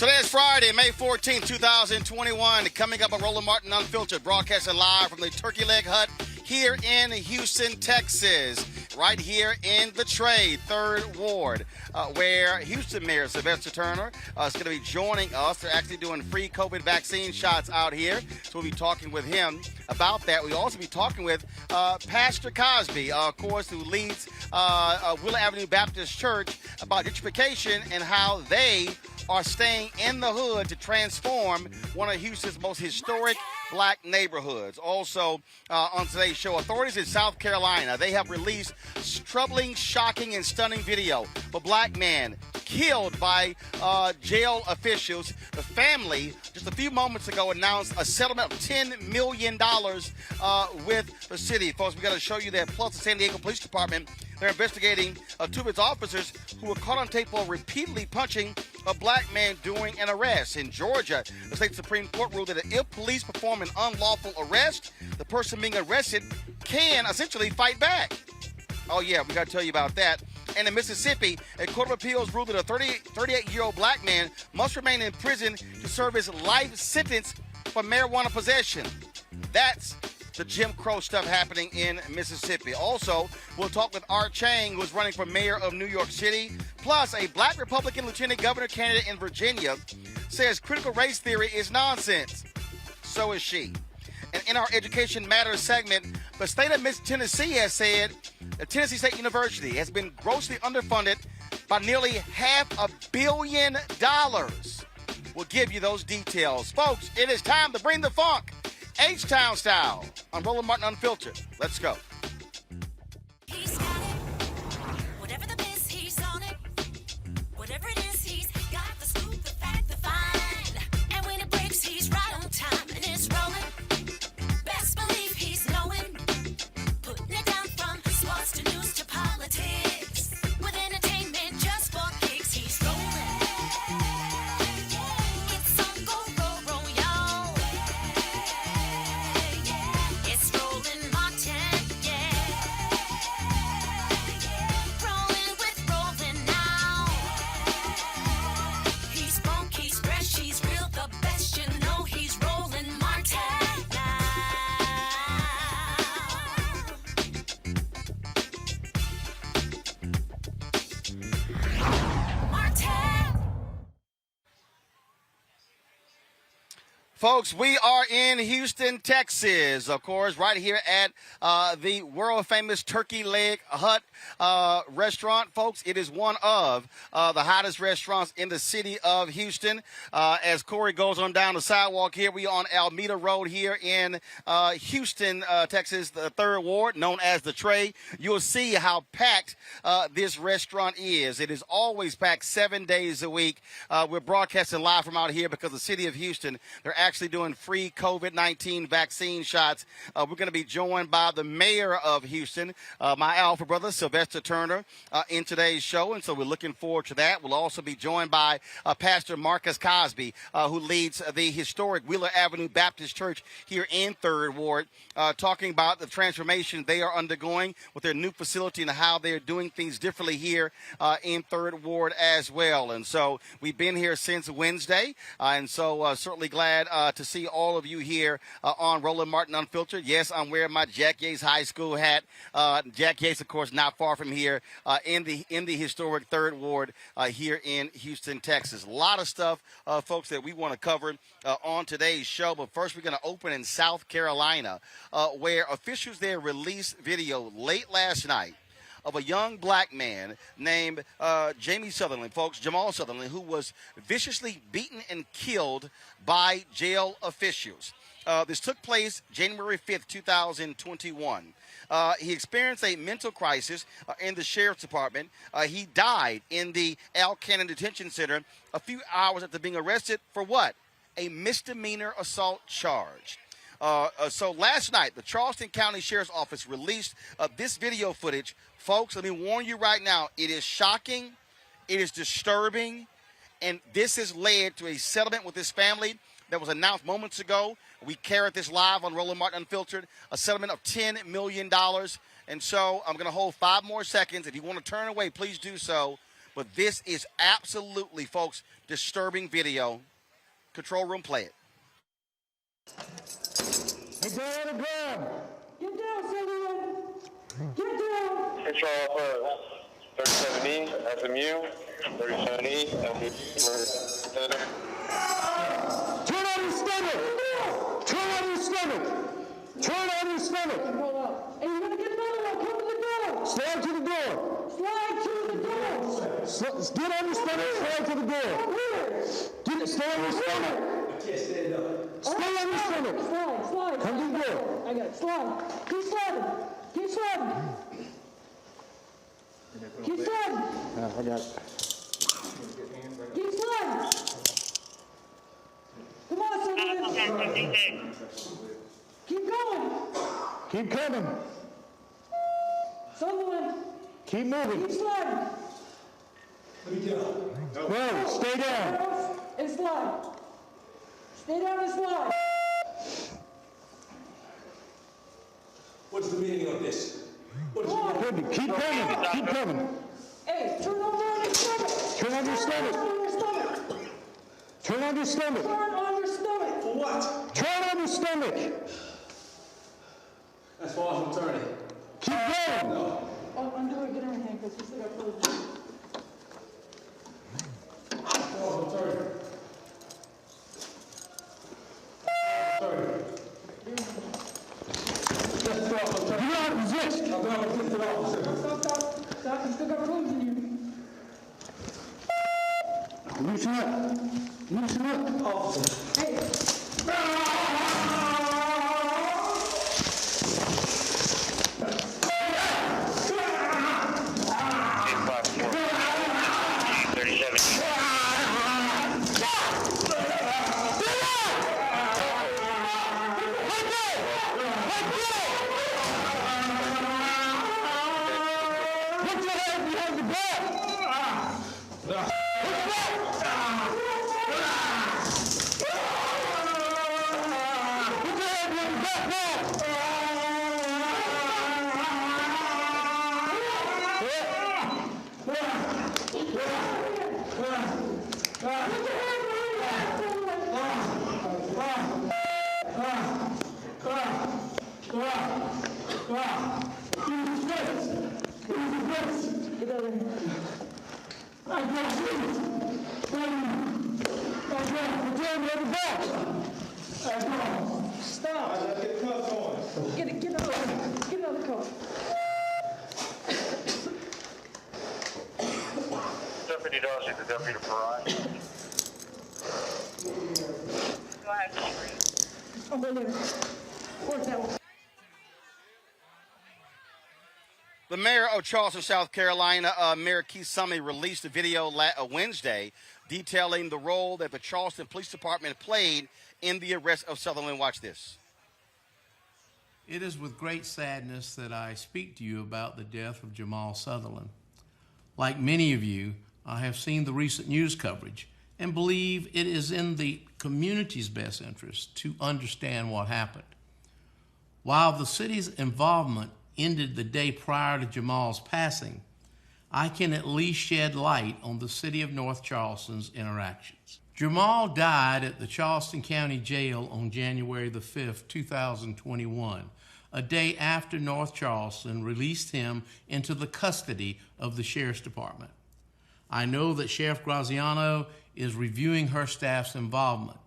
Today is Friday, May 14, 2021. Coming up on Roland Martin Unfiltered, broadcasting live from the Turkey Leg Hut here in Houston, Texas. Right here in the Trade, 3rd Ward, where Houston Mayor Sylvester Turner is going to be joining us. They're actually doing free COVID vaccine shots out here. So we'll be talking with him about that. We'll also be talking with Pastor Cosby, of course, who leads Willow Avenue Baptist Church, about gentrification and how they are staying in the hood to transform one of Houston's most historic black neighborhoods. Also, on today's show, authorities in South Carolina, they have released troubling, shocking, and stunning video of a black man killed by jail officials. The family, just a few moments ago, announced a settlement of $10 million with the city. Folks, we got to show you that. Plus, the San Diego Police Department, they're investigating two of its officers who were caught on tape for repeatedly punching a black man during an arrest. In Georgia, the state Supreme Court ruled that if police perform an unlawful arrest, the person being arrested can essentially fight back. Oh, yeah, we got to tell you about that. And in Mississippi, a court of appeals ruled that a 38-year-old black man must remain in prison to serve his life sentence for marijuana possession. That's the Jim Crow stuff happening in Mississippi. Also, we'll talk with Art Chang, who is running for mayor of New York City. Plus, a black Republican lieutenant governor candidate in Virginia says critical race theory is nonsense. So is she. And in our Education Matters segment, the state of Tennessee has said that Tennessee State University has been grossly underfunded by nearly $500 million. We'll give you those details. Folks, it is time to bring the funk. H-Town style on Roland Martin Unfiltered. Let's go. He's got it. Whatever the miss, he's on it. Whatever it is, he's got the scoop, the fact, the find. And when it breaks, he's right on time and it's rolling. Best believe he's knowing. Putting it down from sports to news to politics. With entertainment just for kicks, he's rolling. It's on go, y'all. It's Roland Martin, yeah. Rolling with Roland now. He's funk, he's fresh, he's real, the best, you know he's Roland Martin now. Martin. Folks, we are in Houston, Texas, of course, right here at the world-famous Turkey Leg Hut restaurant. Folks, it is one of the hottest restaurants in the city of Houston. As Cora goes on down the sidewalk here, we are on Alameda Road here in Houston, Texas, the 3rd Ward, known as the Trade. You'll see how packed this restaurant is. It is always packed 7 days a week. We're broadcasting live from out here because the city of Houston, they're actually doing free COVID-19 vaccine shots. We're going to be joined by the mayor of Houston, my alpha brother, Sylvester Turner, in today's show, and so we're looking forward to that. We'll also be joined by Pastor Marcus Cosby, who leads the historic Wheeler Avenue Baptist Church here in 3rd Ward, talking about the transformation they are undergoing with their new facility and how they're doing things differently here in 3rd Ward as well. And so we've been here since Wednesday, and so certainly glad to see all of you here on Roland Martin Unfiltered. Yes, I'm wearing my Jack Yates High School hat. Jack Yates, of course, not far from here in the historic 3rd Ward here in Houston, Texas. A lot of stuff, folks, that we want to cover on today's show. But first, we're going to open in South Carolina, where officials there released video late last night of a young black man named Jamal Sutherland, who was viciously beaten and killed by jail officials. This took place January 5th, 2021. He experienced a mental crisis in the sheriff's department. He died in the Al Cannon Detention Center a few hours after being arrested for what? A misdemeanor assault charge. So last night, the Charleston County Sheriff's Office released this video footage. Folks, let me warn you right now, it is shocking, it is disturbing, and this has led to a settlement with this family that was announced moments ago. We carried this live on Roland Martin Unfiltered, a settlement of $10 million. And so I'm going to hold 5 more seconds. If you want to turn away, please do so. But this is absolutely, folks, disturbing video. Control room, play it. Get down on the ground. Get down, Sylvester. Get down. Control 37E, SMU, 37E, SMU. Turn on your stomach. Turn on your stomach. Turn on your stomach. Hold up. Hey, you're gonna get another one. Come to the door. Slide to the door. Slide to the door. Get on your stomach. Slide to the door. Come here. Stay on your stomach. Stay on your stomach. Slide. Come to the door. I got it. Slide. Keep sliding. Keep sliding. Keep sliding. I got it. Keep sliding. Come on, Sylvester. Keep going. Keep coming. Sutherland. Keep moving. Keep sliding. No, stay down. And slide. Stay down and slide. What's the meaning of this? What is the meaning? Good. Keep coming. Keep coming. Hey, turn over on your stomach. Turn on your stomach. Turn on your stomach. Turn on your stomach. Turn on your stomach. For what? Turn on your stomach. As far as I'm turning. Keep going. No. Oh, undo it. Get in her hand because you still got clothes. As far as I'm turning. Do not resist. I'm going to resist it all. Stop. You still got clothes in you. Loosen up. Loosen up. Officer. Hey. Put your hand behind your back. Put your hand behind your back now. Stop. Get cuffs on. Get another coat. Deputy Dawson, the Deputy Parade. Go ahead. Oh, wait a minute. Where's that one? The mayor of Charleston, South Carolina, Mayor Keith Summy, released a video Wednesday detailing the role that the Charleston Police Department played in the arrest of Sutherland. Watch this. It is with great sadness that I speak to you about the death of Jamal Sutherland. Like many of you, I have seen the recent news coverage and believe it is in the community's best interest to understand what happened. While the city's involvement ended the day prior to Jamal's passing, I can at least shed light on the city of North Charleston's interactions. Jamal died at the Charleston County Jail on January the 5th, 2021, a day after North Charleston released him into the custody of the Sheriff's Department. I know that Sheriff Graziano is reviewing her staff's involvement.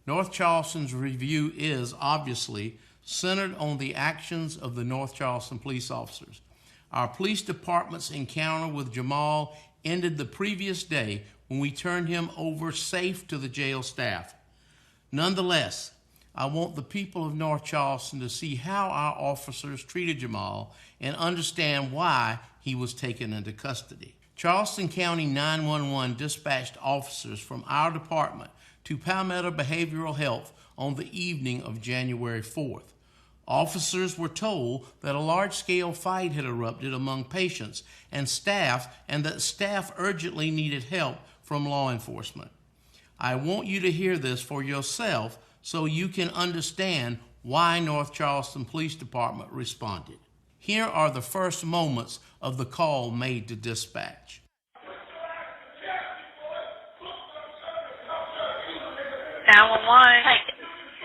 North Charleston's review is obviously centered on the actions of the North Charleston police officers. Our police department's encounter with Jamal ended the previous day when we turned him over safe to the jail staff. Nonetheless, I want the people of North Charleston to see how our officers treated Jamal and understand why he was taken into custody. Charleston County 911 dispatched officers from our department to Palmetto Behavioral Health on the evening of January 4th. Officers were told that a large-scale fight had erupted among patients and that staff urgently needed help from law enforcement. I want you to hear this for yourself so you can understand why North Charleston Police Department responded. Here are the first moments of the call made to dispatch. 911. Hi.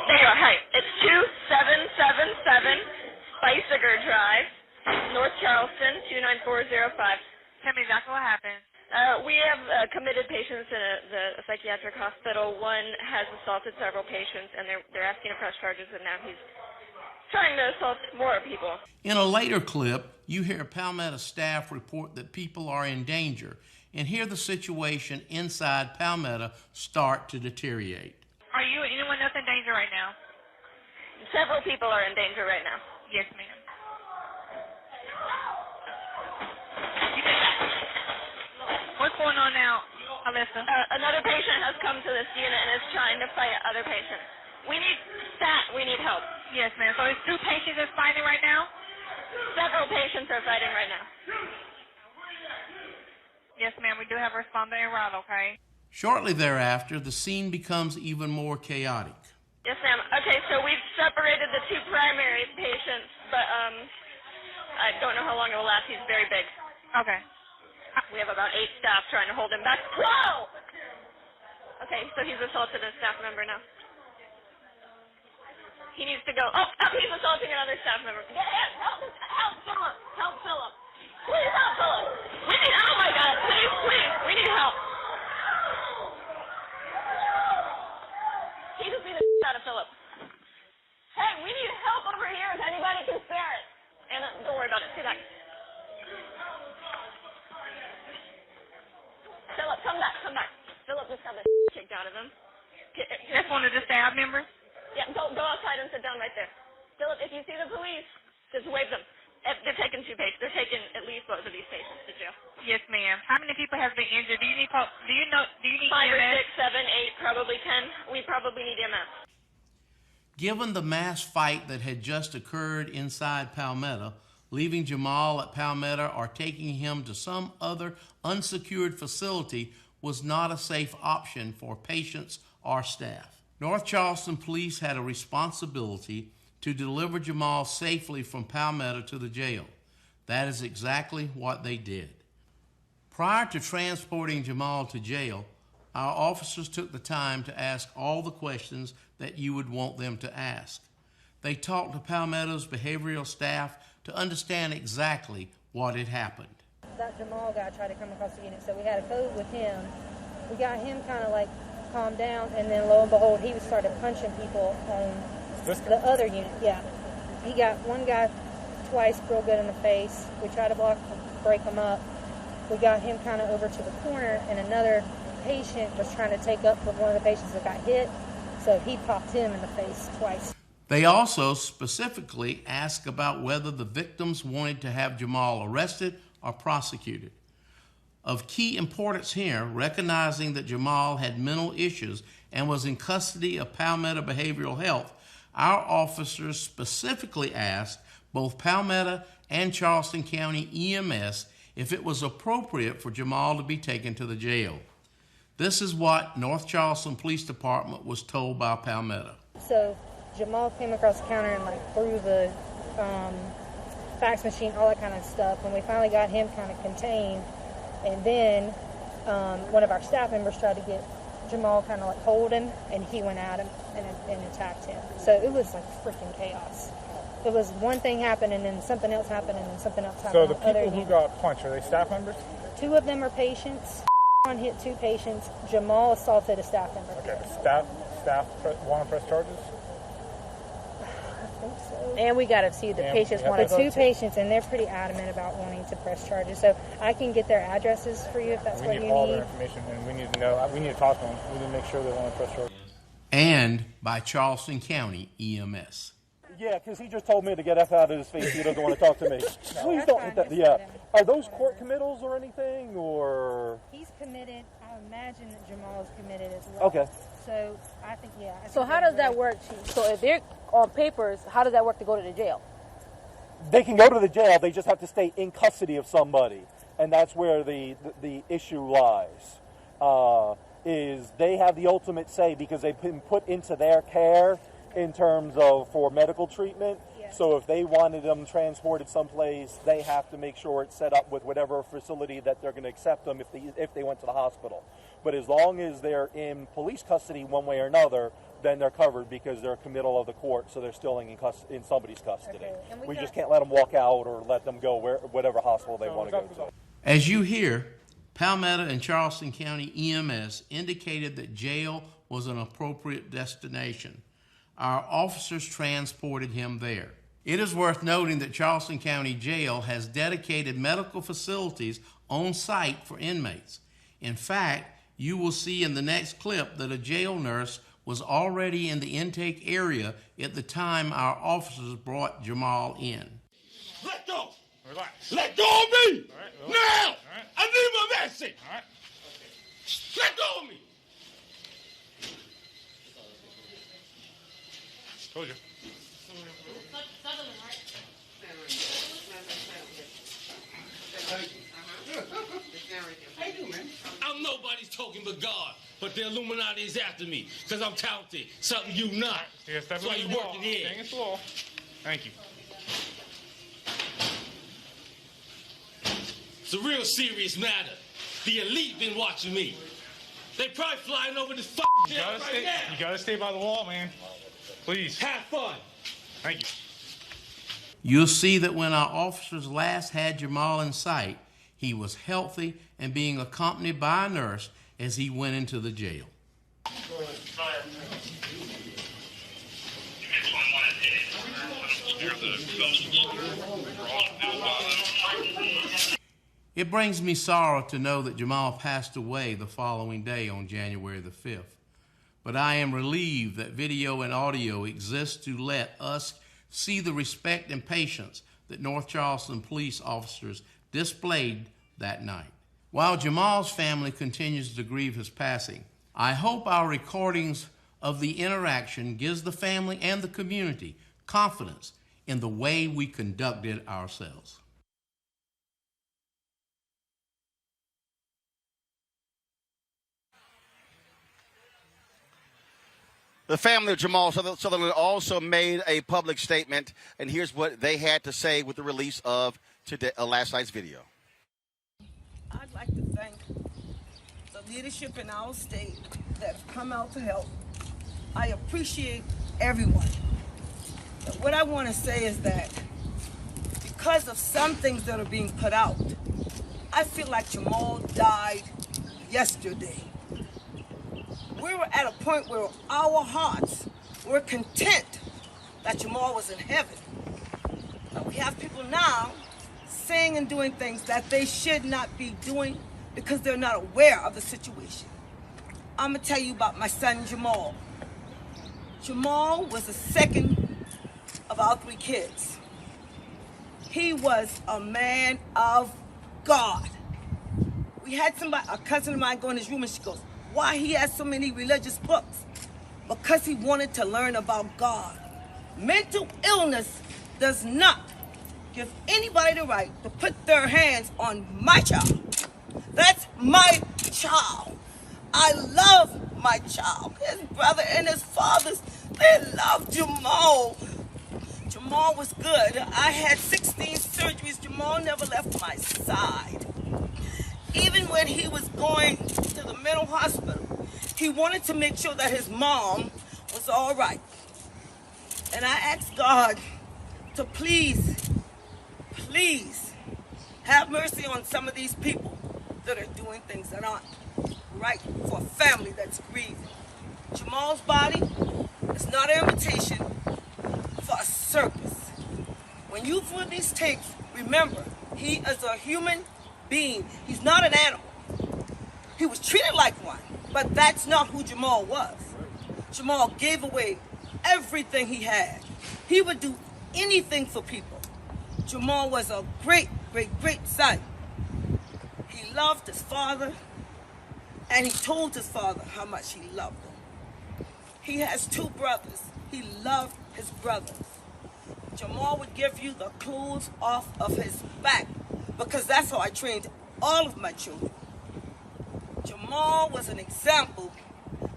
There you are. Hi. It's 2777 Bicyger Drive, North Charleston, 29405. Tell me exactly what happened. We have committed patients in the psychiatric hospital. One has assaulted several patients, and they're asking to press charges, and now he's trying to assault more people. In a later clip, you hear Palmetto staff report that people are in danger and hear the situation inside Palmetto start to deteriorate. Are you and anyone else in danger right now? Several people are in danger right now. Yes, ma'am. What's going on now, Alyssa? Another patient has come to this unit and is trying to fight other patients. We need stat. We need help. Yes, ma'am. So it's 2 patients that's fighting right now? Several patients are fighting right now. Yes, ma'am. We do have a responder en route, okay? Shortly thereafter, the scene becomes even more chaotic. Yes, ma'am. Okay, so we've separated the 2 primary patients, but I don't know how long it will last. He's very big. Okay. We have about 8 staff trying to hold him back. Whoa! Okay, so he's assaulted a staff member now. He needs to go. Oh, he's assaulting another staff member. Get in! Help Philip! Help Philip! Please help Philip! We need, oh my God, please, we need help. He just beat the out of Philip. Hey, we need help over here if anybody can spare it. Anna, don't worry about it. See that. Philip, come back. Philip just got the kicked out of him. That's one of the staff members? Yeah, go outside and sit down right there. Philip, if you see the police, just wave them. They're taking 2 patients. They're taking at least both of these patients to jail. Yes, ma'am. How many people have been injured? Do you need 5 or 6, 7, 8, probably 10. We probably need EMS. Given the mass fight that had just occurred inside Palmetto, leaving Jamal at Palmetto or taking him to some other unsecured facility was not a safe option for patients or staff. North Charleston Police had a responsibility to deliver Jamal safely from Palmetto to the jail. That is exactly what they did. Prior to transporting Jamal to jail, our officers took the time to ask all the questions that you would want them to ask. They talked to Palmetto's behavioral staff to understand exactly what had happened. That Jamal guy tried to come across the unit, so we had a code with him. We got him kind of like calmed down, and then lo and behold, he started punching people on the other unit. Yeah, he got one guy twice real good in the face. We tried to break him up. We got him kind of over to the corner, and another patient was trying to take up for one of the patients that got hit, so he popped him in the face twice. They also specifically asked about whether the victims wanted to have Jamal arrested or prosecuted. Of key importance here, recognizing that Jamal had mental issues and was in custody of Palmetto Behavioral Health, our officers specifically asked both Palmetto and Charleston County EMS if it was appropriate for Jamal to be taken to the jail. This is what North Charleston Police Department was told by Palmetto. So Jamal came across the counter and threw the fax machine, all that kind of stuff. When we finally got him kind of contained, and then one of our staff members tried to get Jamal kind of hold him, and he went at him and attacked him. So it was freaking chaos. It was one thing happened, and then something else happened, and then something else happened. So the people who got punched, are they staff members? 2 of them are patients. One hit 2 patients. Jamal assaulted a staff member. Okay, staff want to press charges? I think so. And we got to see the patients want to. 2 patients, and they're pretty adamant about wanting to press charges. So I can get their addresses for you if that's what you need. We need all their information, and we need to know. We need to talk to them. We need to make sure they want to press charges. And by Charleston County EMS. Yeah, because he just told me to get F out of his face. He doesn't want to talk to me. Please don't hit that. Yeah. Are those court committals or anything, or? He's committed. I imagine that Jamal is committed as well. Okay. So I think, yeah. So how does that work, Chief? So if they're on papers, how does that work to go to the jail? They can go to the jail. They just have to stay in custody of somebody, and that's where the issue lies. Is they have the ultimate say because they've been put into their care in terms of for medical treatment. Yeah. So if they wanted them transported someplace, they have to make sure it's set up with whatever facility that they're going to accept them if they went to the hospital. But as long as they're in police custody one way or another, then they're covered because they're a committal of the court, so they're still in somebody's custody. Okay. We just can't let them walk out or let them go whatever hospital they want to go to. As you hear, Palmetto and Charleston County EMS indicated that jail was an appropriate destination. Our officers transported him there. It is worth noting that Charleston County Jail has dedicated medical facilities on site for inmates. In fact, you will see in the next clip that a jail nurse was already in the intake area at the time our officers brought Jamal in. Let go! Relax. Let go of me! All right, now! All right. I need my medicine! All right. Let go of me! Told you. I'm nobody's token but God, but the Illuminati is after me because I'm talented, something you not. That's why you working here. Stay against the wall. Thank you. It's a real serious matter. The elite been watching me. They probably flying over this fucking jail right now. You gotta stay by the wall, man. Please. Have fun. Thank you. You'll see that when our officers last had Jamal in sight, he was healthy and being accompanied by a nurse as he went into the jail. It brings me sorrow to know that Jamal passed away the following day on January the 5th. But I am relieved that video and audio exist to let us see the respect and patience that North Charleston police officers displayed that night. While Jamal's family continues to grieve his passing, I hope our recordings of the interaction gives the family and the community confidence in the way we conducted ourselves. The family of Jamal Sutherland also made a public statement, and here's what they had to say with the release of last night's video. I'd like to thank the leadership in our state that have come out to help. I appreciate everyone. But what I want to say is that because of some things that are being put out, I feel like Jamal died yesterday. We were at a point where our hearts were content that Jamal was in heaven. But we have people now saying and doing things that they should not be doing because they're not aware of the situation. I'm going to tell you about my son, Jamal. Jamal was the second of our 3 kids. He was a man of God. We had a cousin of mine go in his room and she goes, why he has so many religious books? Because he wanted to learn about God. Mental illness does not give anybody the right to put their hands on my child. That's my child. I love my child. His brother and his fathers, they love Jamal. Jamal was good. I had 16 surgeries. Jamal never left my side. Even when he was going to the mental hospital, he wanted to make sure that his mom was all right. And I asked God to please have mercy on some of these people that are doing things that aren't right for a family that's grieving. Jamal's body is not an invitation for a circus. When you view these tapes, remember, he is a human being. He's not an animal. He was treated like one, but that's not who Jamal was. Jamal gave away everything he had. He would do anything for people. Jamal was a great, great, great son. He loved his father, and he told his father how much he loved him. He has 2 brothers. He loved his brothers. Jamal would give you the clothes off of his back, because that's how I trained all of my children. Jamal was an example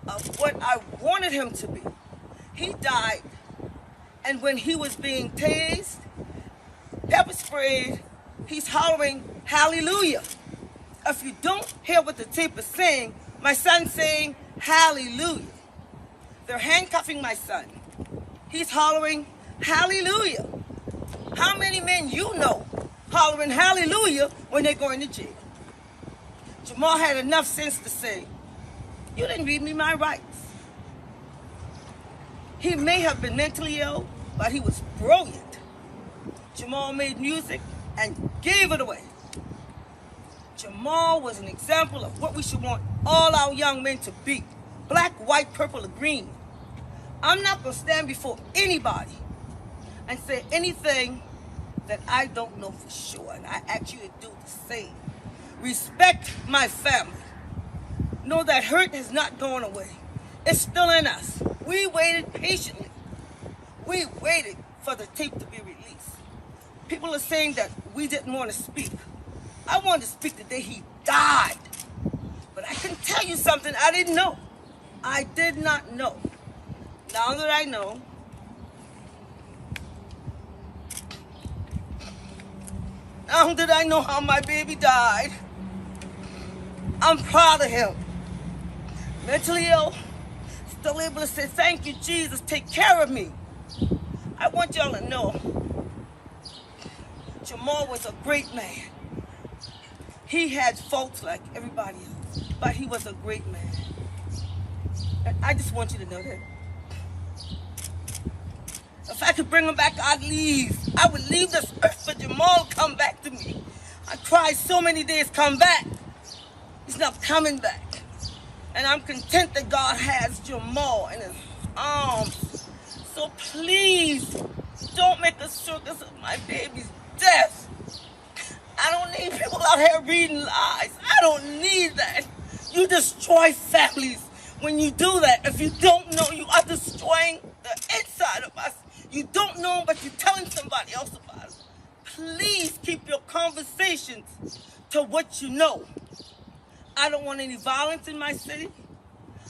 of what I wanted him to be. He died And when he was being tased, pepper sprayed, he's hollering, hallelujah. If you don't hear what the tape is saying, my son's saying, hallelujah. They're handcuffing my son. He's hollering, hallelujah. How many men you know hollering hallelujah when they're going to jail? Jamal had enough sense to say, you didn't read me my rights. He may have been mentally ill, but he was brilliant. Jamal made music and gave it away. Jamal was an example of what we should want all our young men to be. Black, white, purple, or green. I'm not going to stand before anybody and say anything that I don't know for sure, and I ask you to do the same. Respect my family. Know that hurt has not gone away. It's still in us. We waited patiently. We waited for the tape to be released. People are saying that we didn't want to speak. I wanted to speak the day he died. But I can tell you something I didn't know. I did not know. Now that I know, how my baby died, I'm proud of him. Mentally ill, still able to say, thank you, Jesus, take care of me. I want y'all to know, Jamal was a great man. He had faults like everybody else, but he was a great man. And I just want you to know that. If I could bring him back, I'd leave. I would leave this earth for Jamal to come back to me. I cried so many days, come back. He's not coming back. And I'm content that God has Jamal in his arms. So please, don't make a circus of my baby's death. I don't need people out here reading lies. I don't need that. You destroy families when you do that. If you don't know, you are destroying the inside of us. You don't know, but you're telling somebody else about it. Please keep your conversations to what you know. I don't want any violence in my city.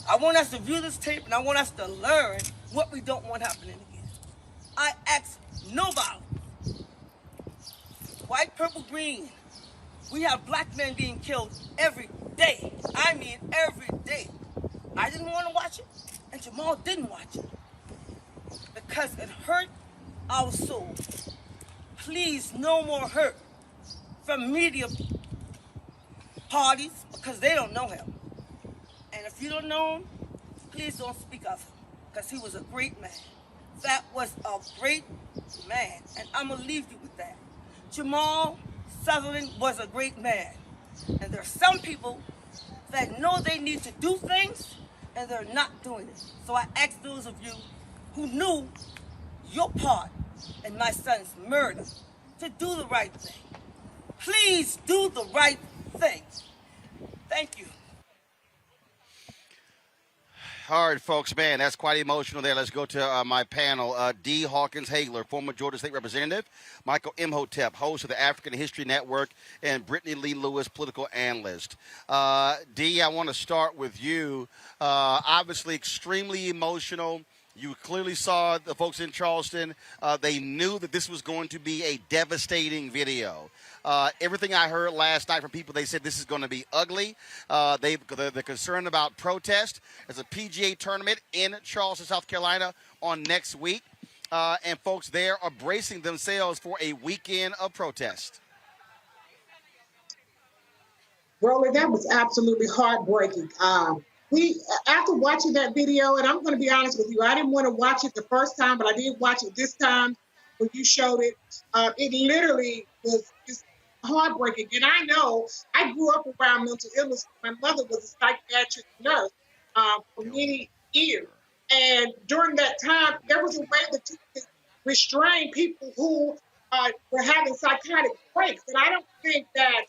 I want us to view this tape, and I want us to learn what we don't want happening again. I ask no violence. White, purple, green. We have black men being killed every day. I mean every day. I didn't want to watch it, and Jamal didn't watch it. Because it hurt our soul. Please, no more hurt from media parties, because they don't know him. And if you don't know him, please don't speak of him, because he was a great man. That was a great man, and I'm going to leave you with that. Jamal Sutherland was a great man. And there are some people that know they need to do things, and they're not doing it. So I ask those of you who knew your part in my son's murder to do the right thing. Please do the right thing. Thank you. All right, folks, man, that's quite emotional there. Let's go to my panel. D. Hawkins Hagler, former Georgia State Representative, Michael Imhotep, host of the African History Network, and Brittany Lee Lewis, political analyst. D, I want to start with you. Obviously, extremely emotional. You clearly saw the folks in Charleston. They knew that this was going to be a devastating video. Everything I heard last night from people, they said this is going to be ugly. They're concerned about protest. There's a PGA tournament in Charleston, South Carolina on next week. And folks there are bracing themselves for a weekend of protest. Roland, that was absolutely heartbreaking. After watching that video, and I'm going to be honest with you, I didn't want to watch it the first time, but I did watch it this time when you showed it. It literally was just heartbreaking. And I know I grew up around mental illness. My mother was a psychiatric nurse for many years. And during that time, there was a way that you could restrain people who were having psychotic breaks. And I don't think that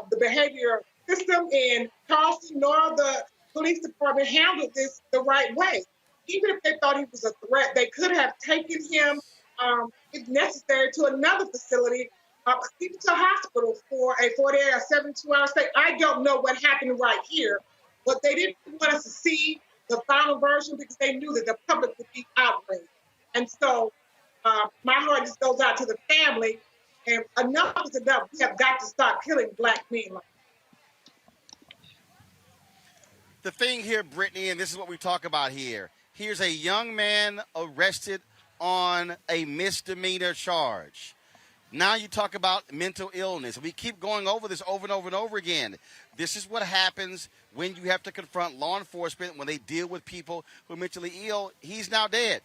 the behavior system in Charleston nor the police department handled this the right way. Even if they thought he was a threat, they could have taken him, if necessary, to another facility, even to a hospital for a 48 or 72-hour stay. I don't know what happened right here, but they didn't want us to see the final version because they knew that the public would be outraged. And so My heart just goes out to the family. And enough is enough. We have got to stop killing black men like The thing here, Brittany, and this is what we talk about here. Here's a young man arrested on a misdemeanor charge. Now you talk about mental illness. We keep going over this over and over and over again. This is what happens when you have to confront law enforcement when they deal with people who are mentally ill. He's now dead.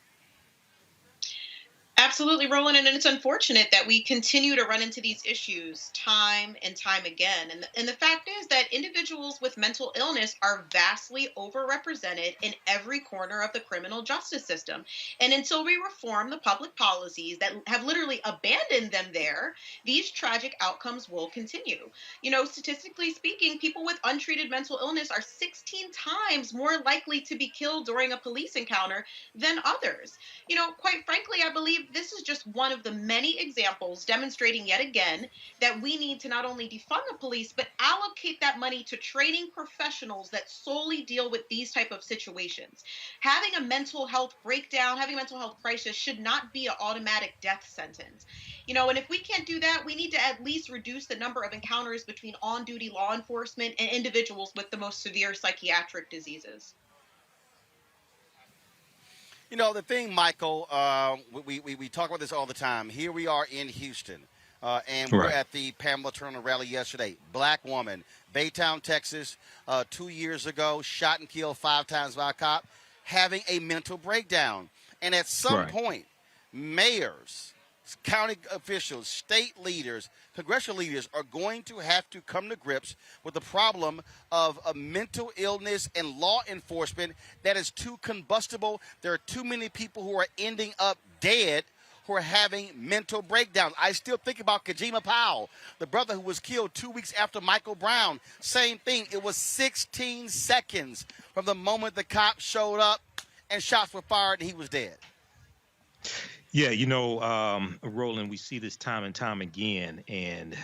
Absolutely, Roland, and it's unfortunate that we continue to run into these issues time and time again. And the fact is that individuals with mental illness are vastly overrepresented in every corner of the criminal justice system. And until we reform the public policies that have literally abandoned them there, these tragic outcomes will continue. You know, statistically speaking, people with untreated mental illness are 16 times more likely to be killed during a police encounter than others. You know, quite frankly, I believe this is just one of the many examples demonstrating yet again that we need to not only defund the police, but allocate that money to training professionals that solely deal with these type of situations. Having a mental health breakdown, having a mental health crisis should not be an automatic death sentence. You know, and if we can't do that, we need to at least reduce the number of encounters between on-duty law enforcement and individuals with the most severe psychiatric diseases. You know, the thing, Michael, we talk about this all the time. Here we are in Houston, and we're at the Pamela Turner rally yesterday. Black woman, Baytown, Texas, 2 years ago, shot and killed 5 times by a cop, having a mental breakdown. And at some point, mayors, county officials, state leaders, congressional leaders are going to have to come to grips with the problem of a mental illness and law enforcement that is too combustible. There are too many people who are ending up dead who are having mental breakdowns. I still think about Kajima Powell, the brother who was killed 2 weeks after Michael Brown. Same thing. It was 16 seconds from the moment the cops showed up and shots were fired and he was dead. Yeah, you know, Roland, we see this time and time again, and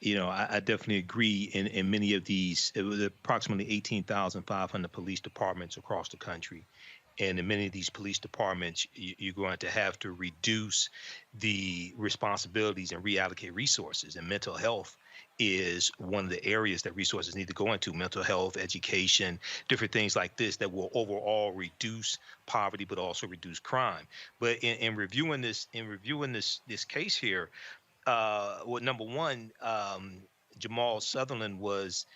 you know, I definitely agree. In many of these, it was approximately 18,500 police departments across the country, and in many of these police departments, you're going to have to reduce the responsibilities and reallocate resources. And mental health is one of the areas that resources need to go into: mental health, education, different things like this that will overall reduce poverty, but also reduce crime. But in reviewing this case here, well, number one, Jamal Sutherland was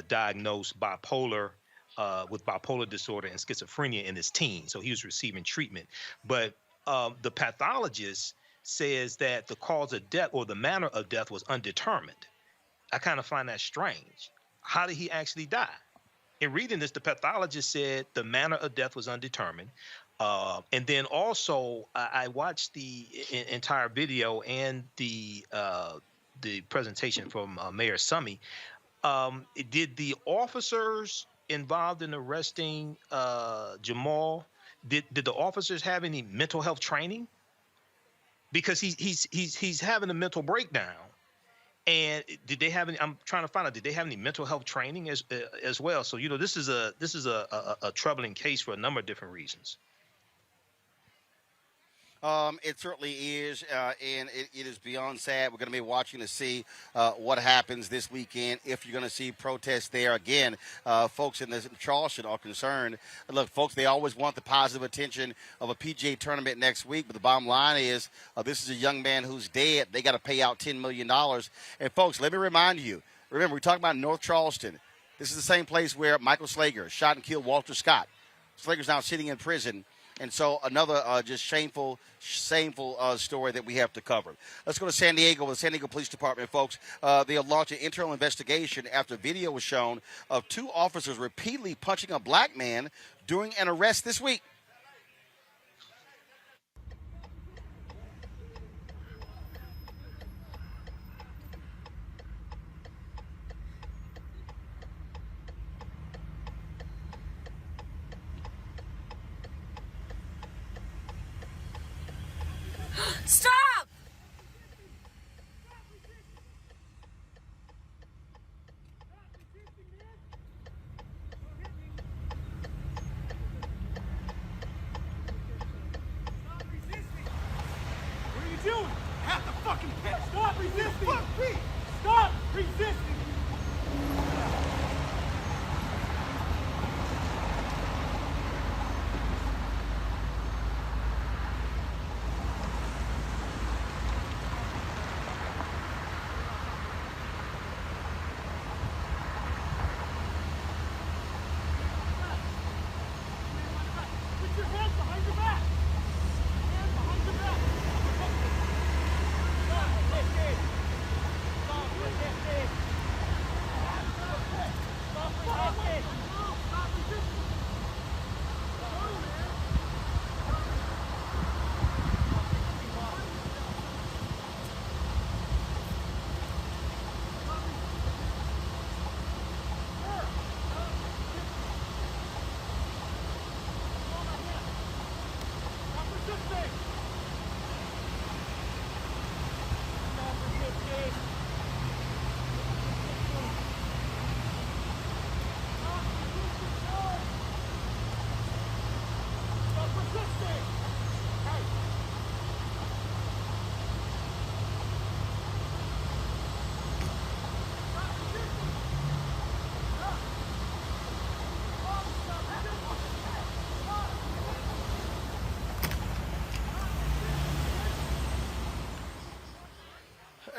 diagnosed with bipolar disorder and schizophrenia in his teens, so he was receiving treatment. But the pathologist says that the cause of death or the manner of death was undetermined. I kind of find that strange. How did he actually die? In reading this, the pathologist said the manner of death was undetermined. And then also, I watched the entire video and the presentation from Mayor Summey. Did the officers involved in arresting Jamal, did the officers have any mental health training? Because he's having a mental breakdown. And did they have any? I'm trying to find out. Did they have any mental health training as well? So you know, this is a troubling case for a number of different reasons. It certainly is, and it is beyond sad. We're going to be watching to see what happens this weekend, if you're going to see protests there. Again, folks in Charleston are concerned. Look, folks, they always want the positive attention of a PGA tournament next week, but the bottom line is this is a young man who's dead. They got to pay out $10 million. And, folks, let me remind you, remember, we're talking about North Charleston. This is the same place where Michael Slager shot and killed Walter Scott. Slager's now sitting in prison. And so another just shameful story that we have to cover. Let's go to San Diego, the San Diego Police Department, folks. They have launched an internal investigation after video was shown of 2 officers repeatedly punching a black man during an arrest this week. Stop!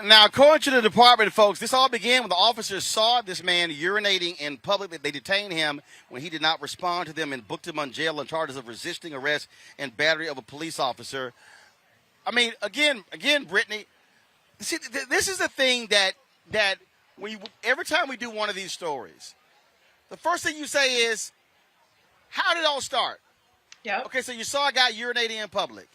Now, according to the department, folks, this all began when the officers saw this man urinating in public. They detained him when he did not respond to them and booked him on jail on charges of resisting arrest and battery of a police officer. I mean, again, Brittany, see, this is the thing that every time we do one of these stories, the first thing you say is, how did it all start? Yeah. Okay, so you saw a guy urinating in public.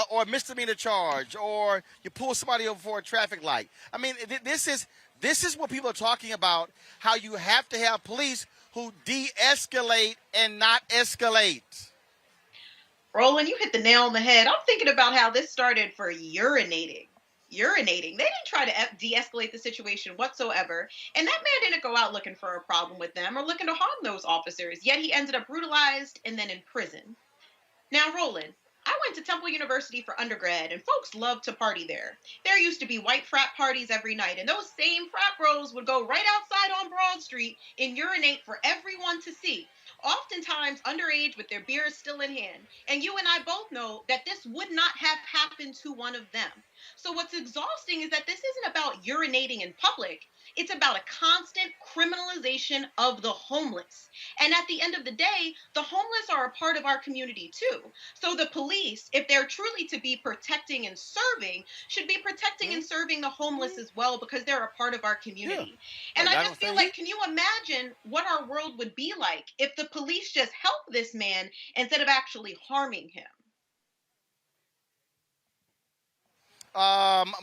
Or a misdemeanor charge, or you pull somebody over for a traffic light. I mean, this is what people are talking about, how you have to have police who de-escalate and not escalate. Roland, you hit the nail on the head. I'm thinking about how this started for urinating. They didn't try to de-escalate the situation whatsoever. And that man didn't go out looking for a problem with them or looking to harm those officers. Yet he ended up brutalized and then in prison. Now, Roland, I went to Temple University for undergrad, and folks loved to party there. There used to be white frat parties every night, and those same frat bros would go right outside on Broad Street and urinate for everyone to see, oftentimes underage with their beers still in hand. And you and I both know that this would not have happened to one of them. So what's exhausting is that this isn't about urinating in public. It's about a constant criminalization of the homeless. And at the end of the day, the homeless are a part of our community too. So the police, if they're truly to be protecting and serving, should be protecting and serving the homeless as well, because they're a part of our community. Yeah. And I just feel like, can you imagine what our world would be like if the police just helped this man instead of actually harming him?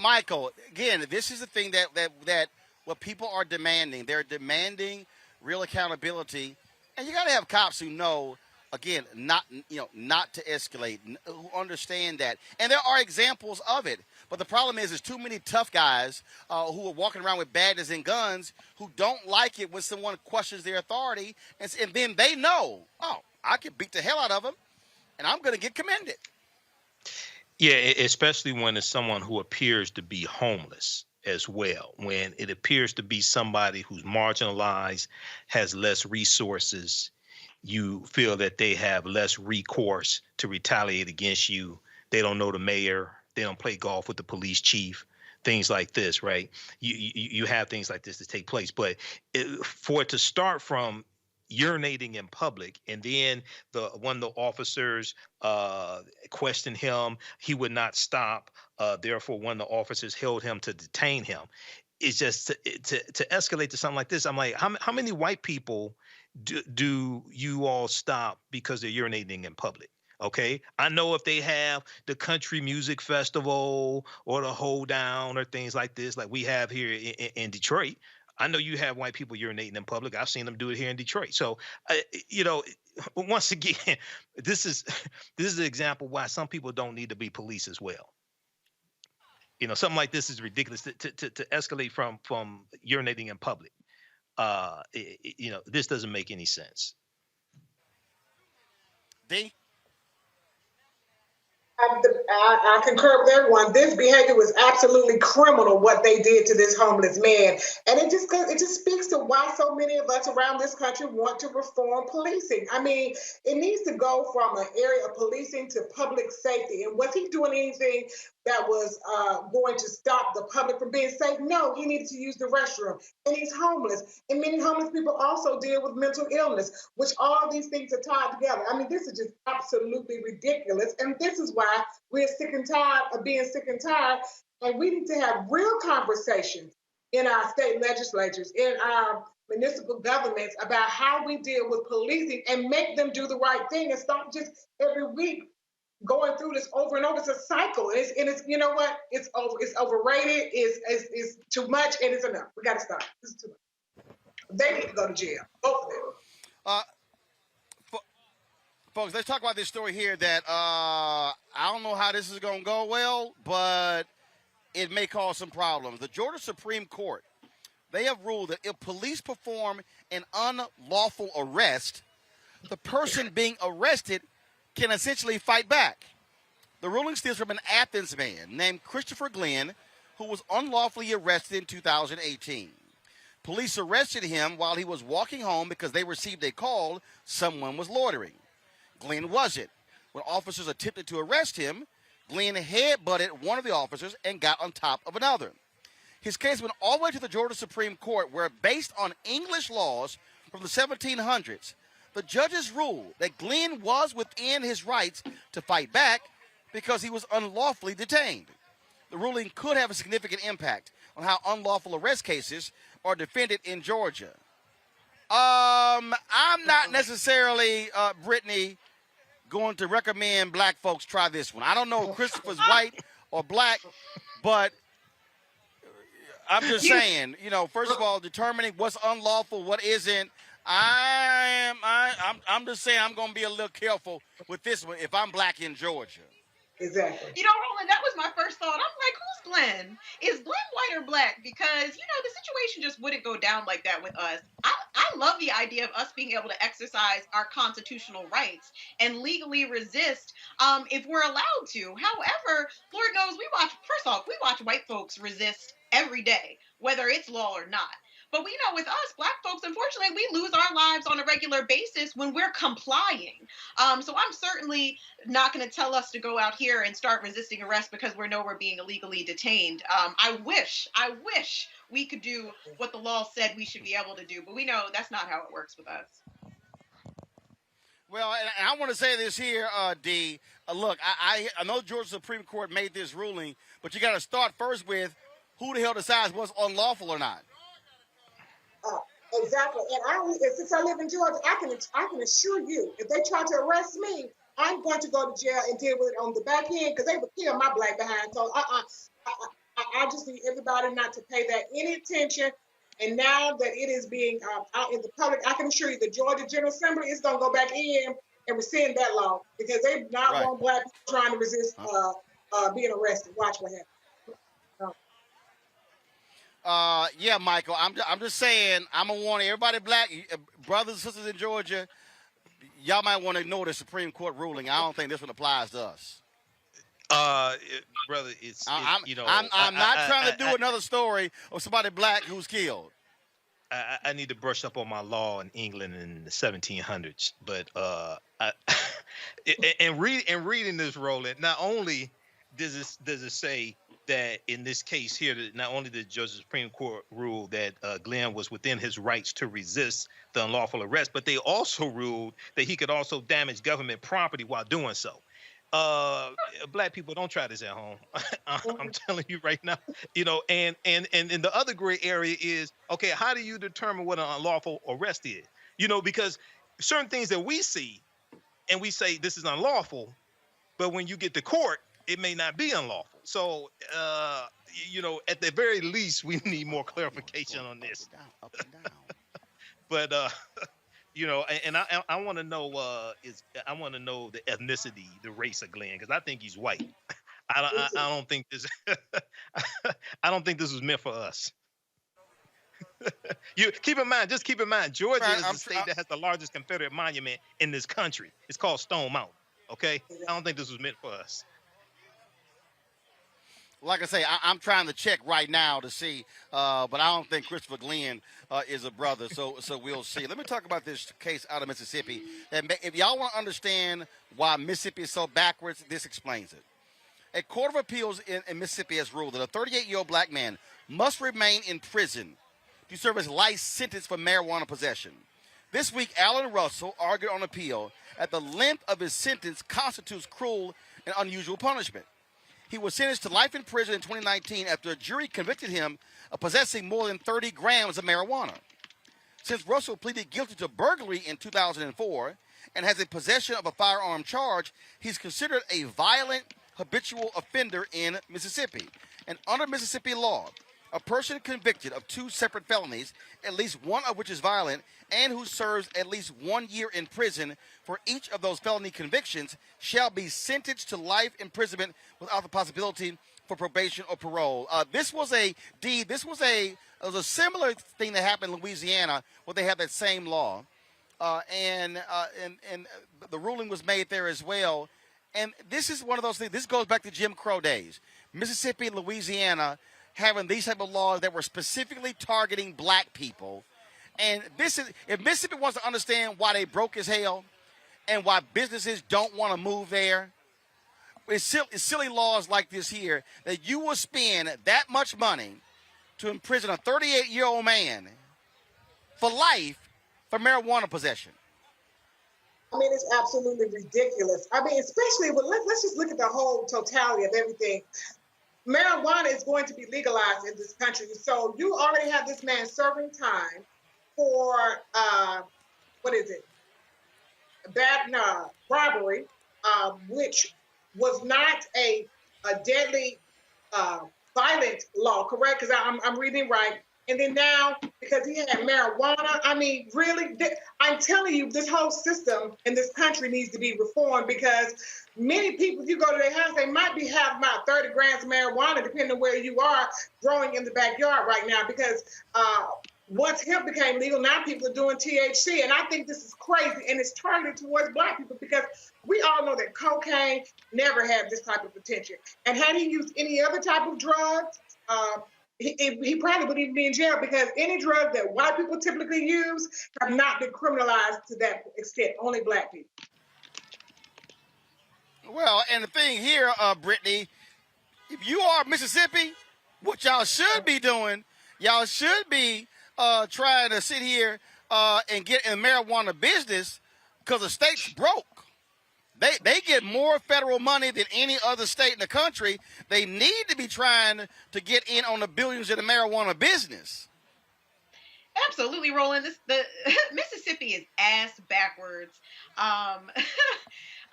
Michael, again, this is the thing that what people are demanding. They're demanding real accountability, and you got to have cops who know, again, not to escalate, who understand that. And there are examples of it, but the problem is, there's too many tough guys who are walking around with badges and guns who don't like it when someone questions their authority, and then they know, oh, I can beat the hell out of them, and I'm going to get commended. Yeah, especially when it's someone who appears to be homeless as well. When it appears to be somebody who's marginalized, has less resources, you feel that they have less recourse to retaliate against you. They don't know the mayor. They don't play golf with the police chief. Things like this, right? You have things like this to take place. But for it to start from urinating in public, and then when the officers questioned him, he would not stop. Therefore, when the officers held him to detain him, it's just to escalate to something like this. I'm like, how many white people do you all stop because they're urinating in public? Okay, I know if they have the country music festival or the hold down or things like this, like we have here in Detroit. I know you have white people urinating in public. I've seen them do it here in Detroit. So, once again, this is an example why some people don't need to be police as well. Something like this is ridiculous to escalate from urinating in public. This doesn't make any sense. D? I concur with everyone. This behavior was absolutely criminal. What they did to this homeless man, and it just speaks to why so many of us around this country want to reform policing. I mean, it needs to go from an area of policing to public safety. And was he doing anything that was going to stop the public from being safe? No, he needed to use the restroom. And he's homeless. And many homeless people also deal with mental illness, which all these things are tied together. I mean, this is just absolutely ridiculous. And this is why we're sick and tired of being sick and tired. And we need to have real conversations in our state legislatures, in our municipal governments about how we deal with policing and make them do the right thing and stop just every week going through this over and over. It's a cycle. It's you know what? It's overrated. It's too much, and it's enough. We got to stop. This is too much. They need to go to jail. Both of them. Folks, let's talk about this story here that I don't know how this is going to go well, but it may cause some problems. The Georgia Supreme Court, they have ruled that if police perform an unlawful arrest, the person being arrested can essentially fight back. The ruling stems from an Athens man named Christopher Glenn, who was unlawfully arrested in 2018. Police arrested him while he was walking home because they received a call someone was loitering. Glenn wasn't. When officers attempted to arrest him, Glenn headbutted one of the officers and got on top of another. His case went all the way to the Georgia Supreme Court, where, based on English laws from the 1700s, the judges ruled that Glenn was within his rights to fight back because he was unlawfully detained. The ruling could have a significant impact on how unlawful arrest cases are defended in Georgia. I'm not necessarily, Brittany, going to recommend black folks try this one. I don't know if Christopher's white or black, but I'm just saying, first of all, determining what's unlawful, what isn't. I'm just saying I'm going to be a little careful with this one if I'm black in Georgia. Exactly. Roland, that was my first thought. I'm like, who's Glenn? Is Glenn white or black? Because, the situation just wouldn't go down like that with us. I love the idea of us being able to exercise our constitutional rights and legally resist if we're allowed to. However, Lord knows we watch white folks resist every day, whether it's law or not. But we know with us, black folks, unfortunately, we lose our lives on a regular basis when we're complying. So I'm certainly not going to tell us to go out here and start resisting arrest because we know we're being illegally detained. I wish we could do what the law said we should be able to do, but we know that's not how it works with us. Well, and I want to say this here, D. Look, I know Georgia Supreme Court made this ruling, but you got to start first with who the hell decides what's unlawful or not. Exactly. And since I live in Georgia, I can assure you, if they try to arrest me, I'm going to go to jail and deal with it on the back end because they would kill my black behind. So I just need everybody not to pay that any attention. And now that it is being out in the public, I can assure you the Georgia General Assembly is going to go back in and rescind that law because they not want black people trying to resist being arrested. Watch what happens. Yeah, Michael, I'm just saying, I'm going to warn everybody black, brothers and sisters in Georgia, y'all might want to ignore the Supreme Court ruling. I don't think this one applies to us. Brother, I'm not trying to do another story of somebody black who's killed. I need to brush up on my law in England in the 1700s, but reading this, Roland, not only does it say that in this case here, that not only did the Georgia Supreme Court rule that Glenn was within his rights to resist the unlawful arrest, but they also ruled that he could also damage government property while doing so. Black people, don't try this at home. I'm telling you right now, and the other gray area is, okay, how do you determine what an unlawful arrest is? Because certain things that we see and we say this is unlawful, but when you get to court, it may not be unlawful. So, at the very least, we need more clarification on this. Up and down. But, and I want to know I want to know the ethnicity, the race of Glenn, because I think he's white. I don't think this. I don't think this was meant for us. Just keep in mind, Georgia is the state that has the largest Confederate monument in this country. It's called Stone Mountain. Okay, I don't think this was meant for us. like I say, I'm trying to check right now to see, but I don't think Christopher Glenn is a brother. So we'll see. Let me talk about this case out of Mississippi. And if y'all want to understand why Mississippi is so backwards, this explains it. A court of appeals in Mississippi has ruled that a 38-year-old black man must remain in prison to serve his life sentence for marijuana possession. This week, Alan Russell argued on appeal that the length of his sentence constitutes cruel and unusual punishment. He was sentenced to life in prison in 2019 after a jury convicted him of possessing more than 30 grams of marijuana. Since Russell pleaded guilty to burglary in 2004 and has a possession of a firearm charge, he's considered a violent habitual offender in Mississippi. And under Mississippi law, a person convicted of 2 separate felonies, at least one of which is violent, and who serves at least 1 year in prison for each of those felony convictions shall be sentenced to life imprisonment without the possibility for probation or parole. This was a similar thing that happened in Louisiana where they had that same law, and the ruling was made there as well. And this is one of those things. This goes back to Jim Crow days. Mississippi and Louisiana having these type of laws that were specifically targeting black people. And if Mississippi wants to understand why they broke as hell and why businesses don't want to move there, it's silly laws like this here that you will spend that much money to imprison a 38-year-old man for life for marijuana possession. I mean, it's absolutely ridiculous. I mean, especially let's just look at the whole totality of everything. Marijuana is going to be legalized in this country. So you already have this man serving time for, robbery, which was not a deadly violent law, correct? Because I'm reading right. And then now, because he had marijuana, I mean, really, I'm telling you, this whole system in this country needs to be reformed because many people, if you go to their house, they might be having about 30 grams of marijuana, depending on where you are, growing in the backyard right now. Because once hemp became legal, now people are doing THC. And I think this is crazy. And it's targeted towards black people because we all know that cocaine never had this type of potential. And had he used any other type of drugs, he probably wouldn't even be in jail because any drug that white people typically use have not been criminalized to that extent, only black people. Well, and the thing here, Brittany, if you are Mississippi, what y'all should be doing, y'all should be trying to sit here and get in the marijuana business because the state's broke. They get more federal money than any other state in the country. They need to be trying to get in on the billions of the marijuana business. Absolutely, Roland. The Mississippi is ass backwards. I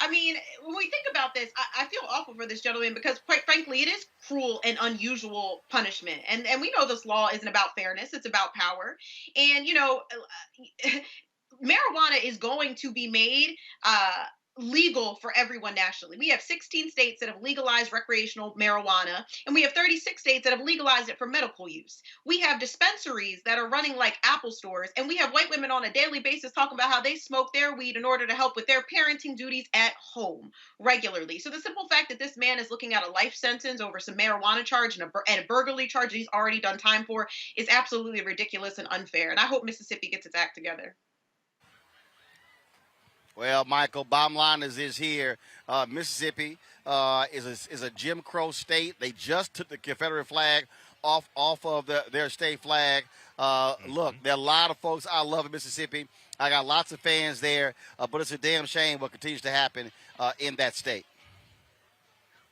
mean, when we think about this, I feel awful for this gentleman because, quite frankly, it is cruel and unusual punishment. And we know this law isn't about fairness. It's about power. And, marijuana is going to be made legal for everyone nationally. We have 16 states that have legalized recreational marijuana, and we have 36 states that have legalized it for medical use. We have dispensaries that are running like Apple stores, and we have white women on a daily basis talking about how they smoke their weed in order to help with their parenting duties at home regularly. So the simple fact that this man is looking at a life sentence over some marijuana charge and a burglary charge that he's already done time for is absolutely ridiculous and unfair. And I hope Mississippi gets its act together. Well, Michael, bottom line is here. Mississippi is a Jim Crow state. They just took the Confederate flag off of their state flag. Look, there are a lot of folks I love in Mississippi. I got lots of fans there, but it's a damn shame what continues to happen in that state.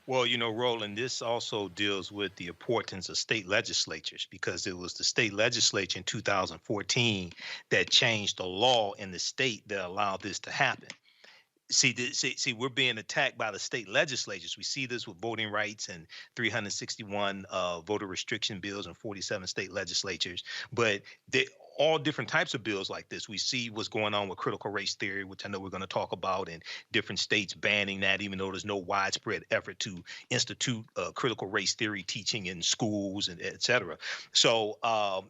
Well, Roland, this also deals with the importance of state legislatures because it was the state legislature in 2014 that changed the law in the state that allowed this to happen. See, we're being attacked by the state legislatures. We see this with voting rights and 361 voter restriction bills in 47 state legislatures. But all different types of bills like this. We see what's going on with critical race theory, which I know we're going to talk about, and different states banning that, even though there's no widespread effort to institute critical race theory teaching in schools and et cetera. So,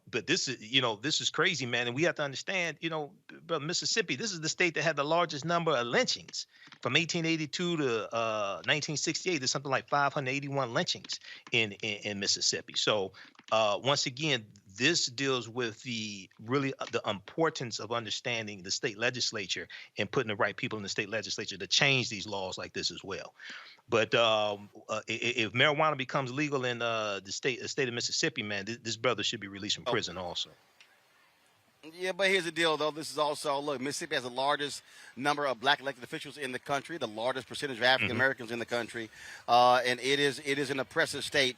but this is crazy, man. And we have to understand, brother, Mississippi, this is the state that had the largest number of lynchings from 1882 to 1968. There's something like 581 lynchings in Mississippi. So once again, this deals with the importance of understanding the state legislature and putting the right people in the state legislature to change these laws like this as well. But if marijuana becomes legal in the state of Mississippi, man, this brother should be released from prison also. Yeah, but here's the deal, though. This is also, look, Mississippi has the largest number of black elected officials in the country, the largest percentage of African Americans in the country, and it is an oppressive state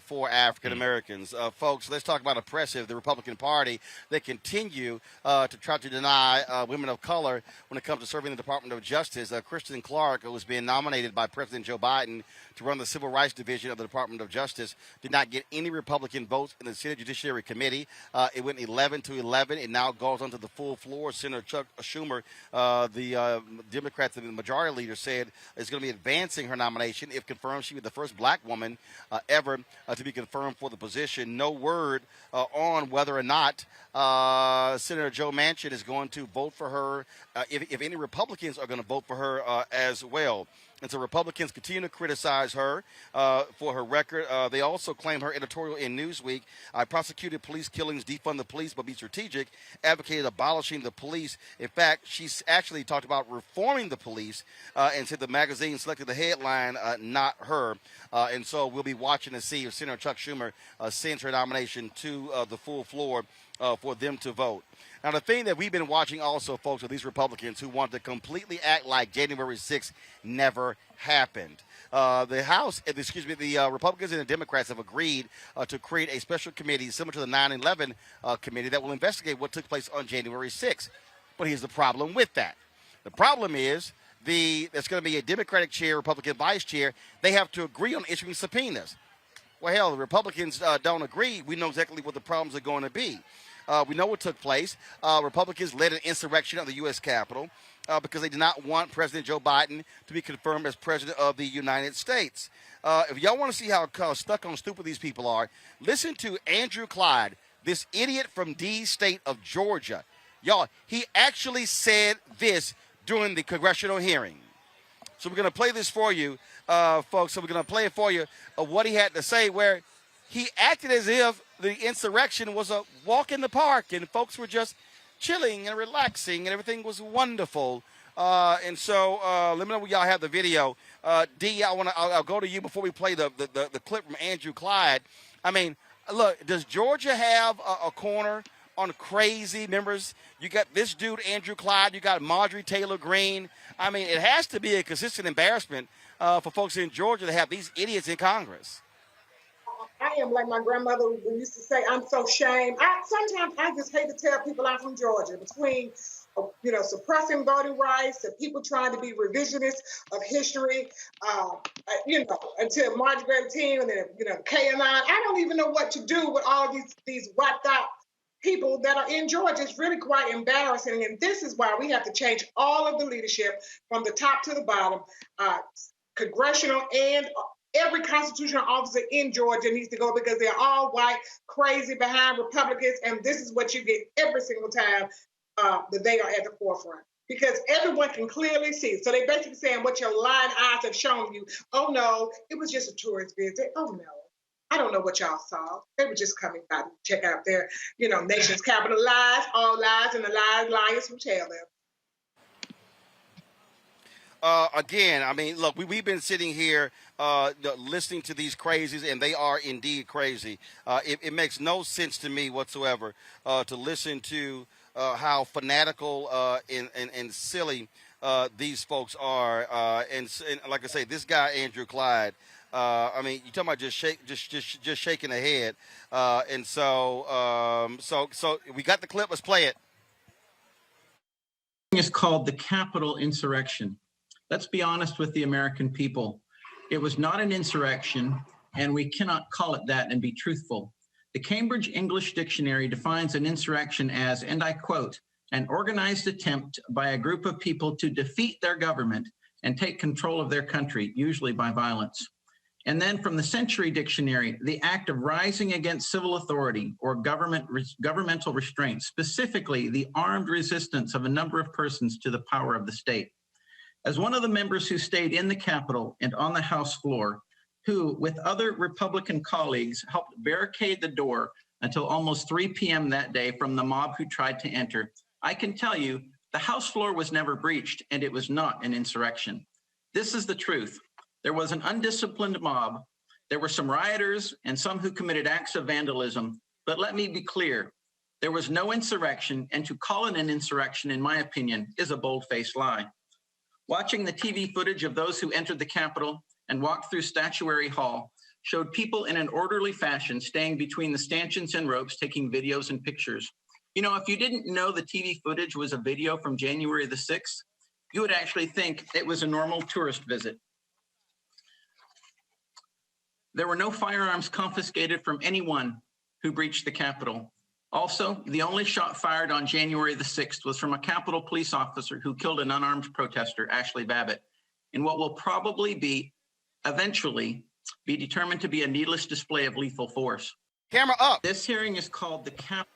for African Americans. Folks, let's talk about oppressive. The Republican Party, they continue to try to deny women of color when it comes to serving in the Department of Justice. Kristen Clark, who was being nominated by President Joe Biden to run the Civil Rights Division of the Department of Justice, did not get any Republican votes in the Senate Judiciary Committee. It went 11-11. It now goes onto the full floor. Senator Chuck Schumer, the Democrats, the majority leader, said is going to be advancing her nomination. If confirmed, she would be the first black woman ever to be confirmed for the position. No word on whether or not Senator Joe Manchin is going to vote for her, if any Republicans are going to vote for her as well. And so Republicans continue to criticize her for her record. They also claim her editorial in Newsweek, I prosecuted police killings, defund the police, but be strategic, advocated abolishing the police. In fact, she's actually talked about reforming the police and said the magazine selected the headline, not her. And so we'll be watching to see if Senator Chuck Schumer sends her nomination to the full floor for them to vote. Now, the thing that we've been watching also, folks, are these Republicans who want to completely act like January 6th never happened. The Republicans and the Democrats have agreed to create a special committee similar to the 9/11 committee that will investigate what took place on January 6th. But here's the problem with that. The problem is there's going to be a Democratic chair, Republican vice chair. They have to agree on issuing subpoenas. Well, hell, the Republicans don't agree. We know exactly what the problems are going to be. We know what took place. Republicans led an insurrection of the U.S. Capitol because they did not want President Joe Biden to be confirmed as President of the United States. If y'all want to see how stuck on stupid these people are, listen to Andrew Clyde, this idiot from D state of Georgia. Y'all, he actually said this during the congressional hearing. So we're going to play this for you, folks. So we're going to play it for you of what he had to say, where he acted as if the insurrection was a walk in the park and folks were just chilling and relaxing and everything was wonderful. And so let me know when y'all have the video. D, I'll go to you before we play the clip from Andrew Clyde. I mean, look, does Georgia have a corner on crazy members? You got this dude, Andrew Clyde. You got Marjorie Taylor Greene. I mean, it has to be a consistent embarrassment for folks in Georgia to have these idiots in Congress. I am like my grandmother used to say, I'm so ashamed. Sometimes I just hate to tell people I'm from Georgia, between suppressing voting rights and people trying to be revisionists of history, until March 13 and then, K9. I don't even know what to do with all these wiped out people that are in Georgia. It's really quite embarrassing. And this is why we have to change all of the leadership from the top to the bottom, congressional and every constitutional officer in Georgia needs to go, because they're all white, crazy behind Republicans, and this is what you get every single time that they are at the forefront. Because everyone can clearly see. So they basically saying what your lying eyes have shown you. Oh no, it was just a tourist visit. Oh no, I don't know what y'all saw. They were just coming by to check out their, nation's capital. Lies, all lies, and the liars who tell them. Again, I mean, look, we've been sitting here listening to these crazies, and they are indeed crazy. It makes no sense to me whatsoever to listen to how fanatical and silly these folks are. And like I say, this guy, Andrew Clyde, I mean, you talking about just shaking the head. And so we got the clip. Let's play it. It's called the Capitol insurrection. Let's be honest with the American people. It was not an insurrection, and we cannot call it that and be truthful. The Cambridge English Dictionary defines an insurrection as, and I quote, an organized attempt by a group of people to defeat their government and take control of their country, usually by violence. And then from the Century Dictionary, the act of rising against civil authority or governmental restraint, specifically the armed resistance of a number of persons to the power of the state. As one of the members who stayed in the Capitol and on the House floor, who with other Republican colleagues helped barricade the door until almost 3 p.m. that day from the mob who tried to enter, I can tell you the House floor was never breached and it was not an insurrection. This is the truth. There was an undisciplined mob. There were some rioters and some who committed acts of vandalism. But let me be clear, there was no insurrection, and to call it an insurrection, in my opinion, is a bold-faced lie. Watching the TV footage of those who entered the Capitol and walked through Statuary Hall showed people in an orderly fashion staying between the stanchions and ropes taking videos and pictures. You know, if you didn't know the TV footage was a video from January the 6th, you would actually think it was a normal tourist visit. There were no firearms confiscated from anyone who breached the Capitol. Also, the only shot fired on January the 6th was from a Capitol police officer who killed an unarmed protester, Ashley Babbitt, in what will probably eventually be determined to be a needless display of lethal force. Camera up. This hearing is called the Capitol.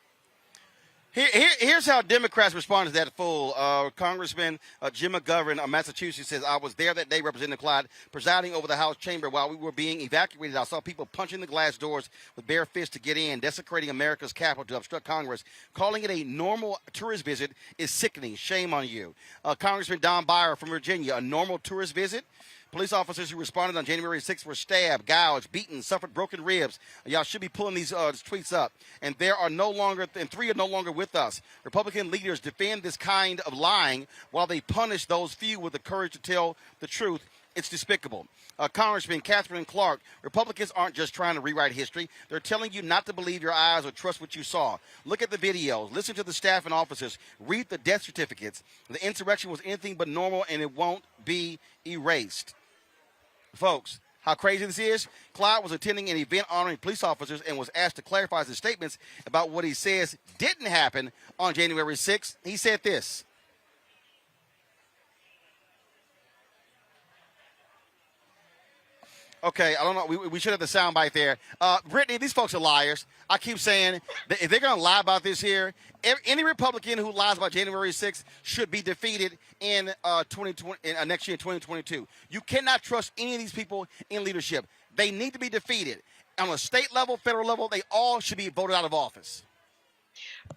Here's how Democrats responded to that fool. Congressman Jim McGovern of Massachusetts says, I was there that day, Representative Clyde, presiding over the House chamber while we were being evacuated. I saw people punching the glass doors with bare fists to get in, desecrating America's capital to obstruct Congress. Calling it a normal tourist visit is sickening. Shame on you. Congressman Don Beyer from Virginia, a normal tourist visit? Police officers who responded on January 6th were stabbed, gouged, beaten, suffered broken ribs. Y'all should be pulling these tweets up. And 3 are no longer with us. Republican leaders defend this kind of lying while they punish those few with the courage to tell the truth. It's despicable. Congressman Catherine Clark, Republicans aren't just trying to rewrite history. They're telling you not to believe your eyes or trust what you saw. Look at the videos. Listen to the staff and officers. Read the death certificates. The insurrection was anything but normal, and it won't be erased. Folks, how crazy this is? Clyde was attending an event honoring police officers and was asked to clarify his statements about what he says didn't happen on January 6th. He said this. Okay, I don't know. We should have the soundbite there. Brittany, these folks are liars. I keep saying that if they're going to lie about this here, any Republican who lies about January 6th should be defeated in next year in 2022. You cannot trust any of these people in leadership. They need to be defeated. On a state level, federal level, they all should be voted out of office.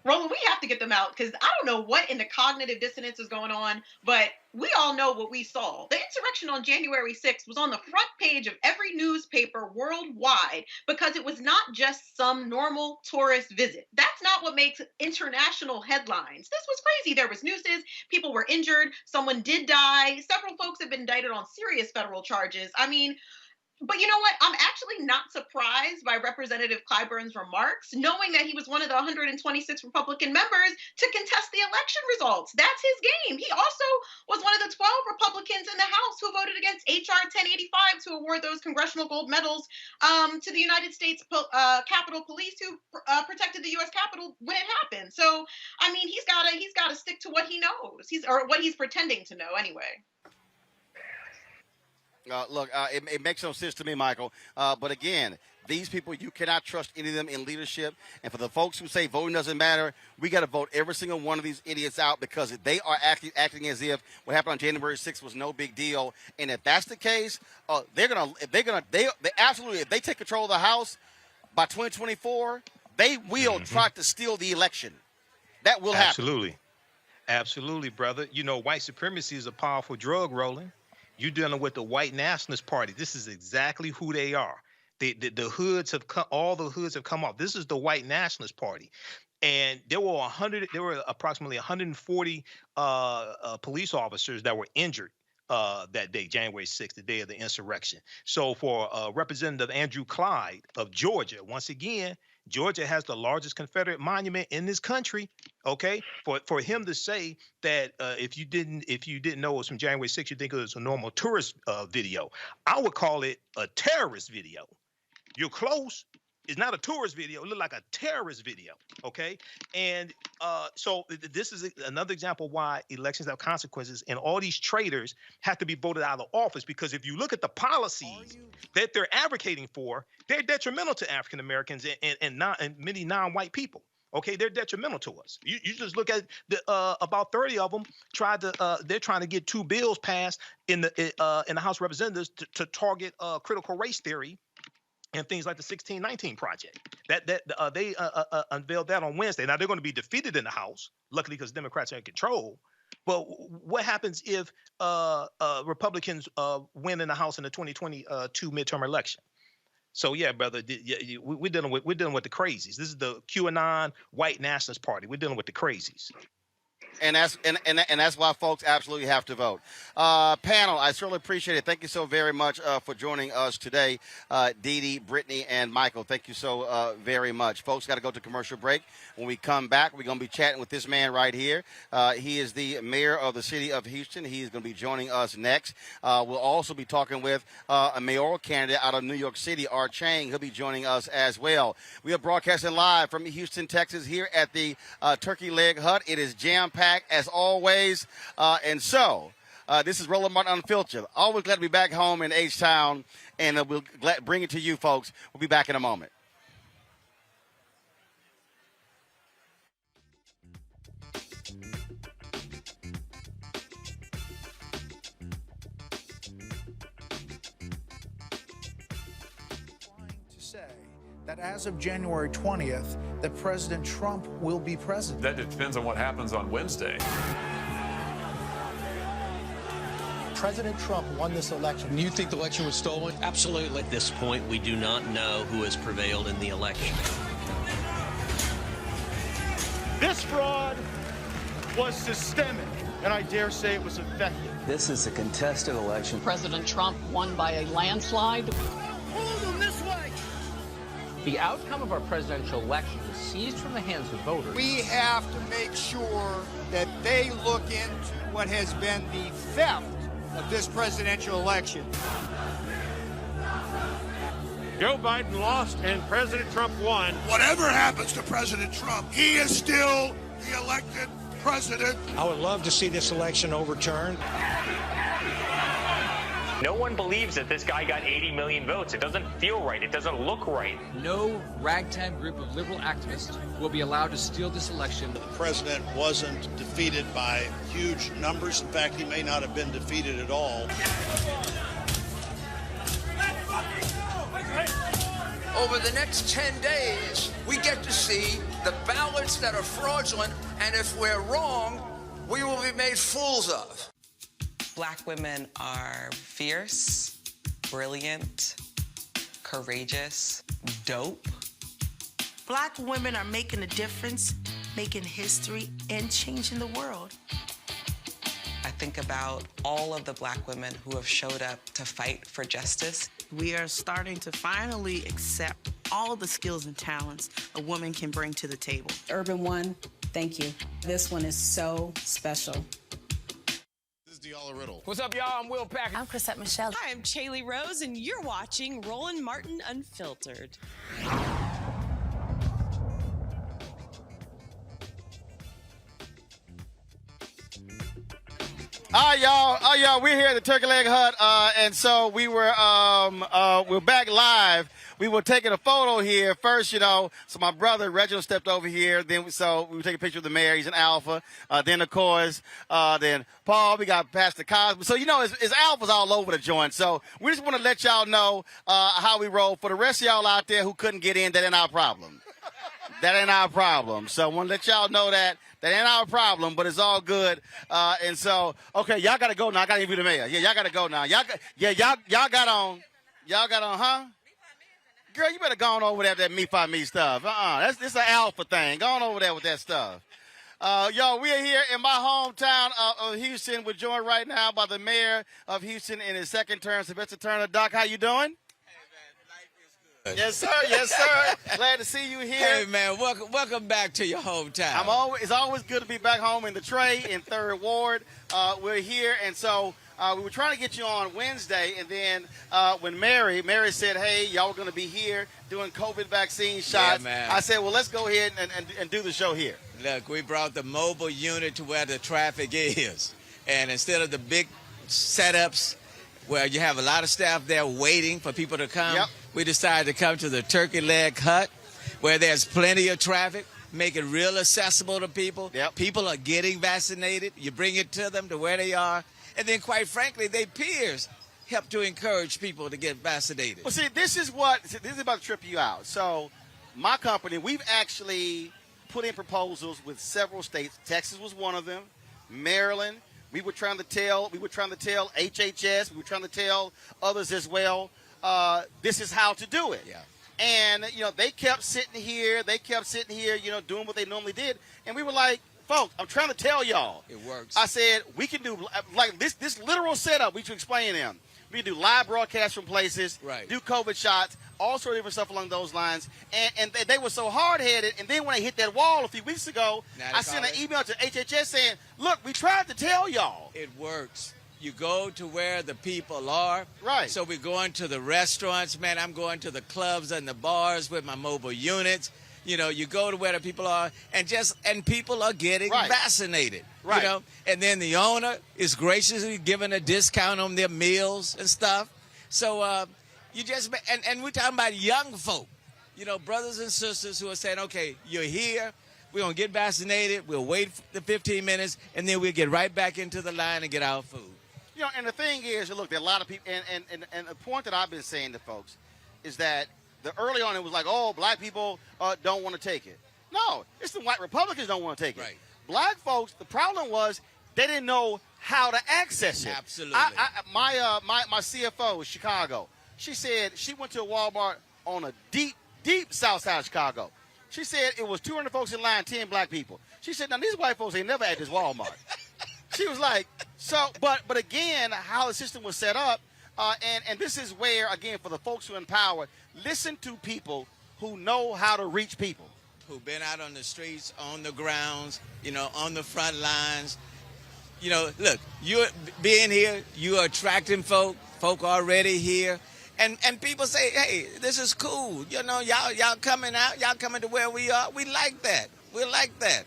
Roland, we have to get them out because I don't know what in the cognitive dissonance is going on, but we all know what we saw. The insurrection on January 6th was on the front page of every newspaper worldwide because it was not just some normal tourist visit. That's not what makes international headlines. This was crazy. There was nooses. People were injured. Someone did die. Several folks have been indicted on serious federal charges. I mean, but you know what? I'm actually not surprised by Representative Clyburn's remarks, knowing that he was one of the 126 Republican members to contest the election results. That's his game. He also was one of the 12 Republicans in the House who voted against H.R. 1085 to award those congressional gold medals to the United States Capitol Police who protected the U.S. Capitol when it happened. So, I mean, he's got to stick to what he knows, or what he's pretending to know anyway. Look, it makes no sense to me, Michael. But again, these people, you cannot trust any of them in leadership. And for the folks who say voting doesn't matter, we got to vote every single one of these idiots out because they are acting as if what happened on January 6th was no big deal. And if that's the case, if they take control of the House by 2024, they will try to steal the election. That will happen. Absolutely, brother. You know, white supremacy is a powerful drug, Roland. You're dealing with the white nationalist party. This is exactly who they are. The hoods have come. All the hoods have come off. This is the white nationalist party, and there were approximately 140 police officers that were injured that day, January 6th, the day of the insurrection. So for Representative Andrew Clyde of Georgia, once again, Georgia has the largest Confederate monument in this country. Okay, for him to say that if you didn't know it was from January 6th, you think it was a normal tourist video. I would call it a terrorist video. You're close. It's not a tourist video. It looked like a terrorist video. Okay. And so this is another example why elections have consequences, and all these traitors have to be voted out of office, because if you look at the policies that they're advocating for, they're detrimental to African Americans and many non-white people. Okay, they're detrimental to us. You just look at about 30 of them they're trying to get 2 bills passed in the House of Representatives to target critical race theory and things like the 1619 Project. They unveiled that on Wednesday. Now they're going to be defeated in the House, luckily, because Democrats are in control. But what happens if Republicans win in the House in the 2022 midterm election? So yeah, brother, we're dealing with the crazies. This is the QAnon white nationalist party. We're dealing with the crazies. And that's why folks absolutely have to vote. Panel, I certainly appreciate it. Thank you so very much for joining us today. Dee Dee, Brittany, and Michael, thank you so very much. Folks, got to go to commercial break. When we come back, we're going to be chatting with this man right here. He is the mayor of the city of Houston. He is going to be joining us next. We'll also be talking with a mayoral candidate out of New York City, Art Chang. He'll be joining us as well. We are broadcasting live from Houston, Texas, here at the Turkey Leg Hut. It is jam-packed as always, and so this is Roland Martin Unfiltered. Always glad to be back home in H-Town, and we'll bring it to you folks. We'll be back in a moment. That as of January 20th, that President Trump will be president. That depends on what happens on Wednesday. President Trump won this election. Do you think the election was stolen? Absolutely. At this point, we do not know who has prevailed in the election. This fraud was systemic, and I dare say it was effective. This is a contested election. President Trump won by a landslide. Move them this way! The outcome of our presidential election was seized from the hands of voters. We have to make sure that they look into what has been the theft of this presidential election. Joe Biden lost and President Trump won. Whatever happens to President Trump, he is still the elected president. I would love to see this election overturned. No one believes that this guy got 80 million votes. It doesn't feel right. It doesn't look right. No ragtag group of liberal activists will be allowed to steal this election. The president wasn't defeated by huge numbers. In fact, he may not have been defeated at all. Over the next 10 days, we get to see the ballots that are fraudulent, and if we're wrong, we will be made fools of. Black women are fierce, brilliant, courageous, dope. Black women are making a difference, making history, and changing the world. I think about all of the Black women who have showed up to fight for justice. We are starting to finally accept all the skills and talents a woman can bring to the table. Urban One, thank you. This one is so special. Riddle. What's up, y'all? I'm Will Packer. I'm Chrisette Michelle. Hi, I'm Chaley Rose, and you're watching Roland Martin Unfiltered. All y'all, we're here at the Turkey Leg Hut, and so we're back live. We were taking a photo here first, so my brother Reginald stepped over here. Then we were taking a picture of the mayor. He's an alpha. Then of course, then Paul. We got Pastor Cosby. So it's alphas all over the joint. So we just want to let y'all know how we roll. For the rest of y'all out there who couldn't get in, that ain't our problem. That ain't our problem. So I want to let y'all know that ain't our problem, but it's all good. And so, okay, y'all got to go now. I got to interview the mayor. Yeah, y'all got to go now. Y'all got on. Y'all got on, huh? Girl, you better go on over there with that me by me stuff. This an alpha thing. Go on over there with that stuff. Yo, we are here in my hometown of Houston. We're joined right now by the mayor of Houston in his second term, Sylvester. Doc, how you doing? Hey, man, life is good. Yes, sir. Yes, sir. Glad to see you here. Hey, man, welcome back to your hometown. It's always good to be back home in the Trey in 3rd Ward. We're here, and so we were trying to get you on Wednesday, and then when Mary said, hey, y'all were going to be here doing COVID vaccine shots, man. I said, well, let's go ahead and do the show here. Look, we brought the mobile unit to where the traffic is, and instead of the big setups where you have a lot of staff there waiting for people to come, we decided to come to the turkey leg hut where there's plenty of traffic, make it real accessible to people. People are getting vaccinated. You bring it to them to where they are. And then, quite frankly, their peers help to encourage people to get vaccinated. Well, see, this is about to trip you out. So my company, we've actually put in proposals with several states. Texas was one of them, Maryland. We were trying to tell HHS, we were trying to tell others as well, this is how to do it. And, they kept sitting here, doing what they normally did. And we were like, folks, I'm trying to tell y'all. It works. I said, we can do, like, this literal setup, we should explain them. We can do live broadcasts from places, do COVID shots, all sorts of different stuff along those lines. And they were so hard-headed. And then when they hit that wall a few weeks ago, I sent an email to HHS saying, look, we tried to tell y'all. It works. You go to where the people are. Right. So we're going to the restaurants, man. I'm going to the clubs and the bars with my mobile units. You go to where the people are, and people are getting vaccinated. Right. And then the owner is graciously giving a discount on their meals and stuff. So and we're talking about young folk, brothers and sisters who are saying, okay, you're here. We're going to get vaccinated. We'll wait the 15 minutes, and then we'll get right back into the line and get our food. And the thing is, look, there are a lot of people, and the point that I've been saying to folks is that early on it was like, oh, black people don't want to take it. No, it's the white Republicans don't want to take it. Right. Black folks, the problem was they didn't know how to access it. Absolutely. My CFO is Chicago. She said she went to a Walmart on a deep south side of Chicago. She said it was 200 folks in line, 10 black people. She said, now these white folks ain't never at this Walmart. She was like, but again, how the system was set up, and this is where, again, for the folks who are in power, listen to people who know how to reach people. Who've been out on the streets, on the grounds, on the front lines. Look, you're being here, you're attracting folk already here. And people say, hey, this is cool. Y'all coming out, y'all coming to where we are. We like that. We like that.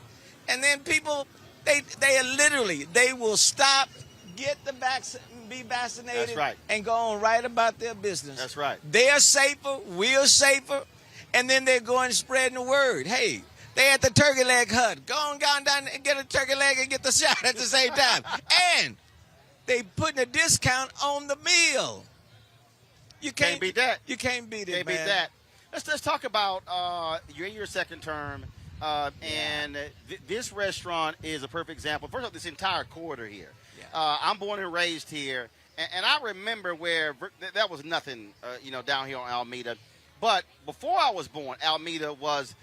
And then people, they will stop, get the vaccine, be vaccinated, That's right, and go on right about their business. That's right. They're safer, we're safer, and then they're going and spreading the word. Hey, they at the turkey leg hut. Go on down and get a turkey leg and get the shot at the same time. And they putting a discount on the meal. You can't beat that. You can't beat it, Can't man. beat that. Let's talk about you're in your second term, and this restaurant is a perfect example. First off, this entire corridor here. I'm born and raised here, and I remember where that was nothing, down here on Alameda. But before I was born, Alameda was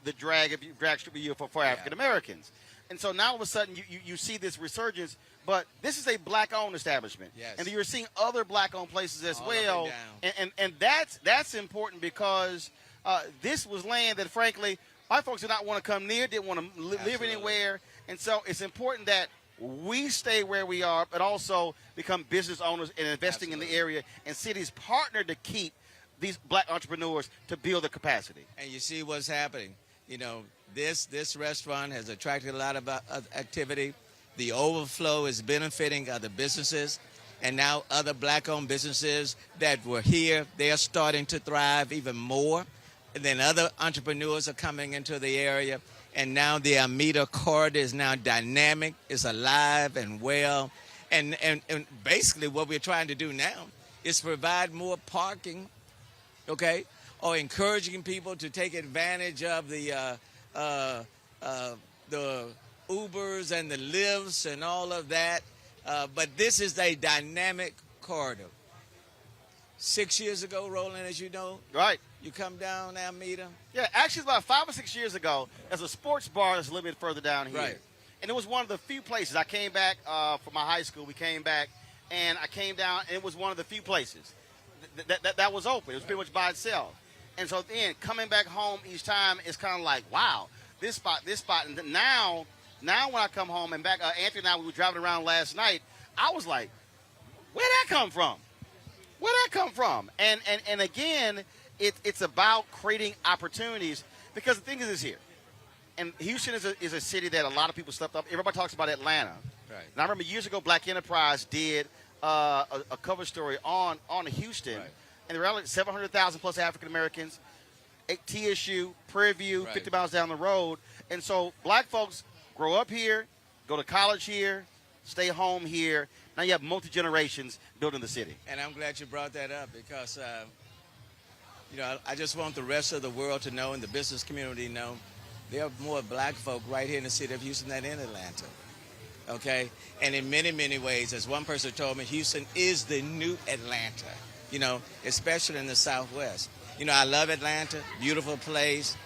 the drag strip for African Americans. And so now all of a sudden you see this resurgence. But this is a black-owned establishment, and you're seeing other black-owned places as well, and that's important because this was land that, frankly, white folks did not want to come near, didn't want to live anywhere, and so it's important that we stay where we are, but also become business owners and investing in the area, and cities partner to keep these black entrepreneurs to build the capacity. And you see what's happening. This restaurant has attracted a lot of activity. The overflow is benefiting other businesses, and now other black-owned businesses that were here, they are starting to thrive even more. And then other entrepreneurs are coming into the area, and now the Alameda corridor is now dynamic, it's alive and well. And basically what we're trying to do now is provide more parking, okay, or encouraging people to take advantage of the Ubers and the Lyfts and all of that. But this is a dynamic corridor. 6 years ago, Roland, as you know, right, you come down Alameda. Yeah, actually about 5 or 6 years ago, there's a sports bar that's a little bit further down here. Right. And it was one of the few places. I came back from my high school. We came back, and I came down, and it was one of the few places that was open. It was pretty much by itself. And so then coming back home each time is kind of like, wow, this spot. And now when I come home and back, Anthony and I, we were driving around last night, I was like, where'd that come from? And again, it's about creating opportunities, because the thing is this here. And Houston is a city that a lot of people stepped up. Everybody talks about Atlanta. Right. And I remember years ago, Black Enterprise did a cover story on Houston. Right. And there were 700,000 plus African Americans, TSU, Prairie View, Right. 50 miles down the road. And so black folks grow up here, go to college here, stay home here. Now you have multi-generations building the city. And I'm glad you brought that up, because, I just want the rest of the world to know, and the business community to know, there are more black folk right here in the city of Houston than in Atlanta. Okay? And in many, many ways, as one person told me, Houston is the new Atlanta, especially in the Southwest. I love Atlanta, beautiful place.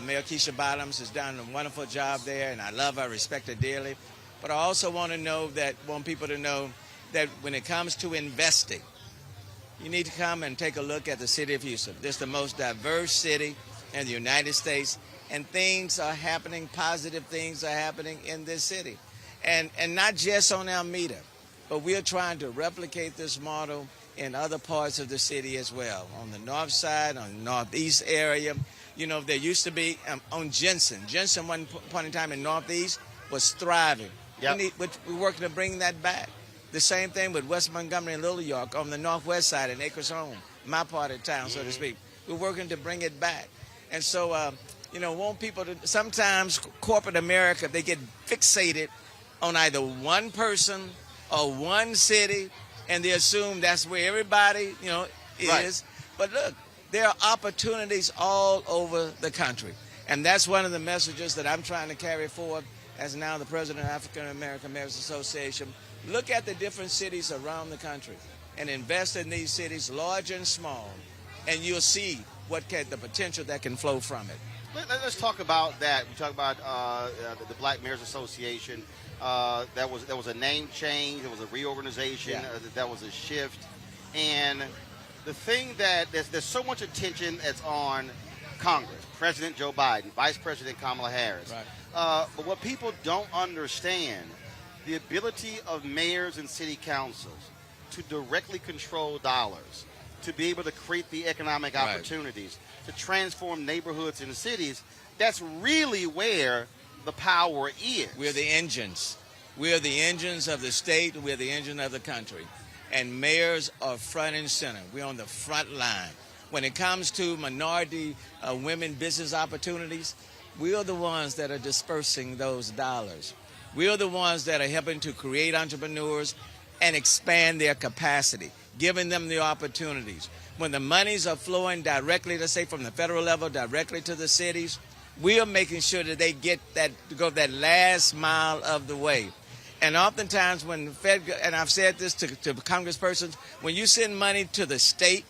Mayor Keisha Bottoms has done a wonderful job there, and I love her, respect her dearly. But I also want people to know that when it comes to investing, you need to come and take a look at the city of Houston. This is the most diverse city in the United States, and things are happening, positive things are happening in this city. And not just on Alameda, but we are trying to replicate this model in other parts of the city as well. On the north side, on the northeast area, there used to be on Jensen. Jensen, one point in time in northeast, was thriving. Yep. We're working to bring that back. The same thing with West Montgomery and Little York on the northwest side in Acres Home, my part of town, so to speak. We're working to bring it back. And so, want people to, sometimes corporate America, they get fixated on either one person or one city, and they assume that's where everybody, is. Right. But look, there are opportunities all over the country. And that's one of the messages that I'm trying to carry forward as now the president of African American Mayors Association. Look at the different cities around the country and invest in these cities, large and small, and you'll see the potential that can flow from it. Let's talk about that. We talk about the Black Mayors Association. There was a name change. There was a reorganization. Yeah. That was a shift. And the thing that there's so much attention that's on Congress, President Joe Biden, Vice President Kamala Harris. Right. But what people don't understand, the ability of mayors and city councils to directly control dollars, to be able to create the economic opportunities, to transform neighborhoods and cities, that's really where the power is. We're the engines. We're the engines of the state. We're the engine of the country. And mayors are front and center. We're on the front line. When it comes to minority women business opportunities, we are the ones that are dispersing those dollars. We are the ones that are helping to create entrepreneurs and expand their capacity, giving them the opportunities. When the monies are flowing directly, let's say from the federal level, directly to the cities, we are making sure that they get that, to go that last mile of the way. And oftentimes when the Fed, and I've said this to congresspersons, when you send money to the state,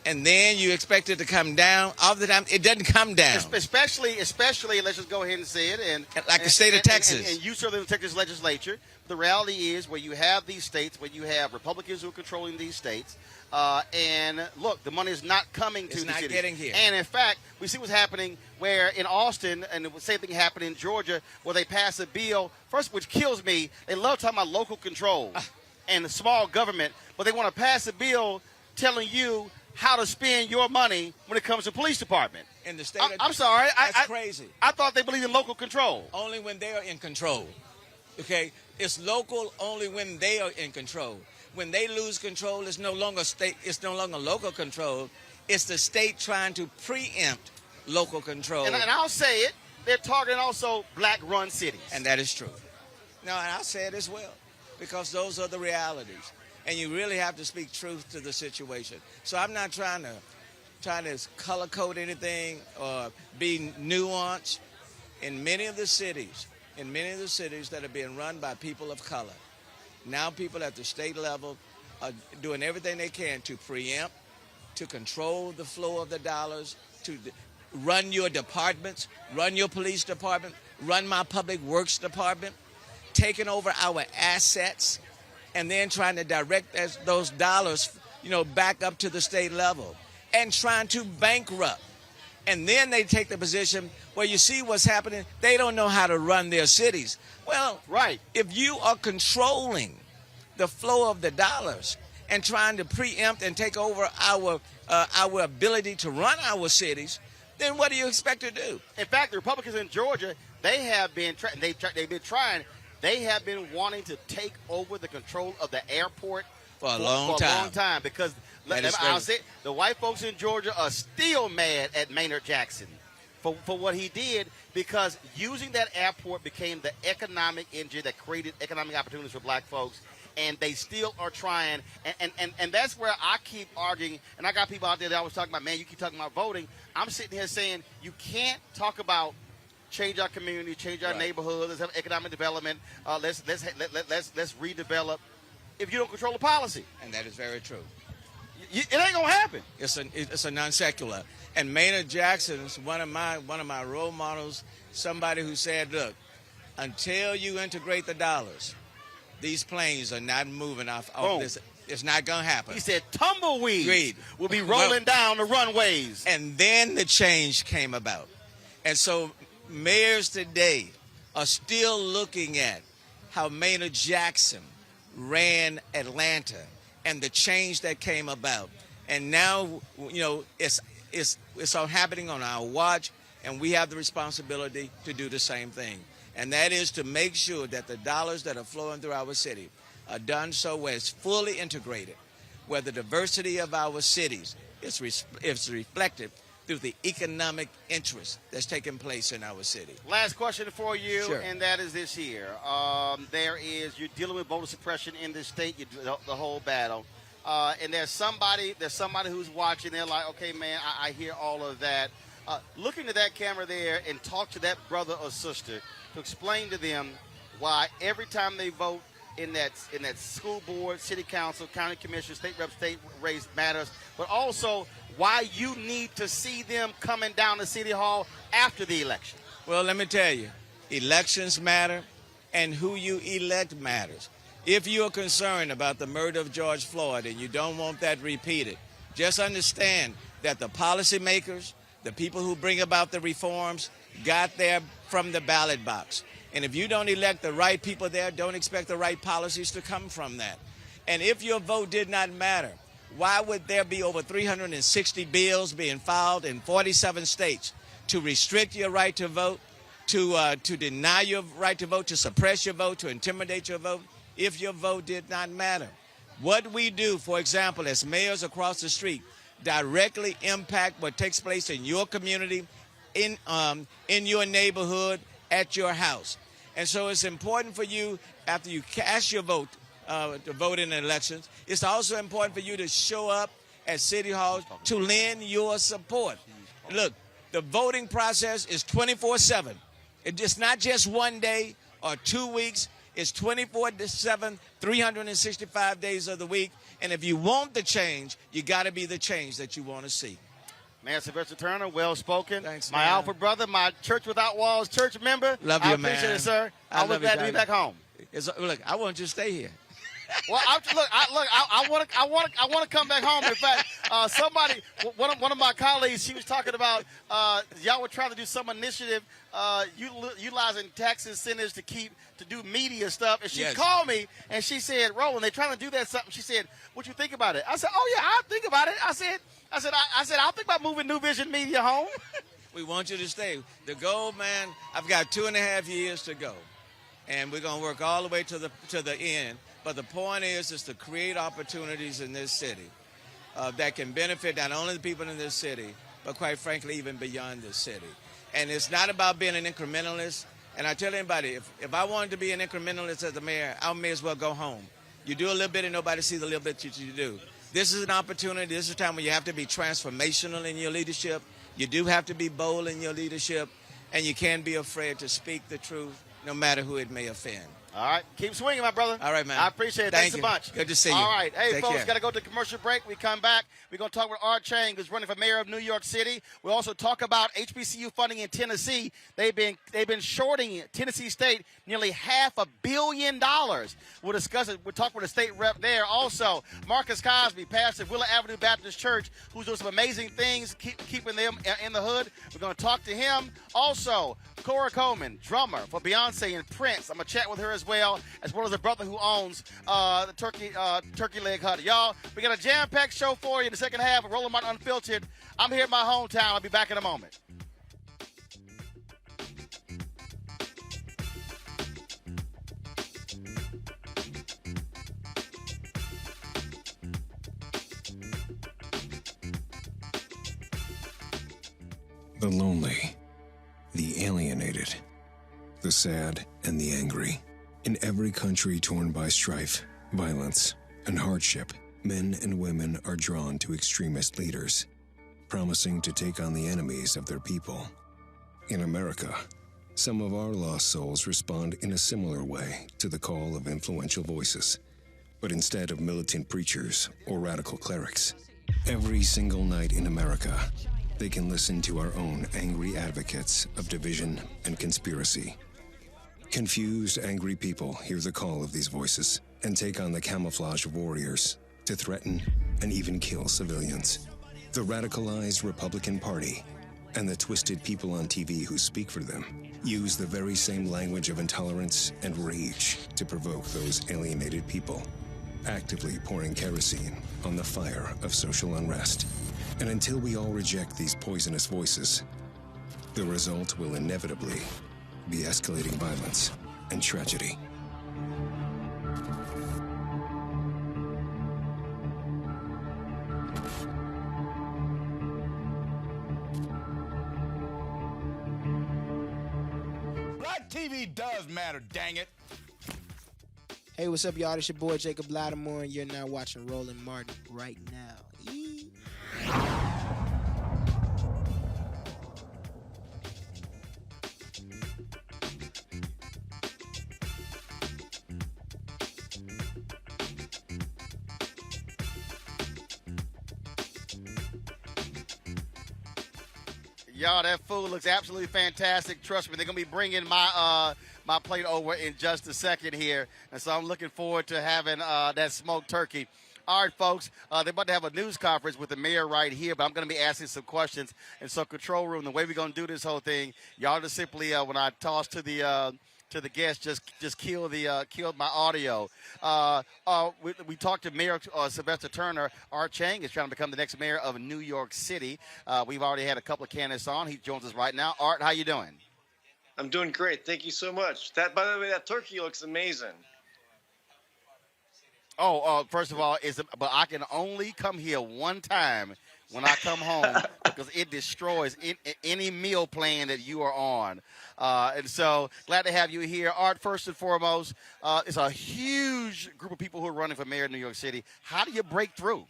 and then you expect it to come down, oftentimes it doesn't come down. Especially, let's just go ahead and say it. And like the state of Texas. And you serve in the Texas legislature. The reality is where you have these states, where you have Republicans who are controlling these states, and look, the money is not coming to the city. It's not getting here. And in fact, we see what's happening where in Austin, and the same thing happened in Georgia, where they pass a bill, first, which kills me, they love talking about local control and small government, but they want to pass a bill telling you how to spend your money when it comes to police department. In the state I'm sorry. That's crazy. I thought they believed in local control. Only when they are in control. Okay? It's local only when they are in control. When they lose control, it's no longer state. It's no longer local control. It's the state trying to preempt local control. And I'll say it. They're targeting also black-run cities. And that is true. No, and I'll say it as well, because those are the realities. And you really have to speak truth to the situation. So I'm not trying to color code anything or be nuanced. In many of the cities that are being run by people of color, now people at the state level are doing everything they can to preempt, to control the flow of the dollars, to run your departments, run your police department, run my public works department, taking over our assets, and then trying to direct those dollars, back up to the state level. and trying to bankrupt. And then they take the position where you see what's happening. They don't know how to run their cities. Well, right. If you are controlling the flow of the dollars and trying to preempt and take over our ability to run our cities, then what do you expect to do? In fact, the Republicans in Georgia, they have been they have been wanting to take over the control of the airport for a long time because I'll say the white folks in Georgia are still mad at Maynard Jackson for what he did, because using that airport became the economic engine that created economic opportunities for black folks. And they still are trying, and that's where I keep arguing. And I got people out there that I was talking about, man, you keep talking about voting. I'm sitting here saying you can't talk about change our community, change our neighborhoods, let's have economic development, let's redevelop if you don't control the policy. And that is very true. It ain't gonna happen. It's a non secular. And Maynard Jackson is one of my role models. Somebody who said, look, until you integrate the dollars, these planes are not moving off this. It's not going to happen. He said tumbleweeds will be rolling down the runways. And then the change came about. And so mayors today are still looking at how Maynard Jackson ran Atlanta and the change that came about. And now, it's all happening on our watch, and we have the responsibility to do the same thing. And that is to make sure that the dollars that are flowing through our city are done so where it's fully integrated, where the diversity of our cities is reflected through the economic interest that's taking place in our city. Last question for you, sure. And that is this here. You're dealing with voter suppression in this state, the whole battle. And there's somebody who's watching. They're like, okay, man, I hear all of that. Look into that camera there and talk to that brother or sister to explain to them why every time they vote in that school board, city council, county commission, state rep, state race matters, but also why you need to see them coming down to City Hall after the election. Well, let me tell you, elections matter, and who you elect matters. If you're concerned about the murder of George Floyd and you don't want that repeated, just understand that the policymakers, the people who bring about the reforms, got there from the ballot box. And if you don't elect the right people there, don't expect the right policies to come from that. And if your vote did not matter, why would there be over 360 bills being filed in 47 states to restrict your right to vote, to deny your right to vote, to suppress your vote, to intimidate your vote, if your vote did not matter? What we do, for example, as mayors across the street, directly impact what takes place in your community, in your neighborhood, at your house. And so it's important for you, after you cast your vote, to vote in the elections, it's also important for you to show up at City Hall to lend your support. Look, the voting process is 24/7. It's not just one day or 2 weeks. It's 24/7, 365 days of the week. And if you want the change, you got to be the change that you want to see. Man, Sylvester Turner, well-spoken. Thanks, my man. alpha brother, my Church Without Walls church member. Love you, man. I appreciate it, sir. I was glad to be back home. Look, I want you to stay here. Well, I want to come back home. In fact, one of my colleagues, she was talking about y'all were trying to do some initiative utilizing tax incentives to do media stuff. And she called me and she said, Roland, they're trying to do that something. She said, what you think about it? I said, oh yeah, I'll think about it. I said, I'll think about moving New Vision Media home. We want you to stay. The goal, man, I've got 2.5 years to go. And we're going to work all the way to the end. But the point is to create opportunities in this city that can benefit not only the people in this city, but quite frankly, even beyond this city. And it's not about being an incrementalist. And I tell anybody, if I wanted to be an incrementalist as the mayor, I may as well go home. You do a little bit and nobody sees the little bit that you do. This is an opportunity. This is a time when you have to be transformational in your leadership. You do have to be bold in your leadership. And you can't be afraid to speak the truth no matter who it may offend. All right. Keep swinging, my brother. All right, man. I appreciate it. Thank Thanks you. a bunch. Good to see you. All right. Hey, Take folks, care. got to go to commercial break. We come back. We're going to talk with Art Chang, who's running for mayor of New York City. We'll also talk about HBCU funding in Tennessee. They've been shorting Tennessee State nearly $500 million. We'll discuss it. We'll talk with a state rep there. Also, Marcus Cosby, pastor of Willow Avenue Baptist Church, who's doing some amazing things, keeping them in the hood. We're going to talk to him. Also, Cora Coleman, drummer for Beyonce and Prince. I'm going to chat with her as well as a brother who owns the Turkey Leg Hut. Y'all, we got a jam-packed show for you in the second half of Roland Martin Unfiltered. I'm here at my hometown. I'll be back in a moment. The lonely, the alienated, the sad, and the angry. In every country torn by strife, violence, and hardship, men and women are drawn to extremist leaders, promising to take on the enemies of their people. In America, some of our lost souls respond in a similar way to the call of influential voices, but instead of militant preachers or radical clerics. Every single night in America, they can listen to our own angry advocates of division and conspiracy. Confused, angry people hear the call of these voices and take on the camouflage of warriors to threaten and even kill civilians. The radicalized Republican Party and the twisted people on TV who speak for them use the very same language of intolerance and rage to provoke those alienated people, actively pouring kerosene on the fire of social unrest. And until we all reject these poisonous voices, the result will inevitably be escalating violence and tragedy. Black TV does matter, dang it. Hey, what's up, y'all? It's your boy Jacob Lattimore, and you're now watching Roland Martin right now. Y'all, that food looks absolutely fantastic. Trust me, they're going to be bringing my plate over in just a second here. And so I'm looking forward to having that smoked turkey. All right, folks, they're about to have a news conference with the mayor right here, but I'm going to be asking some questions. And so control room, the way we're going to do this whole thing, y'all just simply, when I toss to the guest, just kill my audio. We talked to Mayor Sylvester Turner. Art Chang is trying to become the next mayor of New York City. We've already had a couple of candidates on. He joins us right now. Art, how you doing? I'm doing great. Thank you so much. By the way, that turkey looks amazing. First of all, but I can only come here one time when I come home because it destroys any meal plan that you are on. And so glad to have you here. Art, first and foremost, it's a huge group of people who are running for mayor of New York City. How do you break through?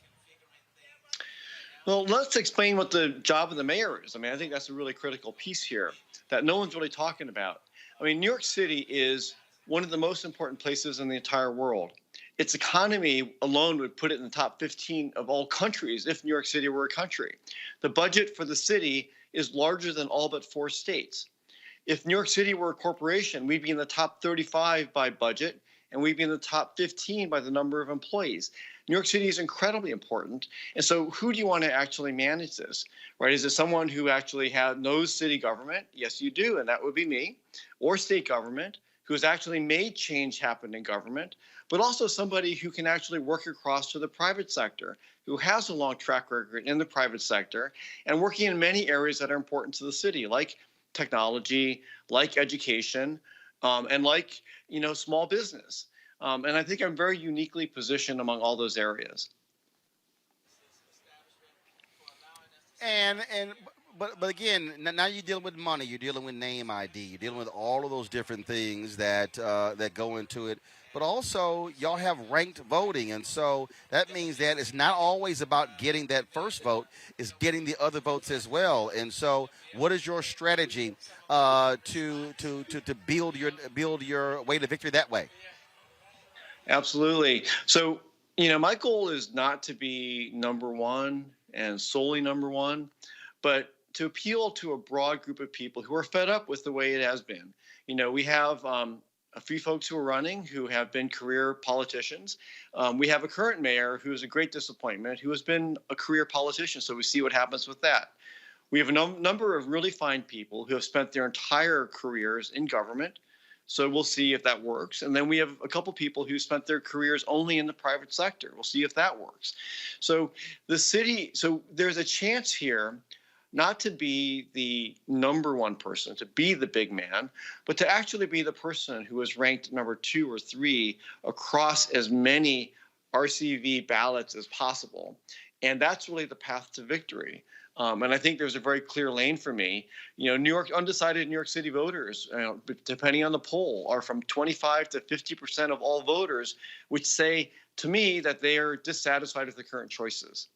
Well, let's explain what the job of the mayor is. I mean, I think that's a really critical piece here that no one's really talking about. I mean, New York City is one of the most important places in the entire world. Its economy alone would put it in the top 15 of all countries if New York City were a country. The budget for the city is larger than all but 4 states. If New York City were a corporation, we'd be in the top 35 by budget, and we'd be in the top 15 by the number of employees. New York City is incredibly important. And so who do you want to actually manage this, right? Is it someone who actually knows city government? Yes, you do, and that would be me. Or state government, who has actually made change happen in government, but also somebody who can actually work across to the private sector, who has a long track record in the private sector and working in many areas that are important to the city, like technology, like education, and like, small business. And I think I'm very uniquely positioned among all those areas. And but again, now you're dealing with money. You're dealing with name ID. You're dealing with all of those different things that that go into it. But also, y'all have ranked voting, and so that means that it's not always about getting that first vote; it's getting the other votes as well. And so, what is your strategy to build your way to victory that way? Absolutely. So, my goal is not to be number one and solely number one, but to appeal to a broad group of people who are fed up with the way it has been. We have a few folks who are running who have been career politicians. We have a current mayor who is a great disappointment, who has been a career politician. So we see what happens with that. We have a number of really fine people who have spent their entire careers in government. So we'll see if that works. And then we have a couple people who spent their careers only in the private sector. We'll see if that works. So there's a chance here not to be the number one person, to be the big man, but to actually be the person who is ranked number 2 or 3 across as many RCV ballots as possible. And that's really the path to victory. And I think there's a very clear lane for me. Undecided New York City voters, depending on the poll, are from 25 to 50% of all voters, which say to me that they are dissatisfied with the current choices.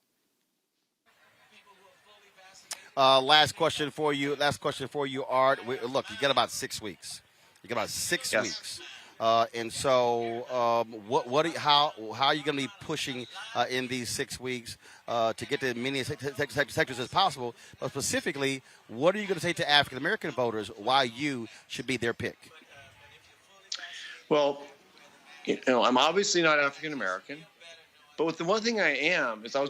Last question for you, Art. Look, you got about 6 weeks. Yes. Weeks. And so, how are you going to be pushing in these 6 weeks to get to as many sectors as possible? But specifically, what are you going to say to African American voters why you should be their pick? Well, I'm obviously not African American, but the one thing I am is I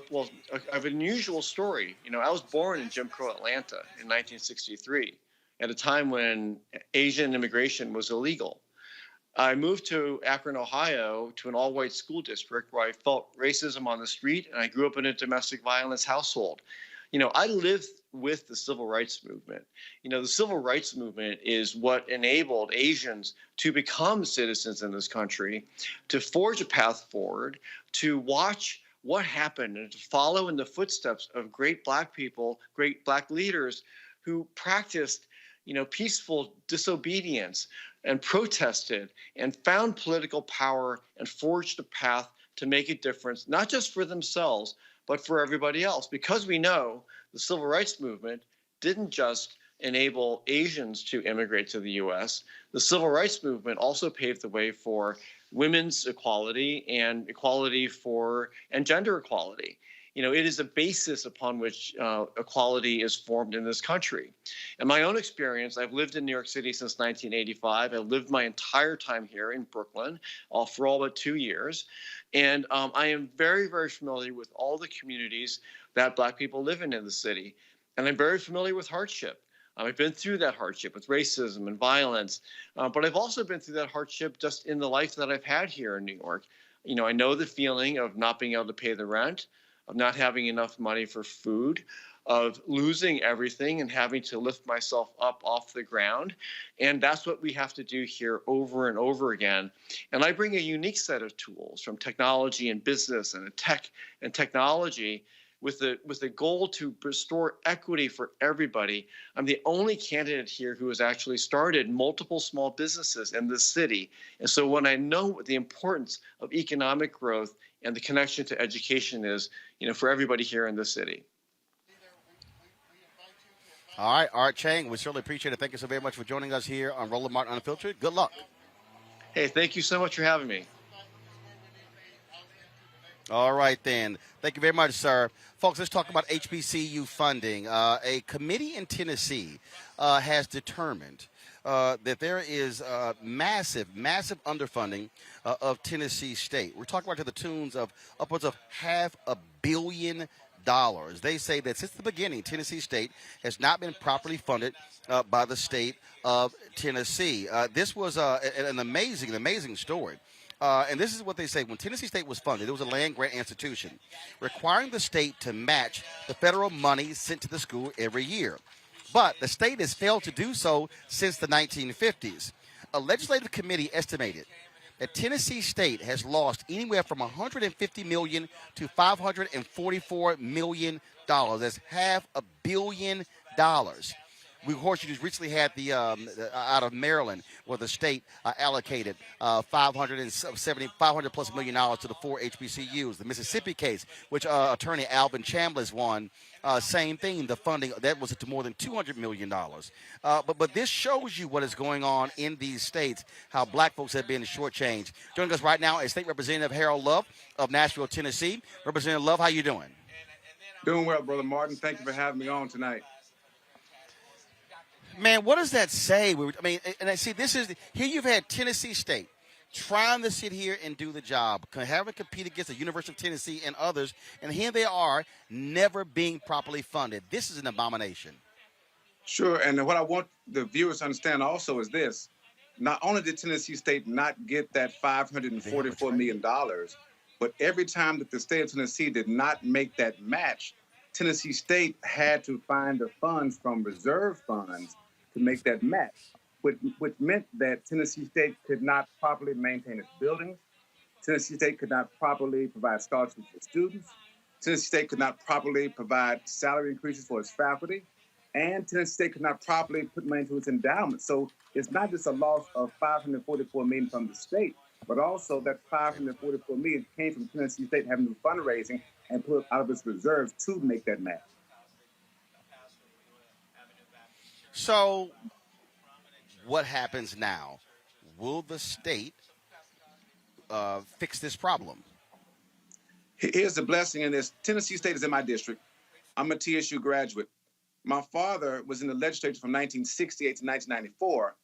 have an unusual story. I was born in Jim Crow Atlanta in 1963, at a time when Asian immigration was illegal. I moved to Akron, Ohio, to an all-white school district where I felt racism on the street, and I grew up in a domestic violence household. I lived with the civil rights movement. The civil rights movement is what enabled Asians to become citizens in this country, to forge a path forward, to watch what happened, and to follow in the footsteps of great Black people, great Black leaders who practiced, peaceful disobedience, and protested and found political power and forged a path to make a difference, not just for themselves, but for everybody else. Because we know the civil rights movement didn't just enable Asians to immigrate to the U.S. The civil rights movement also paved the way for women's equality and gender equality. It is a basis upon which equality is formed in this country. In my own experience, I've lived in New York City since 1985. I've lived my entire time here in Brooklyn for all but 2 years. And I am very, very familiar with all the communities that Black people live in the city. And I'm very familiar with hardship. I've been through that hardship with racism and violence. But I've also been through that hardship just in the life that I've had here in New York. I know the feeling of not being able to pay the rent, of not having enough money for food, of losing everything and having to lift myself up off the ground. And that's what we have to do here over and over again. And I bring a unique set of tools from technology and business and tech and technology with the goal to restore equity for everybody. I'm the only candidate here who has actually started multiple small businesses in this city. And so when I know what the importance of economic growth and the connection to education is, for everybody here in this city. All right, Art Chang, we certainly appreciate it. Thank you so very much for joining us here on Roland Martin Unfiltered. Good luck. Hey, thank you so much for having me. All right, then. Thank you very much, sir. Folks, let's talk about HBCU funding. A committee in Tennessee has determined that there is massive underfunding of Tennessee State. We're talking about to the tunes of upwards of $500 million. They say that since the beginning, Tennessee State has not been properly funded by the state of Tennessee. This was an amazing story. And this is what they say. When Tennessee State was funded, it was a land-grant institution requiring the state to match the federal money sent to the school every year. But the state has failed to do so since the 1950s. A legislative committee estimated that Tennessee State has lost anywhere from $150 million to $544 million. That's $500 million We, of course, you just recently had the out of Maryland, where the state allocated $500 plus million to the 4 HBCUs. The Mississippi case, which attorney Alvin Chambliss won, same thing. The funding that was to more than $200 million. But this shows you what is going on in these states, how black folks have been shortchanged. Joining us right now is State Representative Harold Love of Nashville, Tennessee. Representative Love, how you doing? Doing well, Brother Martin. Thank you for having me on tonight. Man, what does that say? I mean, and I see this is here. You've had Tennessee State trying to sit here and do the job, having to compete against the University of Tennessee and others, and here they are, never being properly funded. This is an abomination. Sure, and what I want the viewers to understand also is this: not only did Tennessee State not get that $544 million, but every time that the state of Tennessee did not make that match, Tennessee State had to find the funds from reserve funds to make that match, which meant that Tennessee State could not properly maintain its buildings. Tennessee State could not properly provide scholarships for students. Tennessee State could not properly provide salary increases for its faculty. And Tennessee State could not properly put money into its endowment. So it's not just a loss of $544 million from the state, but also that $544 million came from Tennessee State having to do fundraising and put out of its reserves to make that match. So what happens now? Will the state fix this problem? Here's the blessing in this. Tennessee State is in my district. I'm a TSU graduate. My father was in the legislature from 1968 to 1994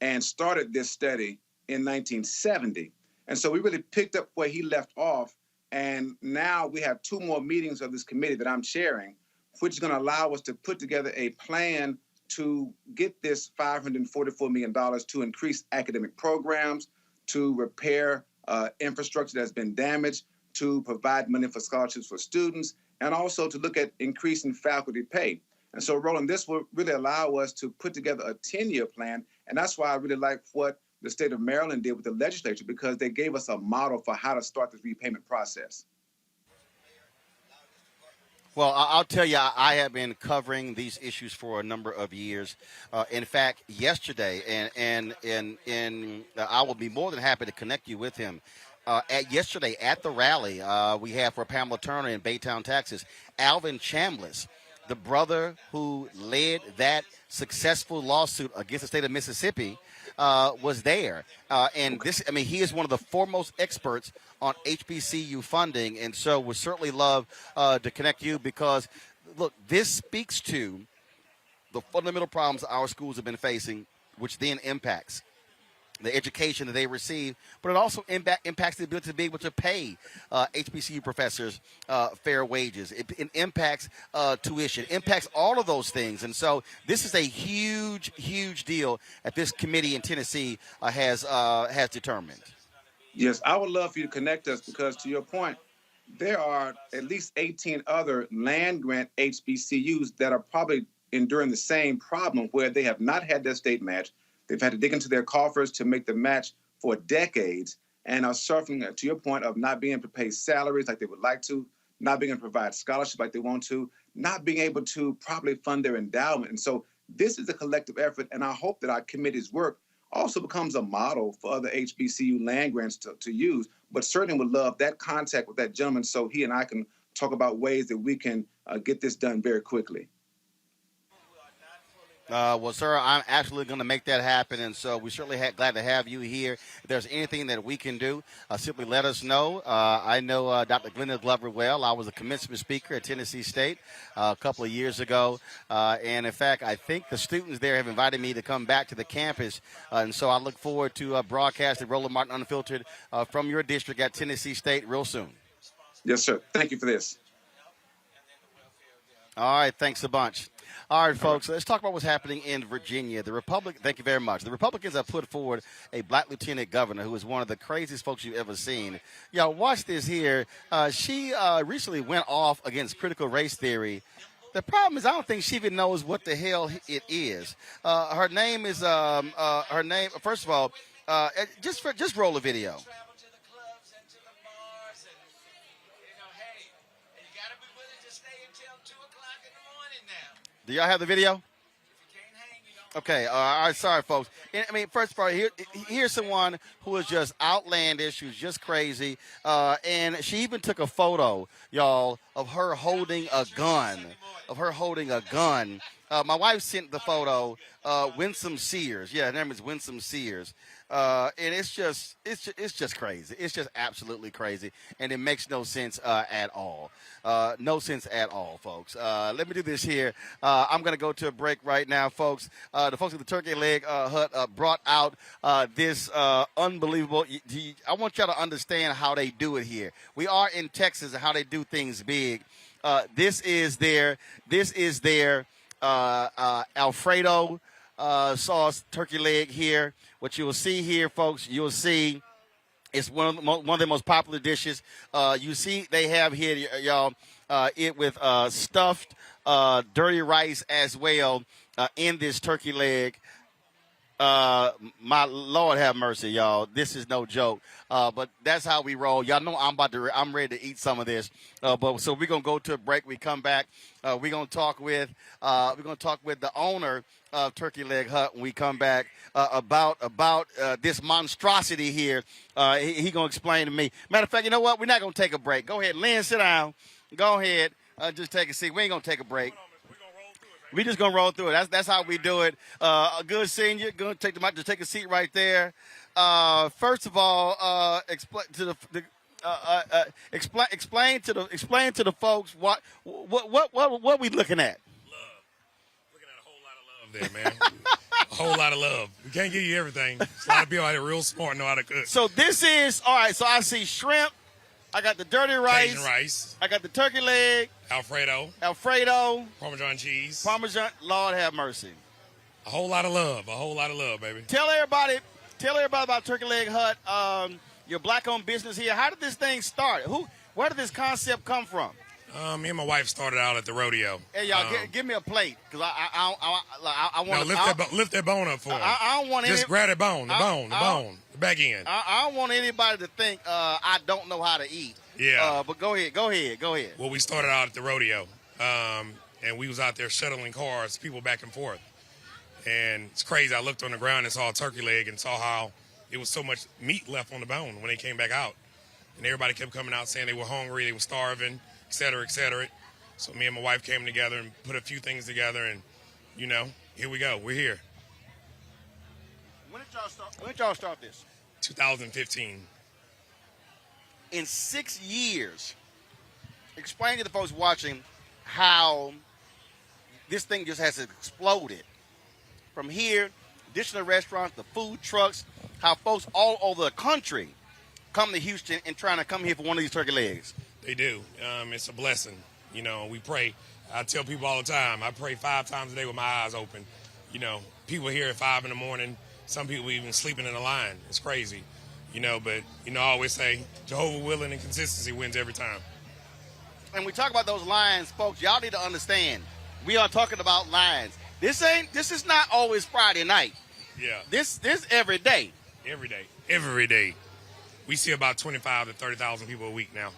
and started this study in 1970. And so we really picked up where he left off. And now we have 2 more meetings of this committee that I'm chairing, which is going to allow us to put together a plan to get this $544 million to increase academic programs, to repair infrastructure that's been damaged, to provide money for scholarships for students, and also to look at increasing faculty pay. And so, Roland, this will really allow us to put together a 10-year plan. And that's why I really like what the state of Maryland did with the legislature, because they gave us a model for how to start this repayment process. Well, I'll tell you, I have been covering these issues for a number of years. In fact, yesterday, and I will be more than happy to connect you with him. Yesterday at the rally we had for Pamela Turner in Baytown, Texas, Alvin Chambliss, the brother who led that successful lawsuit against the state of Mississippi, was there. And this, I mean, he is one of the foremost experts on HBCU funding. And so would certainly love to connect you because, look, this speaks to the fundamental problems our schools have been facing, which then impacts the education that they receive, but it also impacts the ability to be able to pay HBCU professors fair wages. It impacts tuition, impacts all of those things. And so this is a huge, huge deal that this committee in Tennessee has determined. Yes, I would love for you to connect us because, to your point, there are at least 18 other land-grant HBCUs that are probably enduring the same problem where they have not had their state match. They've had to dig into their coffers to make the match for decades and are suffering, to your point, of not being able to pay salaries like they would like to, not being able to provide scholarships like they want to, not being able to properly fund their endowment. And so this is a collective effort, and I hope that our committee's work also becomes a model for other HBCU land grants to use, but certainly would love that contact with that gentleman so he and I can talk about ways that we can get this done very quickly. Well, sir, I'm absolutely going to make that happen, and so we're certainly glad to have you here. If there's anything that we can do, simply let us know. I know Dr. Glenda Glover well. I was a commencement speaker at Tennessee State a couple of years ago, and, in fact, I think the students there have invited me to come back to the campus, and so I look forward to broadcasting Roland Martin Unfiltered from your district at Tennessee State real soon. Yes, sir. Thank you for this. All right, thanks a bunch. All right, folks, let's talk about what's happening in Virginia. Thank you very much. The Republicans have put forward a black lieutenant governor who is one of the craziest folks you've ever seen. Y'all, watch this here. She recently went off against critical race theory. The problem is I don't think she even knows what the hell it is. Her name is, first of all, just roll the video. Do y'all have the video? Okay, all right, sorry, folks. I mean, first of all, here's someone who is just outlandish, who's just crazy, and she even took a photo, y'all, of her holding a gun, my wife sent the photo, Winsome Sears. Yeah, her name is Winsome Sears. And it's just crazy. It's just absolutely crazy, and it makes no sense at all. No sense at all, folks. Let me do this here. I'm going to go to a break right now, folks. The folks at the Turkey Leg Hut brought out this unbelievable. I want y'all to understand how they do it here. We are in Texas and how they do things big. This is their Alfredo sauce turkey leg here. What you will see here, folks, you'll see it's one of the most popular dishes. You see they have here, y'all, it with stuffed dirty rice as well in this turkey leg. My Lord have mercy, y'all. This is no joke. But that's how we roll. Y'all know I'm ready to eat some of this. But so we're gonna go to a break. We come back. We're gonna talk with the owner of Turkey Leg Hut when we come back about this monstrosity here. He gonna explain to me. Matter of fact, you know what? We're not gonna take a break. Go ahead, Lynn, sit down. Go ahead, just take a seat. We ain't gonna take a break. We just gonna roll through it. That's how we do it. A good senior, gonna take them out to take a seat right there. First of all, explain to the folks what we looking at. Looking at a whole lot of love there, man. A whole lot of love. We can't give you everything. There's a lot of people out here real smart know how to cook. So this is all right. So I see shrimp. I got the dirty rice. Cajun rice. I got the turkey leg. Alfredo. Parmesan cheese. Lord have mercy. A whole lot of love, baby. Tell everybody about Turkey Leg Hut. Your black-owned business here. How did this thing start? Where did this concept come from? Me and my wife started out at the rodeo. Hey, y'all, give me a plate because I want to lift that bone up for him. I don't want just grab that bone, the back end. I don't want anybody to think I don't know how to eat. Yeah. But go ahead. Well, we started out at the rodeo, and we was out there shuttling cars, people back and forth. And it's crazy. I looked on the ground and saw a turkey leg and saw how it was so much meat left on the bone when they came back out. And everybody kept coming out saying they were hungry, they were starving, et cetera, et cetera. So me and my wife came together and put a few things together, and, here we go. We're here. When did y'all start this? 2015. In 6 years, explain to the folks watching how this thing just has exploded. From here, additional restaurants, the food trucks, how folks all over the country come to Houston and trying to come here for one of these turkey legs. They do. It's a blessing. We pray. I tell people all the time, I pray 5 times a day with my eyes open. People here at 5 in the morning, some people even sleeping in the line. It's crazy. But I always say Jehovah willing and consistency wins every time. And we talk about those lines, folks, y'all need to understand. We are talking about lines. This is not always Friday night. Yeah. This every day. Every day. We see about 25 to 30,000 people a week now.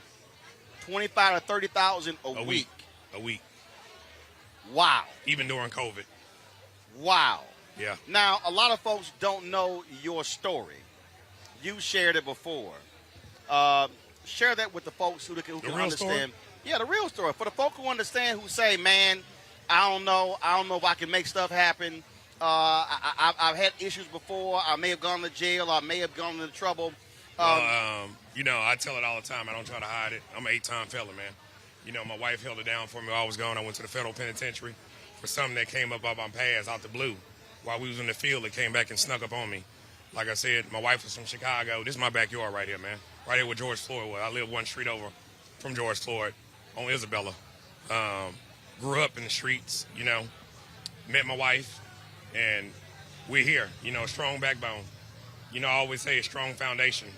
25 to 30,000 a week. A week. Wow. Even during COVID. Wow. Yeah. Now, a lot of folks don't know your story. You shared it before. Share that with the folks who can understand. Story? Yeah, the real story. For the folks who understand, who say, man, I don't know if I can make stuff happen. I've had issues before. I may have gone to jail. I may have gone into trouble. I tell it all the time. I don't try to hide it. I'm an 8-time felon, man. My wife held it down for me while I was gone. I went to the federal penitentiary for something that came up on pass out the blue. While we was in the field, it came back and snuck up on me. Like I said, my wife was from Chicago. This is my backyard right here, man. Right here where George Floyd was. I live one street over from George Floyd on Isabella. Grew up in the streets, met my wife, and we're here, a strong backbone. I always say a strong foundation.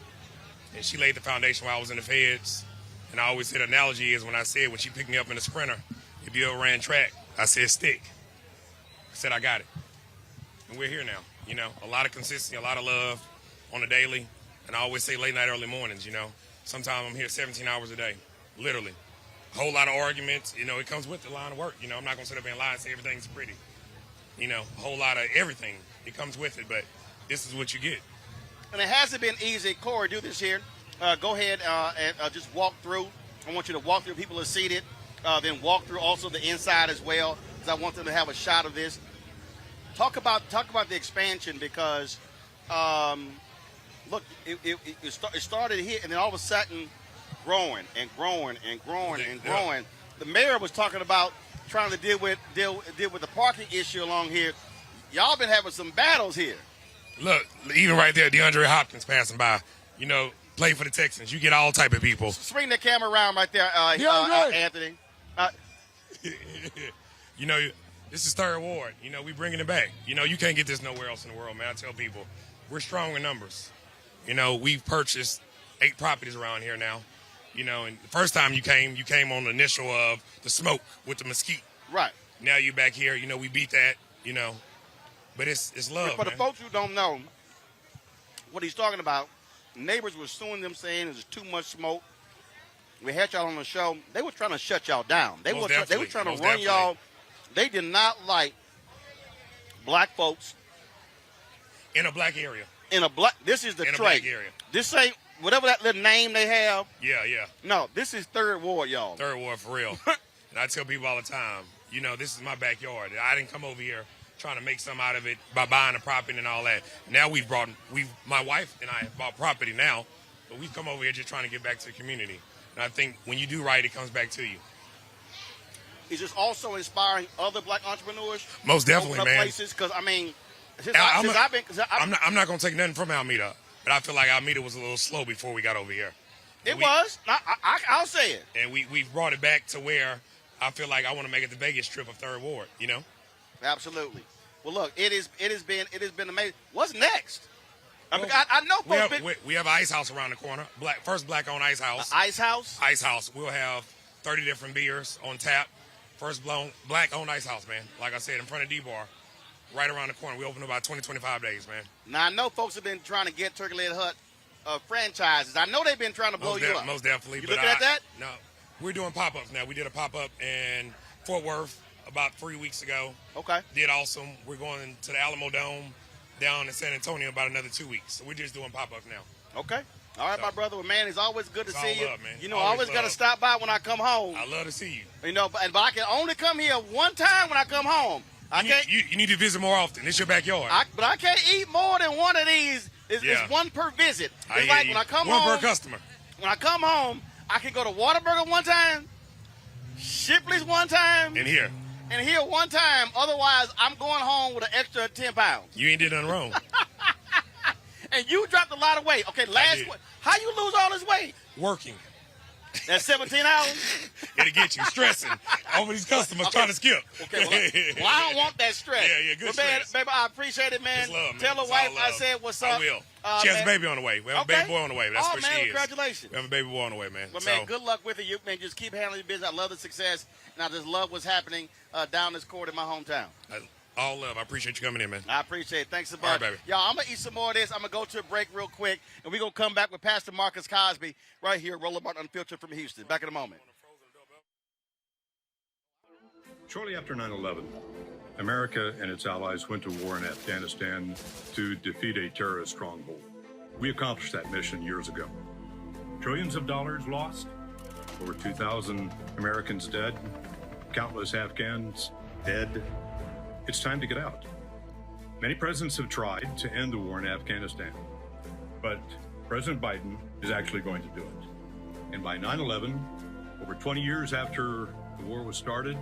And she laid the foundation while I was in the feds. And I always say the analogy is when she picked me up in the Sprinter, if you ever ran track, I said stick. I said I got it. And we're here now. A lot of consistency, a lot of love on a daily. And I always say late night, early mornings, Sometimes I'm here 17 hours a day, literally. A whole lot of arguments. You know, it comes with the line of work. You know, I'm not going to sit up here and lie and say everything's pretty. You know, a whole lot of everything. It comes with it, but this is what you get. And it hasn't been easy. Cora, do this here. Go ahead and just walk through. I want you to walk through. People are seated. Then walk through also the inside as well, because I want them to have a shot of this. Talk about the expansion, because look, it started here, and then all of a sudden, growing and growing and growing and growing. The mayor was talking about trying to deal with the parking issue along here. Y'all been having some battles here. Look, even right there, Deandre Hopkins passing by. You know, play for the Texans. You get all type of people. Swing the camera around right there, Anthony. You know, this is third ward. You know, we bringing it back. You know, you can't get this nowhere else in the world, man. I tell people, we're strong in numbers. You know, we've purchased 8 properties around here now. You know, and the first time you came on the initial of the smoke with the mesquite. Right. Now you back here. You know, we beat that. You know, but it's love. For the folks who don't know what he's talking about, neighbors were suing them, saying there's too much smoke. We had y'all on the show. They were trying to shut y'all down. They were trying to run y'all. They did not like black folks in a black area. This is the in trade. A black area. This ain't whatever that little name they have. Yeah. No, this is third ward, y'all. Third ward for real. And I tell people all the time, you know, this is my backyard. I didn't come over here trying to make something out of it by buying a property and all that. Now my wife and I bought property now, but we've come over here just trying to get back to the community. And I think when you do right, it comes back to you. Is this also inspiring other black entrepreneurs? Most definitely, man. Places, because I mean, I'm not going to take nothing from Alameda, but I feel like Alameda was a little slow before we got over here. I'll say it. And we've brought it back to where I feel like I want to make it the Vegas Strip of Third Ward. You know. Absolutely. Well, look, it has been amazing. What's next? I know folks. We have an ice house around the corner. First black-owned ice house. Ice house? Ice house. We'll have 30 different beers on tap. First black-owned ice house, man. Like I said, in front of D-Bar, right around the corner. We open in about 20, 25 days, man. Now, I know folks have been trying to get Turkey Leg Hut franchises. I know they've been trying to blow you up. Most definitely. You looking at that? No. We're doing pop-ups now. We did a pop-up in Fort Worth about 3 weeks ago. Okay. Did awesome. We're going to the Alamo Dome down in San Antonio about another 2 weeks. So we're just doing pop-ups now. Okay. All right, my brother. Well, man, it's always good to see you. Love, man. You know, I always got to stop by when I come home. I love to see you. You know, but I can only come here one time when I come home. You need to visit more often. It's your backyard. But I can't eat more than one of these. It's one per visit. It's like when I come home. One per customer. When I come home, I can go to Whataburger one time, Shipley's one time. And here one time. Otherwise, I'm going home with an extra 10 pounds. You ain't did nothing wrong. And you dropped a lot of weight. Okay, how you lose all this weight? Working. That's 17 hours? It'll get you stressing over these customers trying to skip. Okay, well, I don't want that stress. Yeah, good stress. Man, baby, I appreciate it, man. It's love, man. Tell the wife I said what's up. I will. She has a baby on the way. We have a baby boy on the way. That's what she is. Congratulations. We have a baby boy on the way, man. Well, man, good luck with it. You, man, just keep handling your business. I love the success, and I just love what's happening down this court in my hometown. All love. I appreciate you coming in, man. I appreciate it. Thanks so much. All right, baby. Y'all, I'm going to eat some more of this. I'm going to go to a break real quick, and we're going to come back with Pastor Marcus Cosby right here, Roland Martin Unfiltered from Houston. Back in a moment. Shortly after 9/11, America and its allies went to war in Afghanistan to defeat a terrorist stronghold. We accomplished that mission years ago. Trillions of dollars lost, over 2,000 Americans dead, countless Afghans dead. It's time to get out. Many presidents have tried to end the war in Afghanistan, but President Biden is actually going to do it. And by 9/11, over 20 years after the war was started,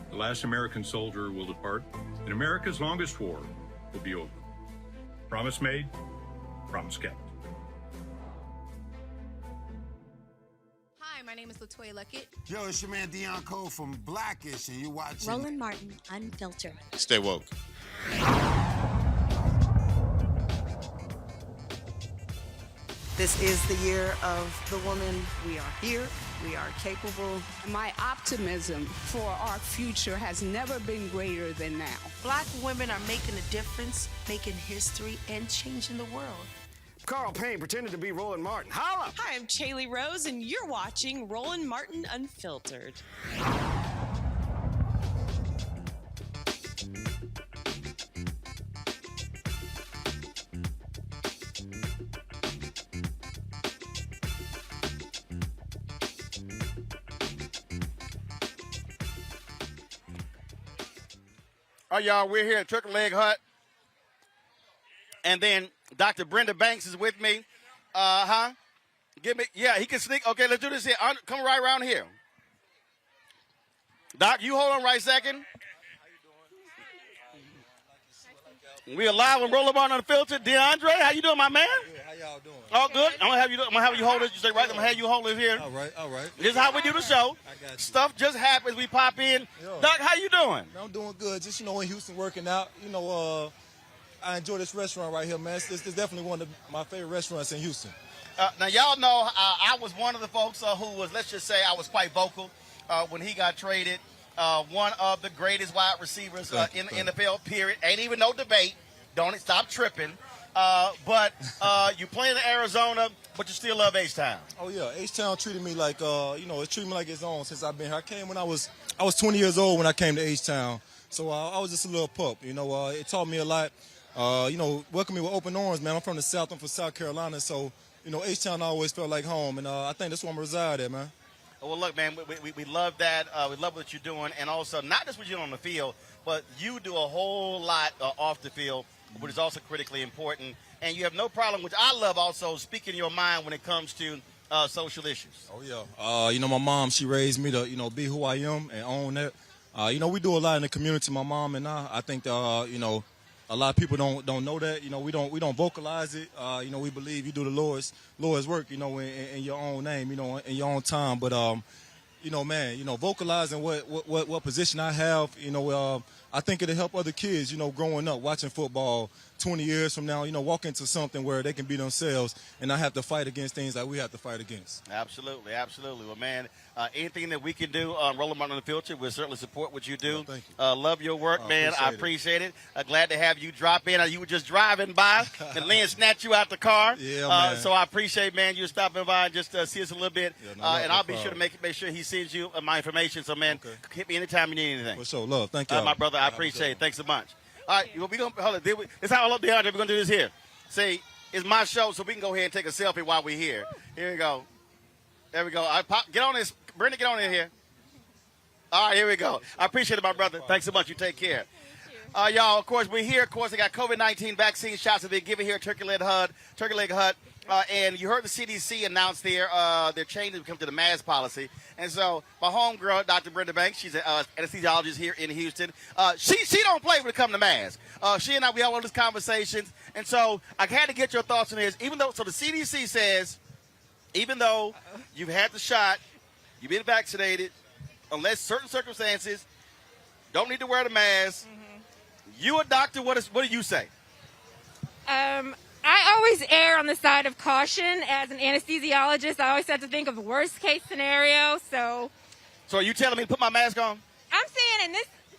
the last American soldier will depart, and America's longest war will be over. Promise made, promise kept. Hi, my name is LaToya Luckett. Yo, it's your man Deion Cole from Blackish, and you're watching Roland Martin Unfiltered. Stay woke. This is the year of the woman. We are here. We are capable. My optimism for our future has never been greater than now. Black women are making a difference, making history, and changing the world. Carl Payne pretended to be Roland Martin. Holla! Hi, I'm Chaley Rose, and you're watching Roland Martin Unfiltered. All right, y'all, we're here at Turkey Leg Hut. And then Dr. Brenda Banks is with me. Yeah, he can sneak. Okay, let's do this here. Come right around here. Doc, you hold on right a second. We are live on Roller Barn Unfiltered. Deandre, how you doing, my man? Good. How y'all doing? All good. I'm gonna have you hold it. You stay right. I'm gonna have you hold it here. All right. This is how we do the show. I got you. Stuff just happens. We pop in. Yo. Doc, how you doing? I'm doing good. Just, in Houston working out. I enjoy this restaurant right here, man. It's definitely one of my favorite restaurants in Houston. Now, y'all know I was one of the folks who was, let's just say, I was quite vocal when he got traded. One of the greatest wide receivers in the NFL, period. Ain't even no debate. Don't stop tripping. But you play in Arizona, but you still love H-Town. Oh, yeah. H-Town treated me like, it treated me like its own since I've been here. I came when I was 20 years old when I came to H-Town. So I was just a little pup. It taught me a lot. Welcome me with open arms, man. I'm from the South. I'm from South Carolina. So, H-Town always felt like home. And I think that's where I'm reside at, man. Well, look, man, we love that. We love what you're doing. And also, not just what you're doing on the field, but you do a whole lot off the field, which is also critically important. And you have no problem, which I love also, speaking your mind when it comes to social issues. Oh, yeah. My mom, she raised me to, be who I am and own that. We do a lot in the community, my mom and I. I think, a lot of people don't know that. We don't vocalize it. We believe you do the Lord's work, in your own name, in your own time. But, vocalizing what position I have, I think it'll help other kids, growing up, watching football 20 years from now, walk into something where they can be themselves and not have to fight against things that we have to fight against. Absolutely. Well, man, anything that we can do, Roland Martin Unfiltered, we'll certainly support what you do. Thank you. Love your work, man. I appreciate it. Glad to have you drop in. You were just driving by, and Lynn snatched you out the car. Yeah, man. So I appreciate, man, you stopping by and just see us a little bit. Yeah, and I'll be sure to make sure he sends you my information. So, man, hit me anytime you need anything. For sure. Love. Thank you. My brother, I appreciate it. Thanks so much. All right, we're going to hold it. This is how I love Deandre. We're going to do this here. See, it's my show, so we can go ahead and take a selfie while we're here. Here we go. There we go. Get on this. Brenda, get on in here. All right, here we go. I appreciate it, my brother. Thanks so much. You take care. Y'all, of course, we're here. Of course, they got COVID-19 vaccine shots that they're giving here at Turkey Leg Hut. And you heard the CDC announce their changes when it comes to the mask policy. And so my homegirl, Dr. Brenda Banks, she's an anesthesiologist here in Houston. She don't play when it comes to masks. She and I, we have all these conversations. And so I had to get your thoughts on this. The CDC says, even though you've had the shot, you've been vaccinated, unless certain circumstances, don't need to wear the mask. You a doctor, what do you say? I always err on the side of caution. As an anesthesiologist, I always have to think of the worst case scenario. So are you telling me to put my mask on? I'm saying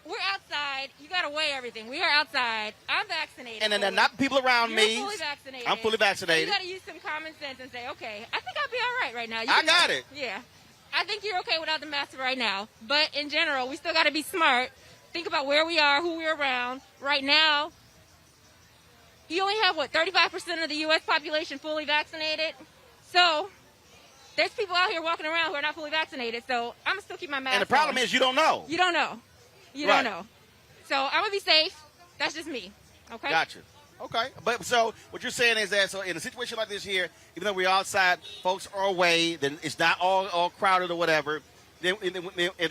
we're outside. You got to weigh everything. We are outside. I'm vaccinated. And then not people around me. You're fully vaccinated. I'm fully vaccinated. So you got to use some common sense and say, okay, I think I'll be all right now. I got it. Yeah. I think you're okay without the mask right now. But in general, we still got to be smart. Think about where we are, who we're around. Right now, you only have, 35% of the U.S. population fully vaccinated? So there's people out here walking around who are not fully vaccinated. So I'm going to still keep my mask on. And the problem is you don't know. You don't know. You don't know. So I'm going to be safe. That's just me. Okay? Gotcha. Okay. But so what you're saying is that, so in a situation like this here, even though we're outside, folks are away, then it's not all crowded or whatever. And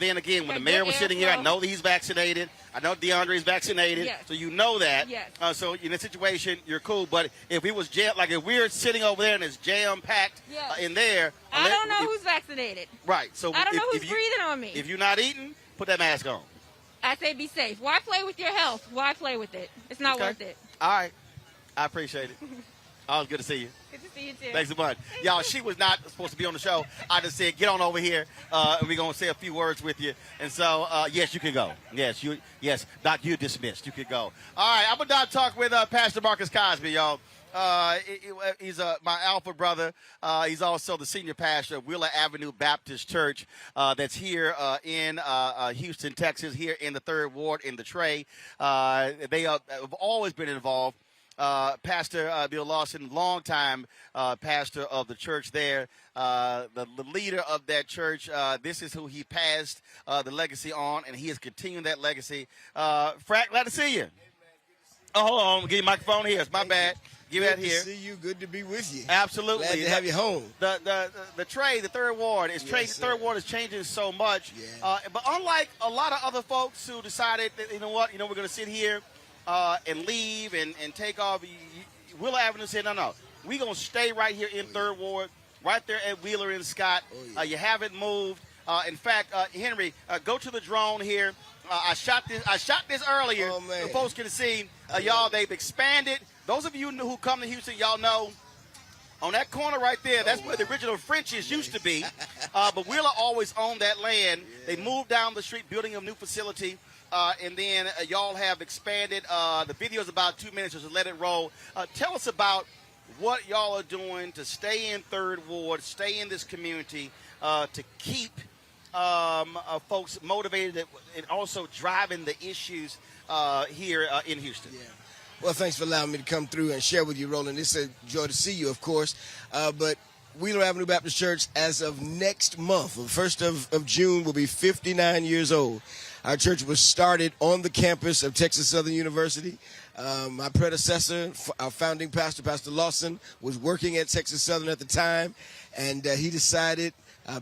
then again, when the mayor was sitting here, I know that he's vaccinated. I know Deandre is vaccinated. Yes. So you know that. Yes. So in this situation, you're cool. But if we was if we're sitting over there and it's jam-packed in there. I don't know who's vaccinated. Right. So I don't know who's breathing on me. If you're not eating, put that mask on. I say be safe. Why play with your health? Why play with it? It's not worth it. All right. I appreciate it. Always good to see you. Good to see you, too. Thanks so much. Y'all, she was not supposed to be on the show. I just said, get on over here, and we're going to say a few words with you. And so, yes, you can go. Yes, Doc, you're dismissed. You can go. All right, I'm about to talk with Pastor Marcus Cosby, y'all. He's my alpha brother. He's also the senior pastor of Wheeler Avenue Baptist Church that's here in Houston, Texas, here in the 3rd Ward in the Trey. They have always been involved. Pastor Bill Lawson, longtime pastor of the church there, the leader of that church. This is who he passed the legacy on, and he is continuing that legacy. Frank, glad to see you. Oh, hold on. Give you a microphone here. It's my bad. Give that here. Good to see you. Good to be with you. Absolutely. Glad to have you home. The Trey, the 3rd Ward, is changing. Yes, 3rd Ward is changing so much. Yeah. But unlike a lot of other folks who decided that, we're going to sit here and leave and take off, Wheeler Avenue said, no. We're going to stay right here in 3rd Ward, right there at Wheeler and Scott. You haven't moved. In fact, Henry, go to the drone here. I shot this earlier. Oh, man. So folks can see. Y'all, they've expanded. Those of you who come to Houston, y'all know on that corner right there, that's where the original French's used to be. But Wheeler always owned that land. Yeah. They moved down the street, building a new facility. And then y'all have expanded. The video is about 2 minutes, so let it roll. Tell us about what y'all are doing to stay in 3rd Ward, stay in this community, to keep folks motivated and also driving the issues here in Houston. Yeah. Well, thanks for allowing me to come through and share with you, Roland. It's a joy to see you, of course. But Wheeler Avenue Baptist Church, as of next month, the 1st of June, will be 59 years old. Our church was started on the campus of Texas Southern University. My predecessor, our founding pastor, Pastor Lawson, was working at Texas Southern at the time, and he decided,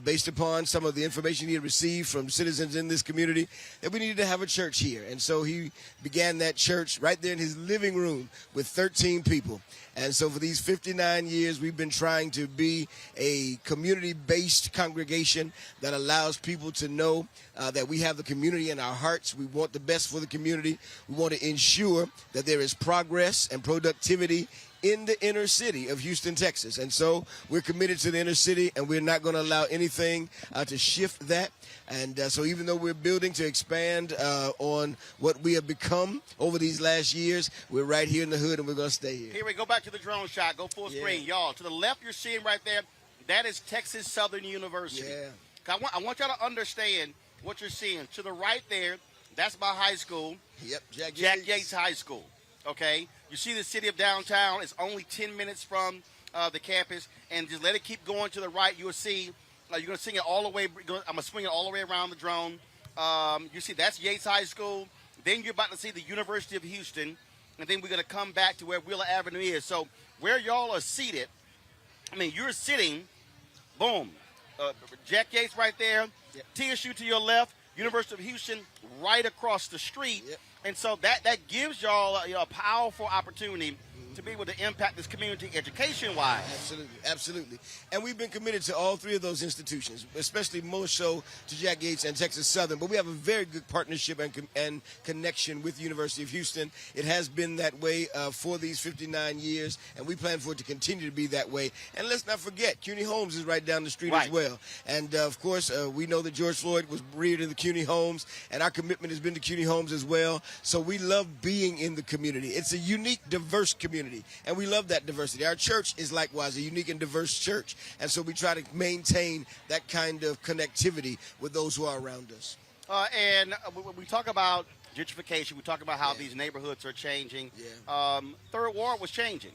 based upon some of the information he had received from citizens in this community, that we needed to have a church here. And so he began that church right there in his living room with 13 people. And so for these 59 years, we've been trying to be a community-based congregation that allows people to know that we have the community in our hearts. We want the best for the community. We want to ensure that there is progress and productivity in the inner city of Houston, Texas. And so we're committed to the inner city, and we're not going to allow anything to shift that. And so even though we're building to expand on what we have become over these last years, we're right here in the hood, and we're going to stay here. Here we go back to the drone shot. Go full screen. Y'all, to the left you're seeing right there, that is Texas Southern University. Yeah. I want y'all to understand what you're seeing. To the right there, that's my high school. Yep, Jack Yates High School. Okay? You see the city of downtown. It's only 10 minutes from the campus. And just let it keep going to the right. You'll see, you're going to swing it all the way. I'm going to swing it all the way around the drone. You see, that's Yates High School. Then you're about to see the University of Houston. And then we're going to come back to where Wheeler Avenue is. So where y'all are seated, you're sitting, boom, Jack Yates right there, TSU to your left, University of Houston right across the street. And so that gives y'all a powerful opportunity to be able to impact this community education-wise. Absolutely. And we've been committed to all three of those institutions, especially more so to Jack Yates and Texas Southern. But we have a very good partnership and connection with the University of Houston. It has been that way for these 59 years, and we plan for it to continue to be that way. And let's not forget, CUNY Homes is right down the street as well. And, of course, we know that George Floyd was reared in the CUNY Homes, and our commitment has been to CUNY Homes as well. So we love being in the community. It's a unique, diverse community. And we love that diversity. Our church is likewise a unique and diverse church. And so we try to maintain that kind of connectivity with those who are around us. And when we talk about gentrification, we talk about how these neighborhoods are changing. Third Ward was changing.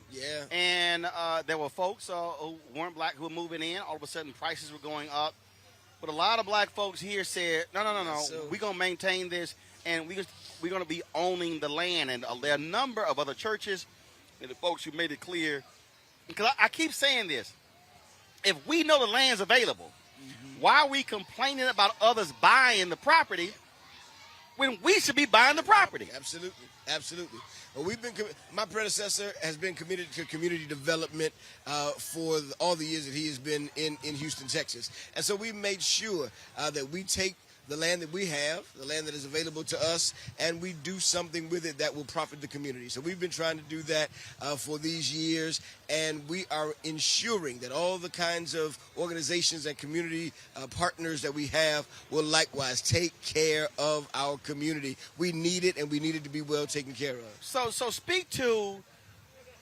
And there were folks who weren't black who were moving in. All of a sudden, prices were going up. But a lot of black folks here said, no, we're going to maintain this, and we're going to be owning the land. And there are a number of other churches and the folks who made it clear, because I keep saying this, if we know the land's available, why are we complaining about others buying the property when we should be buying the property? Absolutely. Well, my predecessor has been committed to community development for all the years that he has been in Houston, Texas. And so we made sure that we take the land that we have, the land that is available to us, and we do something with it that will profit the community. So we've been trying to do that for these years, and we are ensuring that all the kinds of organizations and community partners that we have will likewise take care of our community. We need it, and we need it to be well taken care of. So speak to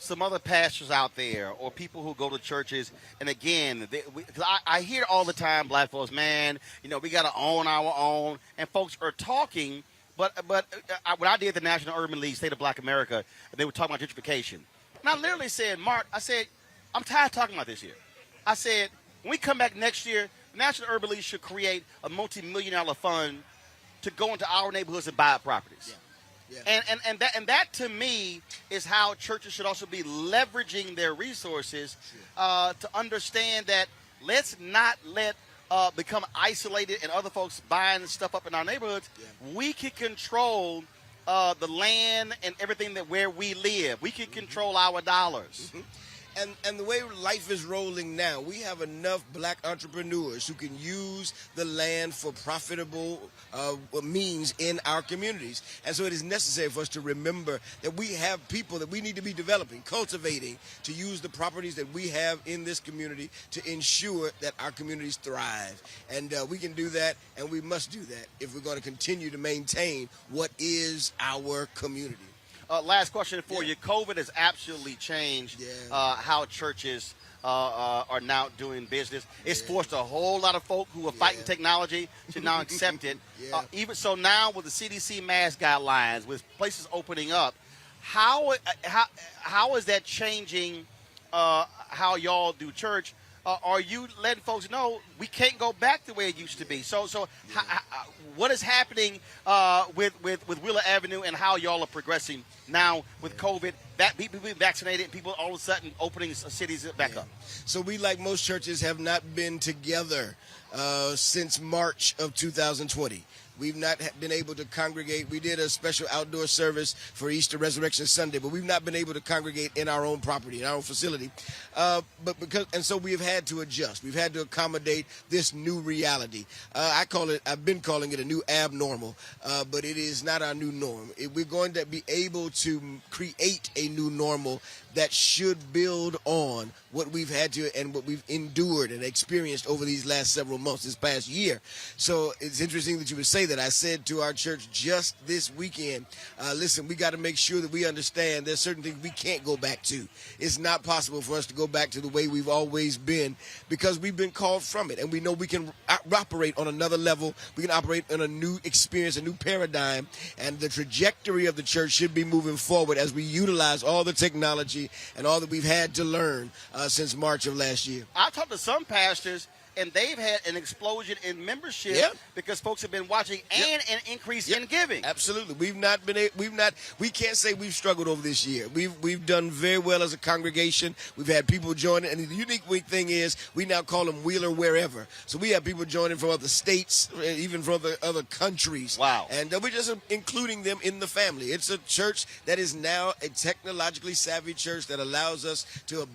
some other pastors out there or people who go to churches, and again, because I hear all the time, black folks, man, we got to own our own, and folks are talking, but when I did the National Urban League, State of Black America, they were talking about gentrification. And I literally said, Mark, I said, I'm tired of talking about this here. I said, when we come back next year, the National Urban League should create a multi-million-dollar fund to go into our neighborhoods and buy up properties. Yeah. And that to me is how churches should also be leveraging their resources to understand that let's not let become isolated and other folks buying stuff up in our neighborhoods. Yeah. We can control the land and everything where we live. We can control our dollars. Mm-hmm. And the way life is rolling now, we have enough black entrepreneurs who can use the land for profitable means in our communities. And so it is necessary for us to remember that we have people that we need to be developing, cultivating, to use the properties that we have in this community to ensure that our communities thrive. And we can do that, and we must do that if we're going to continue to maintain what is our community. Last question for you. COVID has absolutely changed how churches are now doing business. It's forced a whole lot of folk who are fighting technology to now accept it. Even so now with the CDC mask guidelines, with places opening up, how is that changing how y'all do church? Are you letting folks know we can't go back the way it used to be? So what is happening with Wheeler Avenue and how y'all are progressing now with COVID? That people being vaccinated, people all of a sudden opening cities back up. So we, like most churches, have not been together since March of 2020. We've not been able to congregate. We did a special outdoor service for Easter Resurrection Sunday, but we've not been able to congregate in our own property, in our own facility. So we have had to adjust. We've had to accommodate this new reality. I've been calling it a new abnormal, but it is not our new norm. We're going to be able to create a new normal that should build on what we've had to and what we've endured and experienced over these last several months, this past year. So it's interesting that you would say that. I said to our church just this weekend, listen, we got to make sure that we understand there's certain things we can't go back to. It's not possible for us to go back to the way we've always been because we've been called from it, and we know we can operate on another level. We can operate on a new experience, a new paradigm, and the trajectory of the church should be moving forward as we utilize all the technology and all that we've had to learn since March of last year. I talked to some pastors, and they've had an explosion in membership because folks have been watching and an increase in giving. Absolutely. We can't say we've struggled over this year. We've done very well as a congregation. We've had people join, and the unique thing is we now call them Wheeler Wherever. So we have people joining from other states, even from other countries. Wow. And we're just including them in the family. It's a church that is now a technologically savvy church that allows us to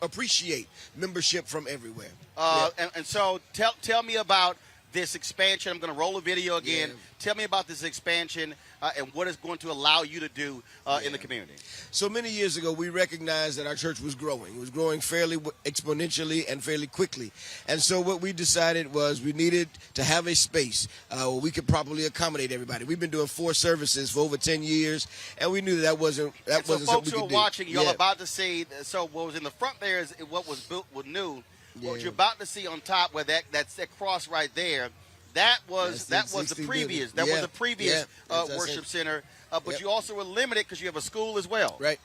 appreciate membership from everywhere. And so tell me about this expansion. I'm going to roll a video again. Tell me about this expansion and what it's going to allow you to do in the community. So many years ago, we recognized that our church was growing. It was growing fairly exponentially and fairly quickly. And so what we decided was we needed to have a space where we could properly accommodate everybody. We've been doing 4 services for over 10 years, and we knew that wasn't so something folks we who could are do. watching, you're about to see, so what was in the front there is what was built was new. What you're about to see on top, where that's that cross right there, that was the previous worship center. But you also were limited because you have a school as well. Right.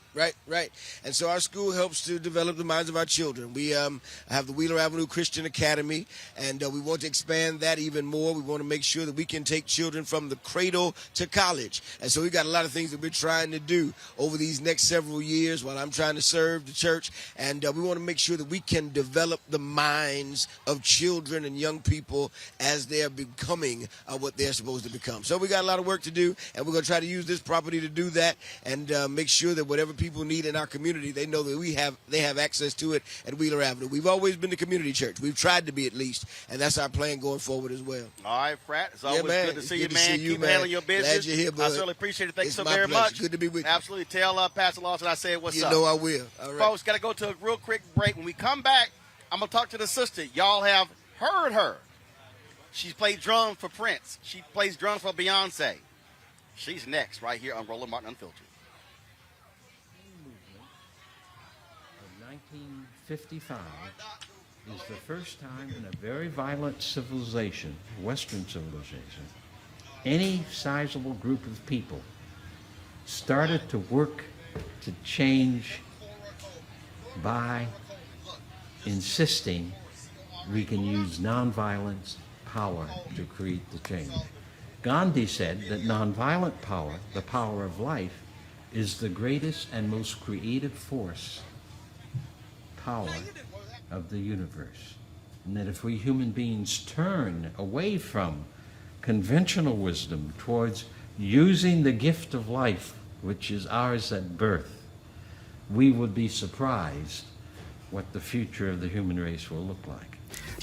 And so our school helps to develop the minds of our children. We have the Wheeler Avenue Christian Academy, and we want to expand that even more. We want to make sure that we can take children from the cradle to college. And so we've got a lot of things that we're trying to do over these next several years while I'm trying to serve the church. And we want to make sure that we can develop the minds of children and young people as they are becoming what they're supposed to become. So we got a lot of work to do, and we're going to try to use this property to do that and make sure that whatever people need in our community, they know that they have access to it at Wheeler Avenue. We've always been the community church. We've tried to be, at least, and that's our plan going forward as well. All right, Frat. It's always good to see you, man. Keep handling your business. Glad you're here, bud. I certainly appreciate it. Thanks so my very pleasure. much. Good to be with you. Absolutely. Tell Pastor Lawson I said what's up. You know I will. All right. Folks, got to go to a real quick break. When we come back, I'm going to talk to the sister. Y'all have heard her. She's played drums for Prince. She plays drums for Beyonce. She's next right here on Roland Martin Unfiltered. 1955 is the first time in a very violent civilization, Western civilization, any sizable group of people started to work to change by insisting we can use nonviolence power to create the change. Gandhi said that nonviolent power, the power of life, is the greatest and most creative force, power of the universe. And that if we human beings turn away from conventional wisdom towards using the gift of life, which is ours at birth, we would be surprised what the future of the human race will look like.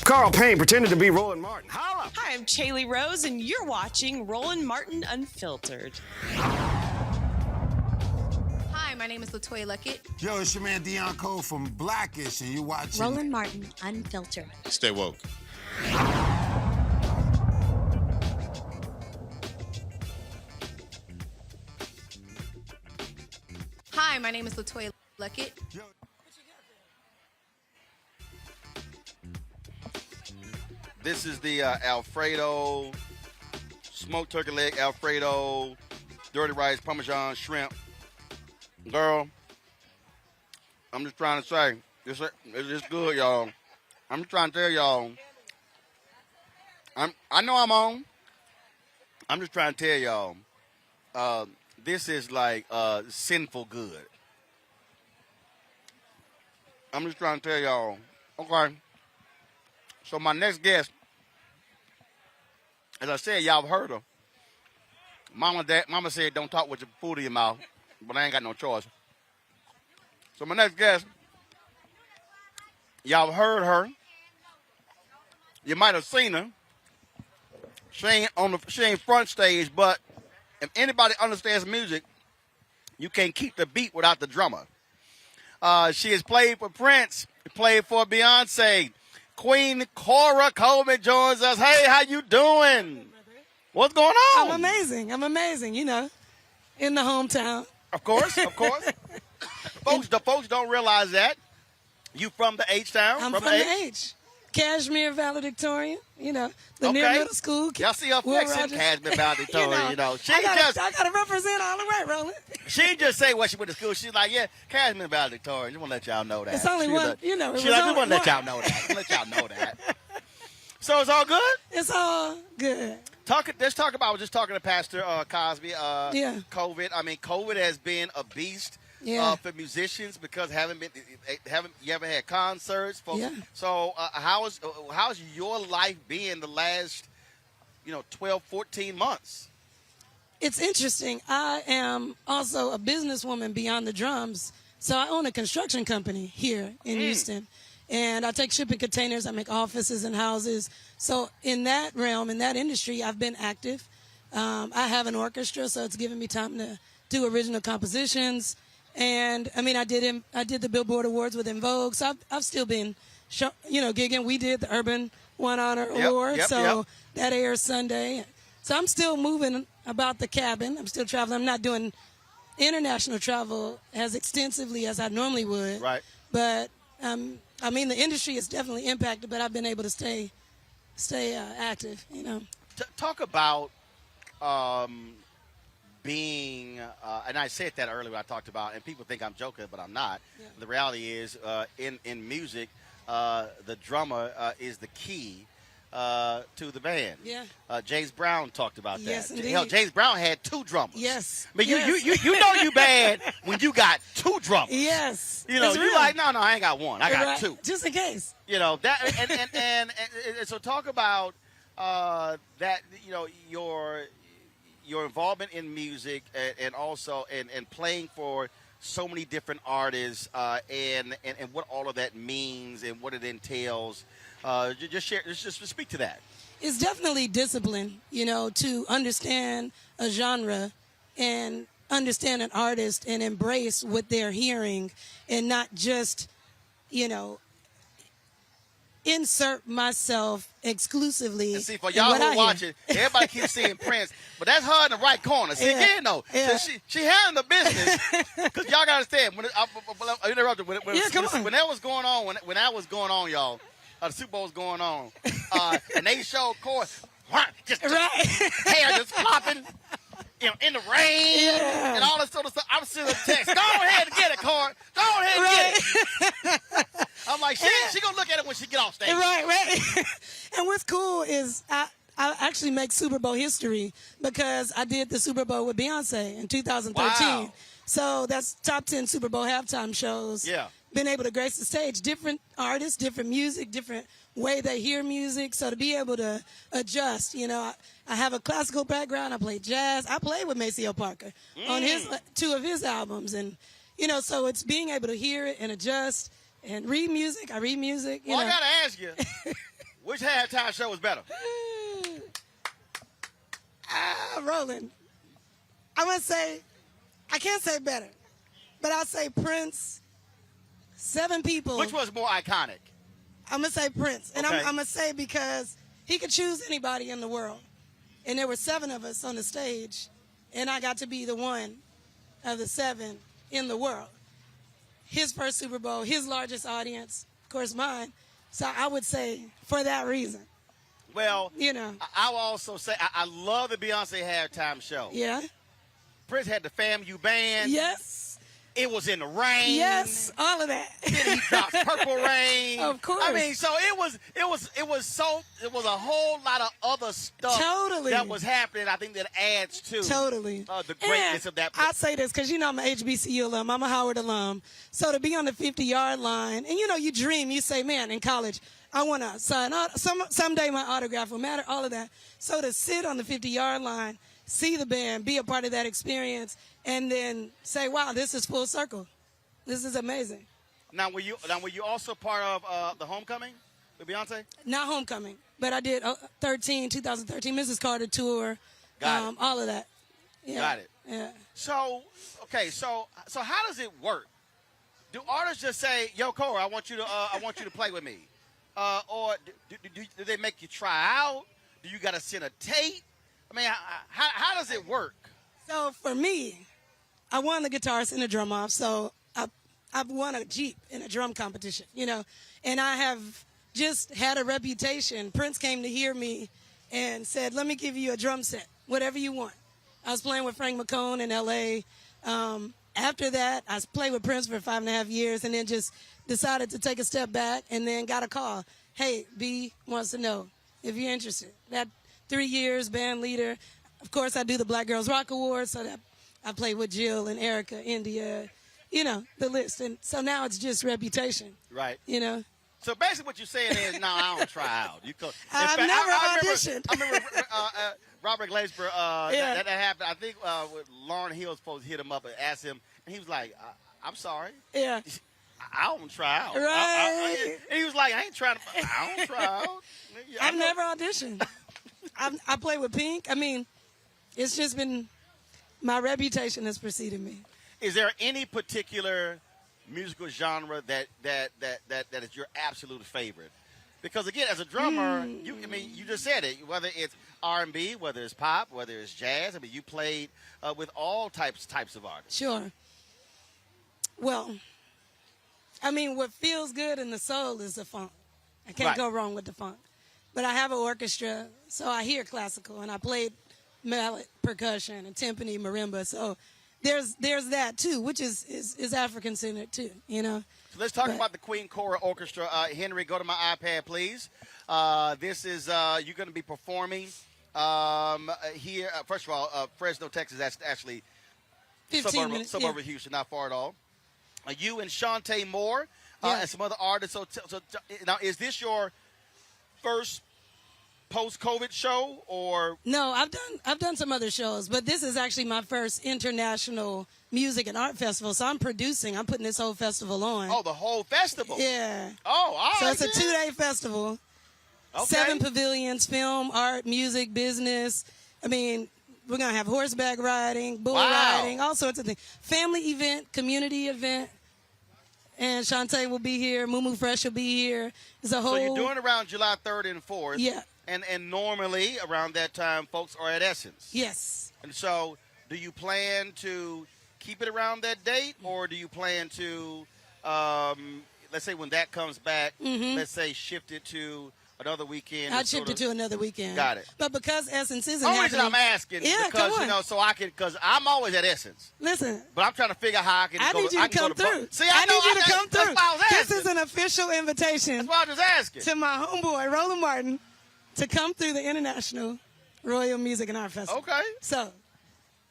Carl Payne pretended to be Roland Martin. Holla! Hi, I'm Chaley Rose, and you're watching Roland Martin Unfiltered. Hi, my name is LaToya Luckett. Yo, it's your man Deon Cole from Blackish, and you're watching Roland Martin Unfiltered. Stay woke. Hi, my name is LaToya Luckett. This is the Alfredo, smoked turkey leg Alfredo, dirty rice, Parmesan, shrimp. Girl, I'm just trying to say, it's good, y'all. I'm just trying to tell y'all, I know I'm on. I'm just trying to tell y'all, this is like sinful good. I'm just trying to tell y'all, okay. So my next guest, as I said, y'all have heard her. Mama said don't talk with your food in your mouth, but I ain't got no choice. So my next guest, y'all have heard her. You might have seen her. She ain't front stage, but if anybody understands music, you can't keep the beat without the drummer. She has played for Prince, played for Beyonce. Queen Cora Coleman joins us. Hey, how you doing? What's going on? I'm amazing, you know, in the hometown. Of course. The folks don't realize that. You from the H-Town? I'm from the H. Cashmere Valedictorian, you know, the near middle school. Y'all see her flexing Cashmere Valedictorian, you know. I gotta represent all the way, Roland. She didn't just say what she went to school. She's like, yeah, Cashmere Valedictorian. Just want to let y'all know that. It's only one, you know. She's like, we want to let y'all know that. Let y'all know that. So it's all good? It's all good. Let's talk about, I was just talking to Pastor Cosby. Yeah. COVID. I mean, COVID has been a beast. Yeah. For musicians because you haven't had concerts, folks. Yeah. So how's your life been the last 12, 14 months? It's interesting. I am also a businesswoman beyond the drums, so I own a construction company here in Houston, and I take shipping containers. I make offices and houses. So in that realm, in that industry, I've been active. I have an orchestra, so it's given me time to do original compositions. And I mean, I did the Billboard Awards with En Vogue, so I've still been, gigging. We did the Urban One Honor Award, that airs Sunday. So I'm still moving about the cabin. I'm still traveling. I'm not doing international travel as extensively as I normally would. Right. But I mean, the industry is definitely impacted, but I've been able to stay active. You know. Talk about. Being, and I said that earlier when I talked about, and people think I'm joking, but I'm not. Yeah. The reality is, in music, the drummer is the key to the band. Yeah. James Brown talked about that. Yes, indeed. Hell, James Brown had 2 drummers. Yes. I mean, you know you bad when you got 2 drummers. Yes. You know, you're like, no, I ain't got 1. I got right. 2. Just in case. You know that, and so talk about that. You know, your involvement in music and also and playing for so many different artists and what all of that means and what it entails. Just speak to that. It's definitely discipline, to understand a genre and understand an artist and embrace what they're hearing and not just, insert myself exclusively. And see, for y'all who are watching, everybody keeps seeing Prince, but that's her in the right corner. See, again, though, so she handling the business. Because y'all got to understand, when I interrupted, when that was going on, when that was going on, y'all, the Super Bowl was going on, and they showed Cora, just hair just flopping, in the rain and all this sort of stuff. I'm sending a text. Go ahead and get it, Cora. Go ahead and get it. I'm like, she gonna look at it when she get off stage. Right. And what's cool is I actually make Super Bowl history because I did the Super Bowl with Beyonce in 2013. Wow. So that's top 10 Super Bowl halftime shows. Yeah. Been able to grace the stage. Different artists, different music, different way they hear music. So to be able to adjust, I have a classical background. I play jazz. I played with Maceo Parker on two of his albums. And, so it's being able to hear it and adjust and read music. I read music. I got to ask you, which halftime show was better? Roland. I must say, I can't say better, but I'll say Prince, 7 people. Which was more iconic? I'm going to say Prince. And Okay. I'm going to say because he could choose anybody in the world. And there were 7 of us on the stage, and I got to be the one of the 7 in the world. His first Super Bowl, his largest audience, of course mine. So I would say for that reason. Well, I will also say I love the Beyonce halftime show. Yeah. Prince had the FAMU band. Yes. It was in the rain. Yes, all of that. Then he dropped Purple Rain. Of course. I mean, so it was a whole lot of other stuff that was happening. I think that adds to the greatness of that. I say this because I'm an HBCU alum. I'm a Howard alum. So to be on the 50-yard line, and you dream, you say, man, in college, I want to sign out. Someday my autograph will matter, all of that. So to sit on the 50-yard line, see the band, be a part of that experience, and then say, wow, this is full circle. This is amazing. Now, were you also part of the Homecoming with Beyonce? Not Homecoming, but I did 2013 Mrs. Carter tour, all of that. Yeah. Got it. Yeah. So how does it work? Do artists just say, "Yo, Cora, I want you to play with me," or do they make you try out? Do you got to send a tape? I mean, how does it work? So for me, I won the guitarist and the drum off. So I've won a Jeep in a drum competition, and I have just had a reputation. Prince came to hear me and said, "Let me give you a drum set, whatever you want." I was playing with Frank McCone in L.A. After that, I played with Prince for 5.5 years and then just decided to take a step back and then got a call. Hey, B wants to know if you're interested. That 3 years, band leader. Of course, I do the Black Girls Rock Awards, so that I played with Jill and Erica, India, the list. And so now it's just reputation. Right. So basically what you're saying is, no, I don't try out. I've never auditioned. I remember Robert Glasper, that happened. I think Lauryn Hill was supposed to hit him up and ask him, and he was like, I'm sorry. Yeah. I don't try out. Right. And he was like, I don't try out. I've never auditioned. I play with Pink. I mean, it's just been, my reputation has preceded me. Is there any particular musical genre that is your absolute favorite? Because again, as a drummer, you just said it. Whether it's R&B, whether it's pop, whether it's jazz. I mean, you played with all types of artists. Sure. Well, I mean, what feels good in the soul is the funk. I can't go wrong with the funk. But I have an orchestra, so I hear classical, and I played mallet, percussion, and timpani, marimba. So there's that too, which is African centered too. So let's talk about the Queen Cora Orchestra. Henry, go to my iPad, please. This is you're going to be performing here. First of all, Fresno, Texas. That's actually 15 minutes, suburb of Houston, not far at all. You and Shantae Moore and some other artists. So now, is this your first post-COVID show, or no? I've done some other shows, but this is actually my first international music and art festival. So I'm putting this whole festival on. Oh, the whole festival. Yeah. Oh, all so right. So it's a 2-day festival. Okay. 7 pavilions: film, art, music, business. I mean, we're gonna have horseback riding, bull riding, all sorts of things. Family event, community event. and Shantae will be here. Moo Fresh will be here. It's a whole. So you're doing it around July 3rd and 4th. Yeah. And normally around that time, folks are at Essence. Yes. And so, do you plan to keep it around that date, or do you plan to, let's say when that comes back, let's say shift it to another weekend? I'd shift it to another weekend. Got it. But because Essence isn't Only happening. reason I'm asking, Yeah, because come on. so I can, because I'm always at Essence. Listen. But I'm trying to figure out how I can I go. need you I to can come go to through. See, I need you to come that's through. why I was This asking. is an official invitation. That's why I was just asking. To my homeboy, Roland Martin, to come through the International Royal Music and Art Festival. Okay. So,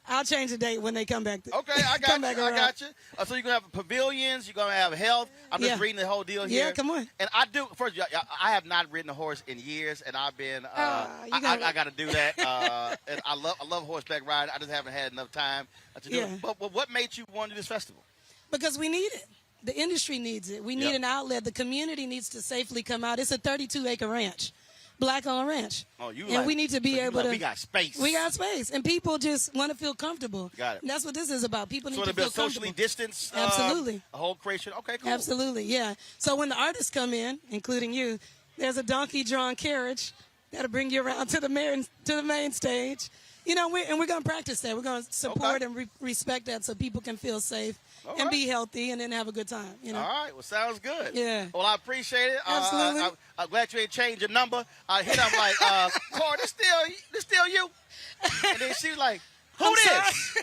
I'll change the date when they come back. Okay, I got you. I got you. So you're going to have pavilions. You're going to have health. I'm just reading the whole deal here. Yeah, come on. And I do, first, I have not ridden a horse in years, and I've been, I got to do that. And I love horseback riding. I just haven't had enough time to do it. But what made you want to do this festival? Because we need it. The industry needs it. We need an outlet. The community needs to safely come out. It's a 32-acre ranch. Black-owned ranch. Oh, you and we need to be able to. We got space. We got space, and people just want to feel comfortable. Got it. And that's what this is about. People need So to it'll feel be a socially comfortable. distanced. Absolutely. A whole creation. Okay, cool. Absolutely, yeah. So when the artists come in, including you, there's a donkey-drawn carriage that'll bring you around to the main stage. You know, we're going to practice that. We're going to support and respect that so people can feel safe and be healthy and then have a good time. You know. All right. Well, sounds good. Yeah. Well, I appreciate it. Absolutely. I'm glad you ain't changed your number. I hit up like, Cora, this still you? And then she was like, who this?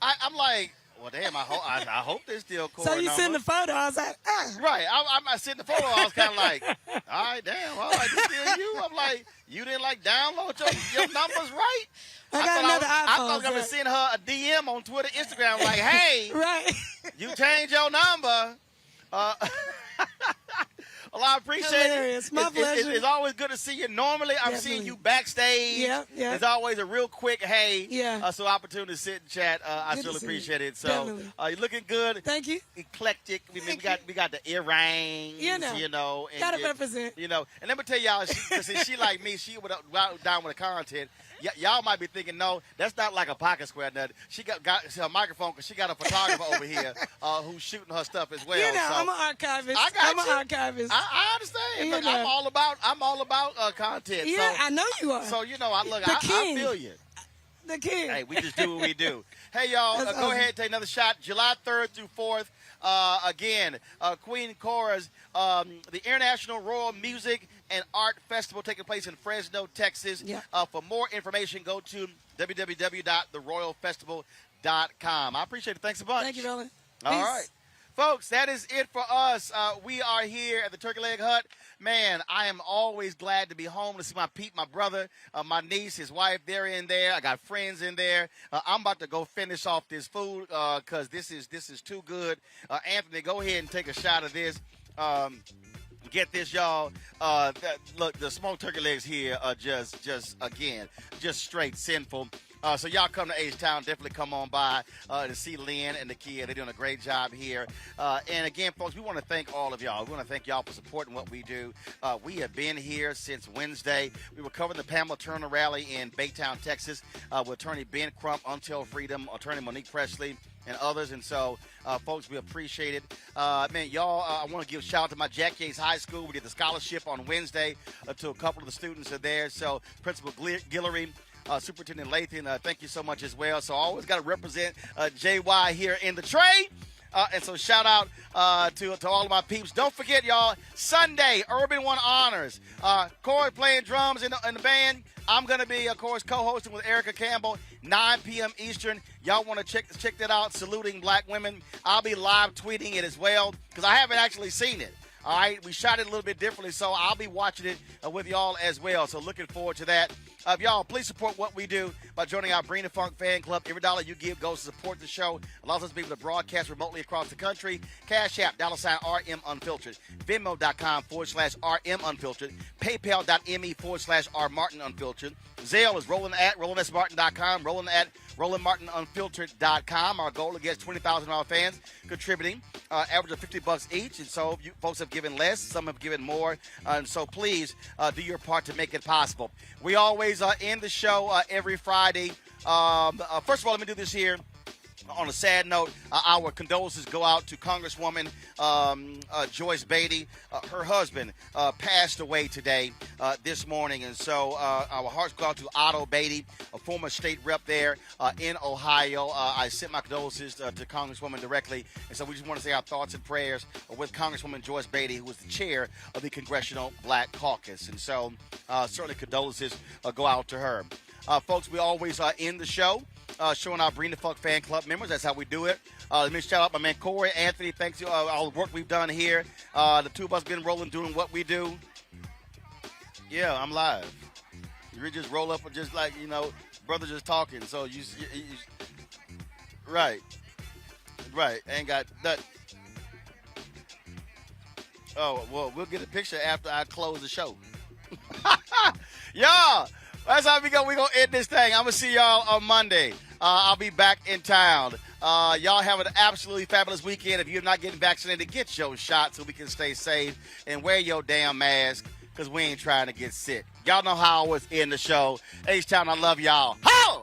I'm like, well, damn, I hope this still Cora So you number. send the photo. I was like, Right. I'm sitting the photo. I was kind of like, all right, damn. All right, this still you. I'm like, you didn't like download your numbers right? I got another I thought I was iPhone. going to send her a DM on Twitter, Instagram, like, hey, Right. you changed your number. Well, I appreciate Hilarious. it. My pleasure. It's always good to see you. Normally, I'm seeing you backstage. Yeah. It's always a real quick, hey. Yeah. So opportunity to sit and chat. I Good still to see appreciate you. it. So Definitely. you're looking good. Thank you. Eclectic. We got the earrings. You know. And Gotta represent. You know, and let me tell y'all, she like me. She would down with the content. Y'all might be thinking, no, that's not like a pocket square. Nothing. She got a microphone because she got a photographer over here who's shooting her stuff as well. You know, so, I'm an archivist. I'm an archivist. I understand. You Look, know. I'm all about content. Yeah, so, I know you are. So you know, I The king. feel you. The king. Hey, we just do what we do. Hey, y'all, That's go awesome. ahead and take another shot. July 3rd through 4th. Again, Queen Cora's the International Royal Music and Art Festival taking place in Fresno, Texas. Yeah. For more information, go to www.theroyalfestival.com. I appreciate it. Thanks a bunch. Thank you, Roland. All Peace. right. Folks, that is it for us. We are here at the Turkey Leg Hut. Man, I am always glad to be home to see my my brother, my niece, his wife. They're in there. I got friends in there. I'm about to go finish off this food because this is too good. Anthony, go ahead and take a shot of this. Get this, y'all. Look, the smoked turkey legs here are just straight sinful. So y'all come to H-Town, definitely come on by to see Lynn and the kid. They're doing a great job here. And again, folks, we want to thank all of y'all. We want to thank y'all for supporting what we do. We have been here since Wednesday. We were covering the Pamela Turner rally in Baytown, Texas, with attorney Ben Crump, Until Freedom, attorney Monique Presley, and others. And so, folks, we appreciate it. Man, y'all, I want to give a shout out to my Jack Yates High School. We did the scholarship on Wednesday to a couple of the students are there. So, Principal Guillory, Superintendent Lathan, thank you so much as well. So, I always got to represent JY here in the trade. And so shout out to all of my peeps. Don't forget, y'all, Sunday, Urban One Honors. Cora playing drums in the band. I'm going to be, of course, co-hosting with Erica Campbell, 9 p.m. Eastern. Y'all want to check that out, Saluting Black Women. I'll be live tweeting it as well because I haven't actually seen it. All right, we shot it a little bit differently, so I'll be watching it with y'all as well. So looking forward to that. Y'all, please support what we do by joining our Bring the Funk fan club. Every dollar you give goes to support the show. Allows us to be able to broadcast remotely across the country. Cash App, $RM Unfiltered. Venmo.com/RM Unfiltered. PayPal.me/R Martin Unfiltered. Zelle is Roland@RolandSMartin.com. Roland@RolandMartinUnfiltered.com. Our goal to get 20,000 of our fans contributing, average of $50 each. And so you folks have given less, some have given more. And so please do your part to make it possible. We always end the show every Friday. First of all, let me do this here. On a sad note, our condolences go out to Congresswoman Joyce Beatty. Her husband passed away today, this morning. And so our hearts go out to Otto Beatty, a former state rep there in Ohio. I sent my condolences to Congresswoman directly. And so we just want to say our thoughts and prayers with Congresswoman Joyce Beatty, who was the chair of the Congressional Black Caucus. And so certainly condolences go out to her. Folks, we always end the show showing our Bring the Fuck fan club members. That's how we do it. Let me shout out my man Cora, Anthony. Thanks to all the work we've done here. The two of us been rolling, doing what we do. Yeah, I'm live. You just roll up and just like, brother just talking. So you right. Ain't got that. Oh, well, we'll get a picture after I close the show. Y'all, that's how we go. We're going to end this thing. I'm going to see y'all on Monday. I'll be back in town. Y'all have an absolutely fabulous weekend. If you're not getting vaccinated, get your shot so we can stay safe. And wear your damn mask because we ain't trying to get sick. Y'all know how I always end the show. H-Town, I love y'all. Ho!